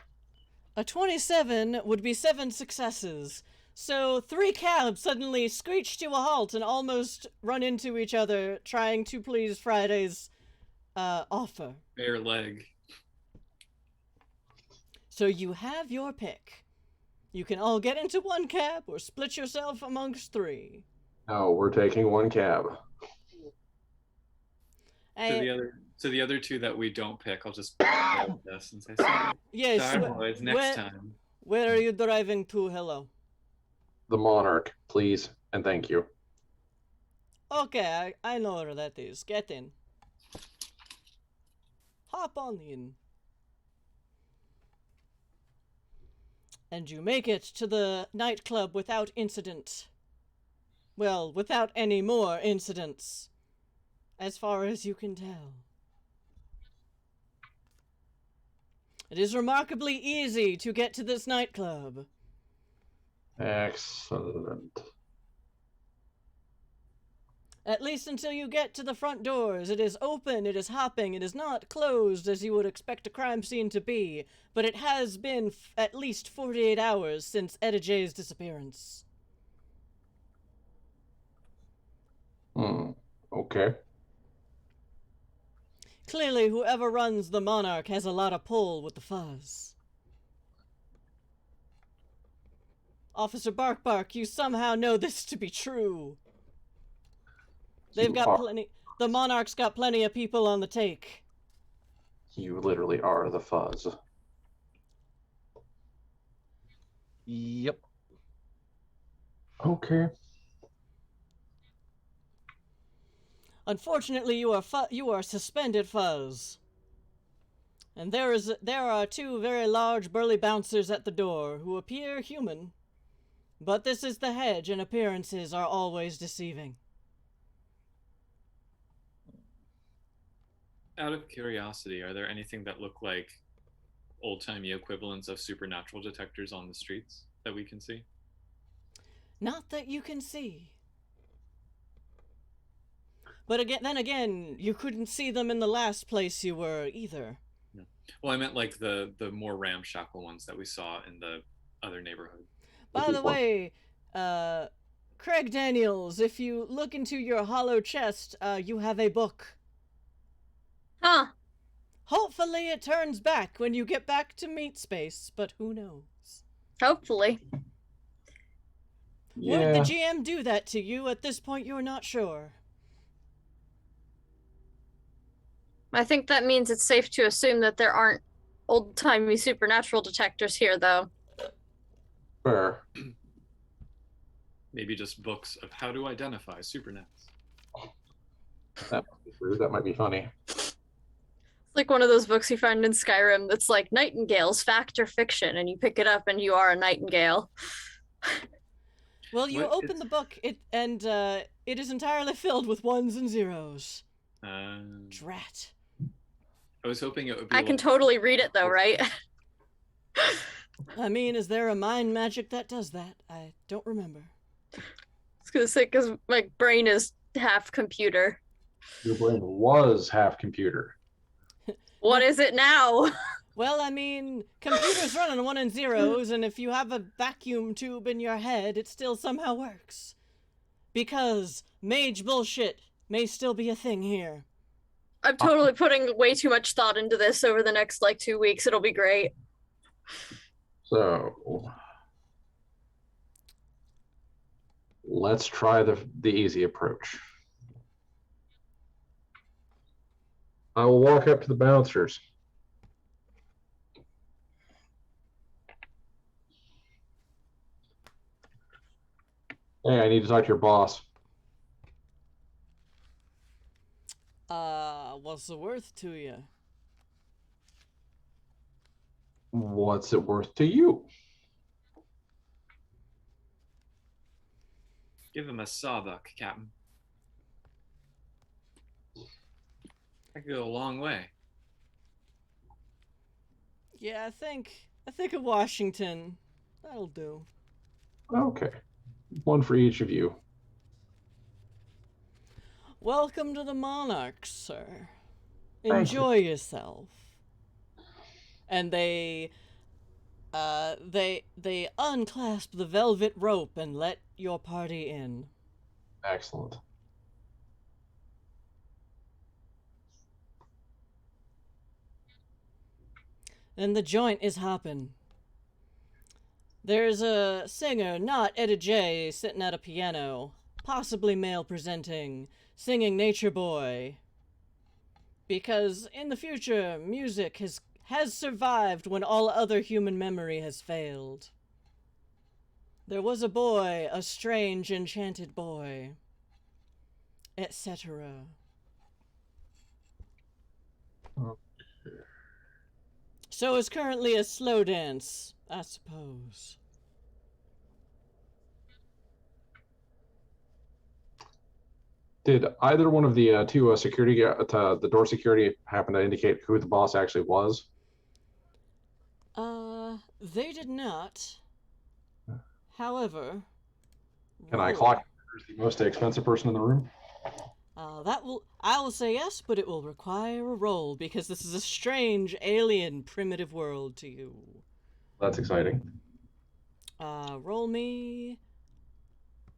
A 27 would be 7 successes. So 3 cabs suddenly screech to a halt and almost run into each other, trying to please Friday's offer. Bare leg. So you have your pick. You can all get into one cab or split yourself amongst 3. No, we're taking 1 cab. So the other 2 that we don't pick, I'll just roll this and say sorry. Yes. Sorry, boys, next time. Where are you driving to? Hello. The Monarch, please, and thank you. Okay, I know where that is. Get in. Hop on in. And you make it to the nightclub without incident. Well, without any more incidents. As far as you can tell. It is remarkably easy to get to this nightclub. Excellent. At least until you get to the front doors. It is open, it is hopping, it is not closed as you would expect a crime scene to be, but it has been at least 48 hours since Etta J's disappearance. Okay. Clearly, whoever runs the Monarch has a lot of pull with the fuzz. Officer Bark Bark, you somehow know this to be true. They've got plenty. The Monarch's got plenty of people on the take. You literally are the fuzz. Yep. Okay. Unfortunately, you are suspended, fuzz. And there are two very large burly bouncers at the door who appear human. But this is the hedge, and appearances are always deceiving. Out of curiosity, are there anything that look like old-timey equivalents of supernatural detectors on the streets that we can see? Not that you can see. But then again, you couldn't see them in the last place you were either. No. Well, I meant like the more ramshackle ones that we saw in the other neighborhood. By the way, Craig Daniels, if you look into your hollow chest, you have a book. Huh. Hopefully it turns back when you get back to meat space, but who knows? Hopefully. Would the GM do that to you? At this point, you're not sure. I think that means it's safe to assume that there aren't old-timey supernatural detectors here, though. Fair. Maybe just books of how to identify supernats. That might be true. That might be funny. It's like one of those books you find in Skyrim that's like Nightingales, fact or fiction, and you pick it up and you are a nightingale. Well, you open the book, it is entirely filled with ones and zeros. Drat. I was hoping it would be. I can totally read it though, right? I mean, is there a mind magic that does that? I don't remember. I was gonna say, because my brain is half computer. Your brain was half computer. What is it now? Well, I mean, computers run on 1 and zeros, and if you have a vacuum tube in your head, it still somehow works. Because mage bullshit may still be a thing here. I'm totally putting way too much thought into this over the next, 2 weeks. It'll be great. So let's try the easy approach. I will walk up to the bouncers. Hey, I need to talk to your boss. What's it worth to you? What's it worth to you? Give him a sawbuck, Captain. That could go a long way. Yeah, I think of Washington. That'll do. Okay. One for each of you. Welcome to the Monarchs, sir. Thank Enjoy yourself. And they unclasp the velvet rope and let your party in. Excellent. And the joint is hopping. There's a singer, not Etta J, sitting at a piano, possibly male presenting, singing Nature Boy. Because in the future, music has survived when all other human memory has failed. There was a boy, a strange enchanted boy, etc. So it's currently a slow dance, I suppose. Did either one of the two security, the door security, happen to indicate who the boss actually was? They did not. However, Can I clock who's the most expensive person in the room? I will say yes, but it will require a roll because this is a strange, alien, primitive world to you. That's exciting. Roll me.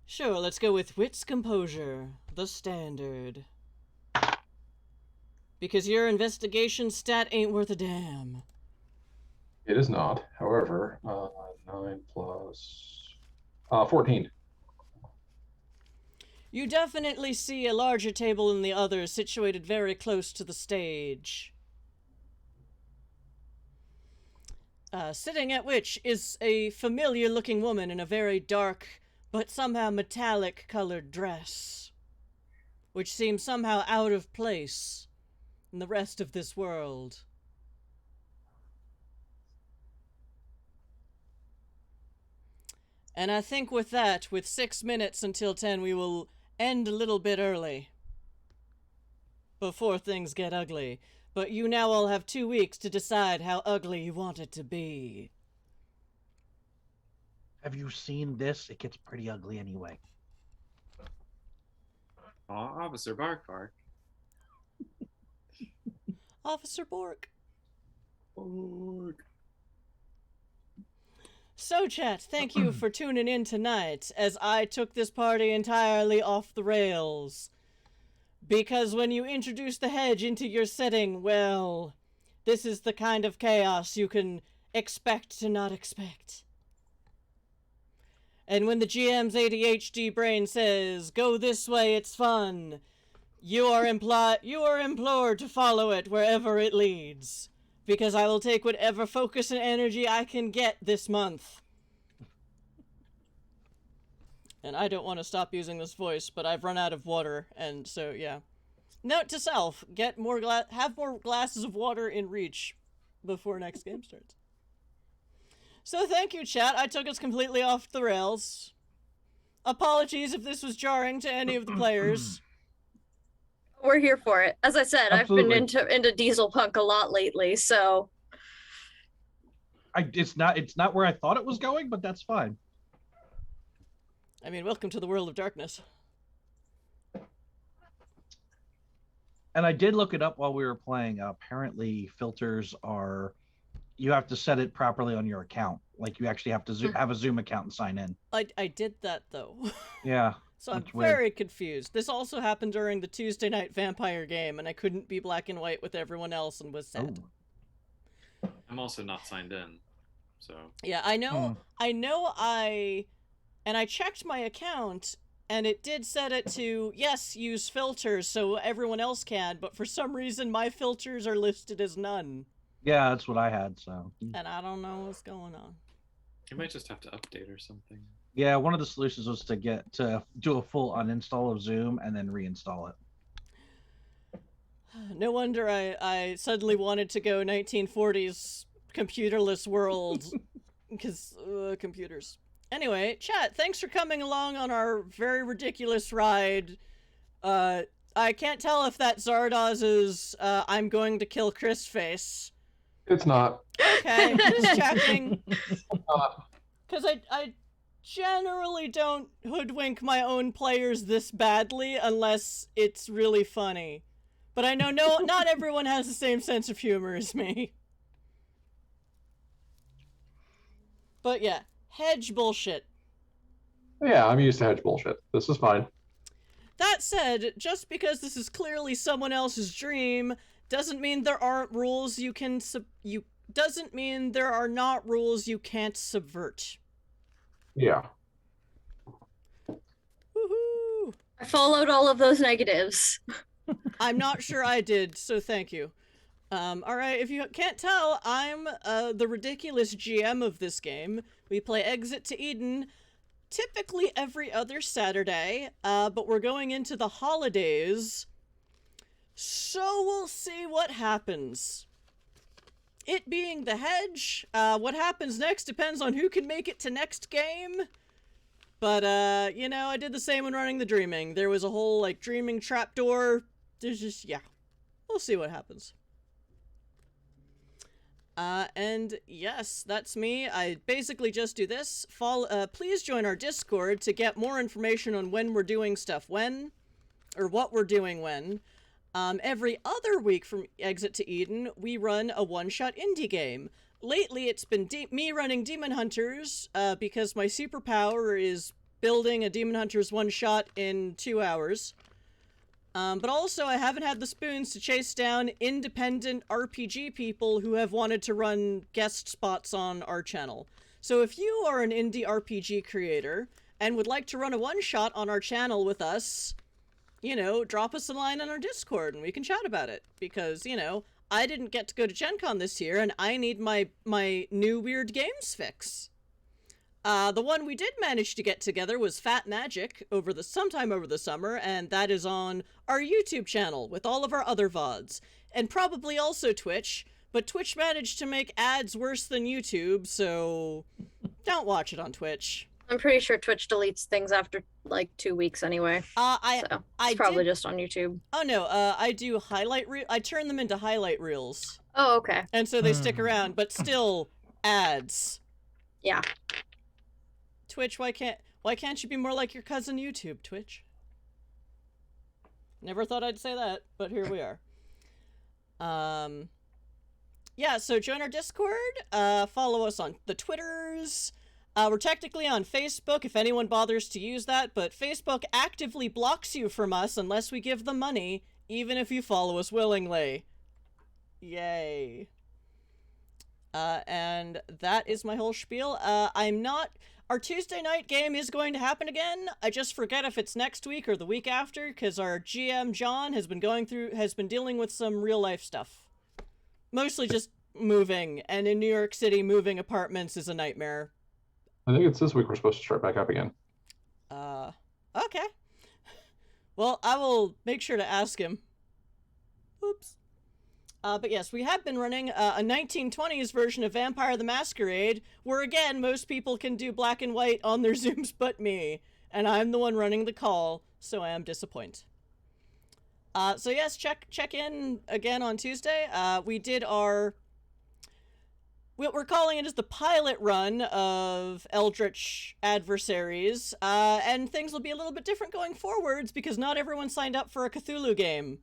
Sure, let's go with Wits Composure, the standard. Because your investigation stat ain't worth a damn. It is not. However, 9 plus 14. You definitely see a larger table than the others, situated very close to the stage. Sitting at which is a familiar-looking woman in a very dark, but somehow metallic-colored dress, which seems somehow out of place in the rest of this world. And I think with that, with 6 minutes until 10, we will end a little bit early before things get ugly. But you now all have 2 weeks to decide how ugly you want it to be. Have you seen this? It gets pretty ugly anyway. Officer Bark. Officer Bork. Bark. So, chat, thank you for tuning in tonight, as I took this party entirely off the rails. Because when you introduce the hedge into your setting, well, this is the kind of chaos you can expect to not expect. And when the GM's ADHD brain says, go this way, it's fun, you are implored to follow it wherever it leads. Because I will take whatever focus and energy I can get this month. And I don't want to stop using this voice, but I've run out of water, and so, yeah. Note to self, have more glasses of water in reach before next game starts. So thank you, chat. I took us completely off the rails. Apologies if this was jarring to any of the players. We're here for it. As I said, Absolutely. I've been into diesel punk a lot lately, so It's not where I thought it was going, but that's fine. I mean, welcome to the world of darkness. And I did look it up while we were playing. Apparently, filters are, you have to set it properly on your account. Like you actually have to have a Zoom account and sign in. I did that, though. Yeah. So I'm that's weird. very confused. This also happened during the Tuesday night vampire game, and I couldn't be black and white with everyone else and was sad. Oh. I'm also not signed in, so. Yeah, I know. And I checked my account, and it did set it to, yes, use filters so everyone else can, but for some reason my filters are listed as none. Yeah, that's what I had, so. And I don't know what's going on. You might just have to update or something. Yeah, one of the solutions was to do a full uninstall of Zoom and then reinstall it. No wonder I suddenly wanted to go 1940s computerless world, because computers. Anyway, chat, thanks for coming along on our very ridiculous ride. I can't tell if that Zardoz's I'm going to kill Chris face. It's not. Okay, just checking. Because I generally don't hoodwink my own players this badly unless it's really funny. But I know not everyone has the same sense of humor as me. But yeah, hedge bullshit. Yeah, I'm used to hedge bullshit. This is fine. That said, just because this is clearly someone else's dream doesn't mean there aren't rules you can doesn't mean there are not rules you can't subvert. Yeah. Woohoo! I followed all of those negatives. I'm not sure I did, so thank you. Alright, if you can't tell, I'm the ridiculous GM of this game. We play Exit to Eden typically every other Saturday, but we're going into the holidays, so we'll see what happens. It being the hedge, what happens next depends on who can make it to next game. But, you know, I did the same when running the Dreaming. There was a whole, like, Dreaming trapdoor. There's just, yeah. We'll see what happens. And yes, that's me. I basically just do this. Please join our Discord to get more information on when we're doing stuff when. or what we're doing when. Every other week from Exit to Eden, we run a one-shot indie game. Lately, it's been me running Demon Hunters, because my superpower is building a Demon Hunters one-shot in 2 hours. But also, I haven't had the spoons to chase down independent RPG people who have wanted to run guest spots on our channel. So if you are an indie RPG creator and would like to run a one-shot on our channel with us, you know, drop us a line on our Discord and we can chat about it. Because, you know, I didn't get to go to Gen Con this year and I need my new weird games fix. The one we did manage to get together was Fat Magic sometime over the summer, and that is on our YouTube channel with all of our other VODs. And probably also Twitch, but Twitch managed to make ads worse than YouTube, so don't watch it on Twitch. I'm pretty sure Twitch deletes things after like 2 weeks anyway. It's probably just on YouTube. Oh no, I do I turn them into highlight reels. Oh, okay. And so they stick around, but still ads. Yeah. Twitch, why can't you be more like your cousin YouTube, Twitch? Never thought I'd say that, but here we are. Yeah, so join our Discord, follow us on the Twitters. We're technically on Facebook if anyone bothers to use that, but Facebook actively blocks you from us unless we give them money, even if you follow us willingly. Yay. And that is my whole spiel. Our Tuesday night game is going to happen again. I just forget if it's next week or the week after, because our GM, John, has been dealing with some real life stuff. Mostly just moving, and in New York City, moving apartments is a nightmare. I think it's this week we're supposed to start back up again. Okay. Well, I will make sure to ask him. Oops. But yes, we have been running a 1920s version of Vampire the Masquerade, where again, most people can do black and white on their Zooms but me, and I'm the one running the call, so I am disappointed. So yes, check in again on Tuesday. We did what we're calling it is the pilot run of Eldritch Adversaries, and things will be a little bit different going forwards because not everyone signed up for a Cthulhu game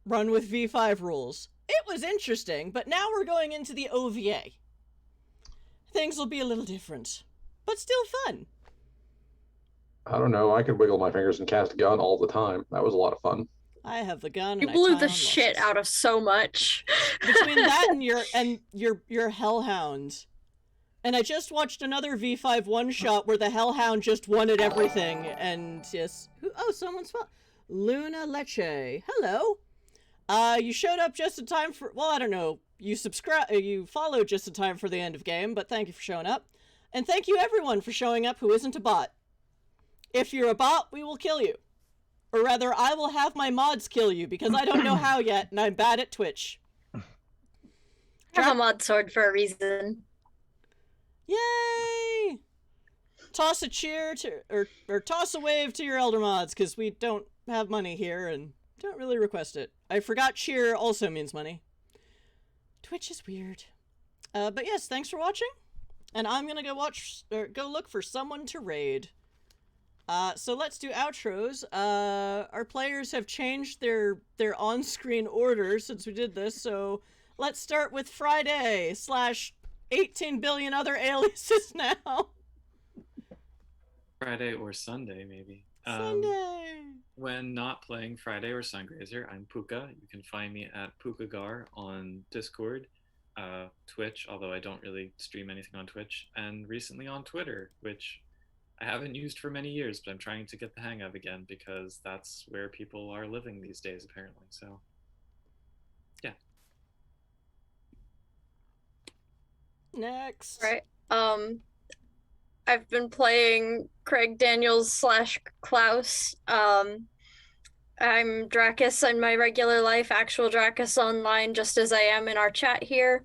run with V5 rules. It was interesting, but now we're going into the OVA. Things will be a little different, but still fun. I don't know. I could wiggle my fingers and cast a gun all the time. That was a lot of fun. I have the gun. You blew the shit out of so much. Between that and your Hellhound. And I just watched another V5 one-shot where the Hellhound just wanted everything, and yes. Someone's phone. Luna Leche. Hello. You showed up just in time for, well, I don't know, you followed just in time for the end of game, but thank you for showing up. And thank you everyone for showing up who isn't a bot. If you're a bot, we will kill you. Or rather, I will have my mods kill you, because I don't know how yet, and I'm bad at Twitch. I have a mod sword for a reason. Yay! Toss a cheer to, or toss a wave to your elder mods, because we don't have money here, and don't really request it. I forgot cheer also means money. Twitch is weird. But yes, thanks for watching. And I'm gonna go look for someone to raid. So let's do outros. Our players have changed their on-screen order since we did this, so let's start with Friday / 18 billion other aliases now. Friday or Sunday, maybe. Sunday! When not playing Friday or Sungrazer, I'm Puka. You can find me at Pukagar on Discord, Twitch, although I don't really stream anything on Twitch, and recently on Twitter, which I haven't used for many years, but I'm trying to get the hang of again because that's where people are living these days, apparently. So, yeah. Next. Right. I've been playing Craig Daniels / Klaus. I'm Dracus in my regular life, actual Dracus online, just as I am in our chat here.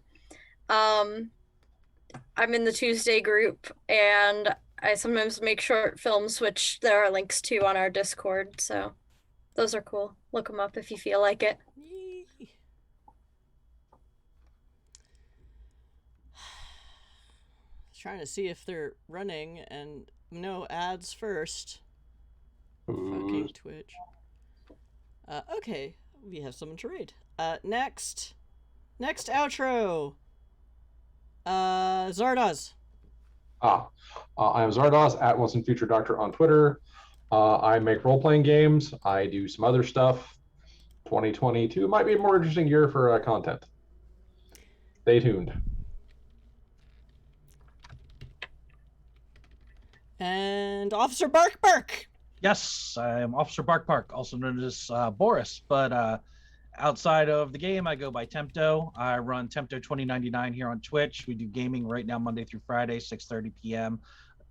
I'm in the Tuesday group, and I sometimes make short films, which there are links to on our Discord, so those are cool. Look them up if you feel like it. Yee. Trying to see if they're running, and no ads first. Fucking Twitch. Okay, we have someone to raid. Next outro. Zardoz. I am Zardoz at Once and Future Doctor on Twitter. I make role-playing games. I do some other stuff. 2022 might be a more interesting year for content. Stay tuned. And Officer Bark Bark. Yes, I am Officer Bark Bark, also known as Boris, but outside of the game, I go by Tempto. I run Tempto 2099 here on Twitch. We do gaming right now Monday through Friday, 6:30 p.m.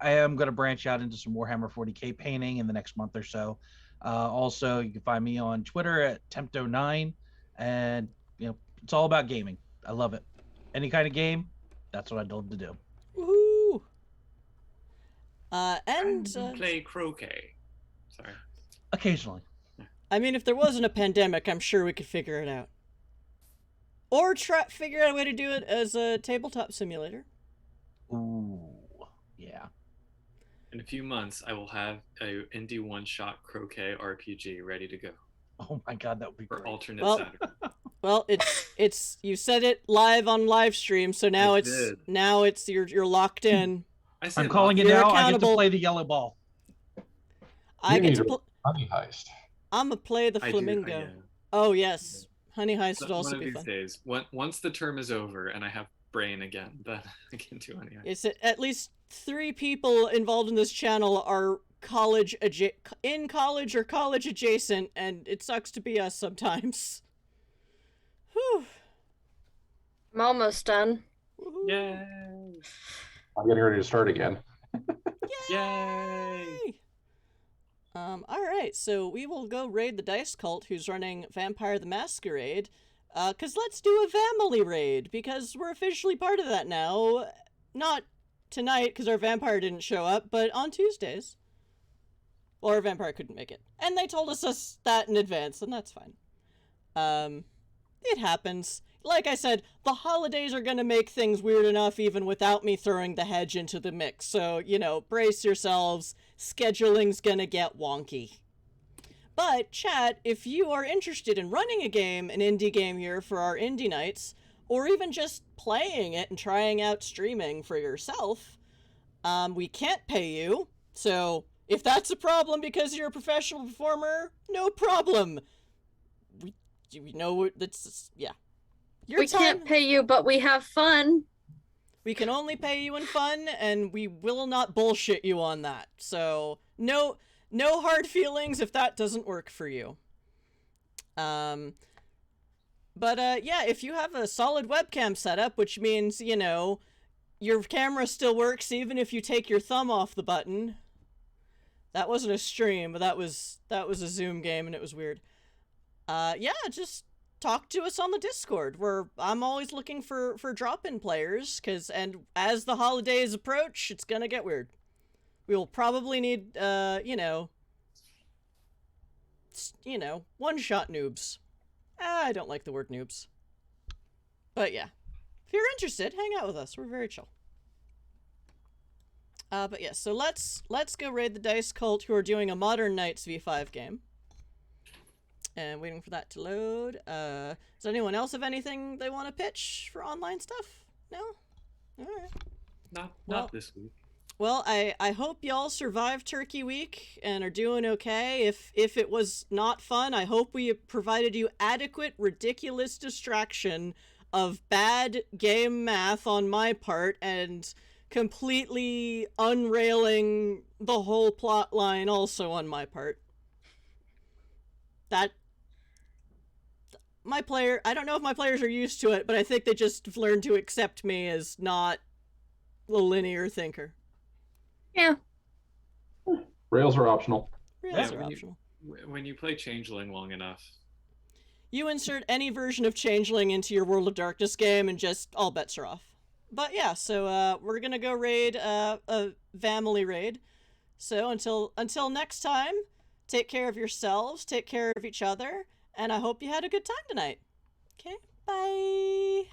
I am going to branch out into some Warhammer 40k painting in the next month or so. Also, you can find me on Twitter at Tempto9, and it's all about gaming. I love it. Any kind of game, that's what I love to do. Woohoo! Play croquet. Sorry. Occasionally. I mean, if there wasn't a pandemic, I'm sure we could figure it out. Or figure out a way to do it as a tabletop simulator. Ooh, yeah. In a few months, I will have a indie one-shot croquet RPG ready to go. Oh my god, that would be for great. alternate Well, Saturday. Well, it's you said it live on live stream, so now you're locked in. I'm calling it now. I get to play the yellow ball. I get to Honey Heist. I'm gonna play the flamingo. Oh yes, Honey Heist would also be fun. One of these days, once the term is over and I have brain again, then I can do Honey Heist. It's at least 3 people involved in this channel are in college or college adjacent, and it sucks to be us sometimes. Whew. I'm almost done. Yay! I'm getting ready to start again. Yay! All right, so we will go raid the Dice Cult, who's running Vampire the Masquerade. Cause let's do a family raid, because we're officially part of that now. Not tonight, because our vampire didn't show up, but on Tuesdays. Well, our vampire couldn't make it. And they told us that in advance, and that's fine. It happens. Like I said, the holidays are gonna make things weird enough even without me throwing the hedge into the mix. So, brace yourselves. Scheduling's gonna get wonky. But, chat, if you are interested in running a game, an indie game here for our indie nights, or even just playing it and trying out streaming for yourself, we can't pay you. So, if that's a problem because you're a professional performer, no problem. We know that's, yeah. We can't pay you, but we have fun. We can only pay you in fun, and we will not bullshit you on that. So, no hard feelings if that doesn't work for you. Yeah, if you have a solid webcam setup, which means, your camera still works even if you take your thumb off the button. That wasn't a stream, but that was a Zoom game, and it was weird. Yeah, just talk to us on the Discord, where I'm always looking for drop-in players, and as the holidays approach, it's gonna get weird. We will probably need, one-shot noobs. I don't like the word noobs. But yeah, if you're interested, hang out with us. We're very chill. But yeah, so let's go raid the Dice Cult, who are doing a Modern Knights V5 game. And waiting for that to load. Does anyone else have anything they want to pitch for online stuff? No? Alright. Not this week. Well, I hope y'all survived Turkey Week and are doing okay. If it was not fun, I hope we provided you adequate, ridiculous distraction of bad game math on my part and completely unrailing the whole plot line also on my part. I don't know if my players are used to it, but I think they just learned to accept me as not a linear thinker. Yeah. Rails are optional. Rails are optional. When you play Changeling long enough, you insert any version of Changeling into your World of Darkness game and just all bets are off. But yeah, so we're gonna go raid a family raid. So until next time, take care of yourselves, take care of each other, and I hope you had a good time tonight. Okay, bye!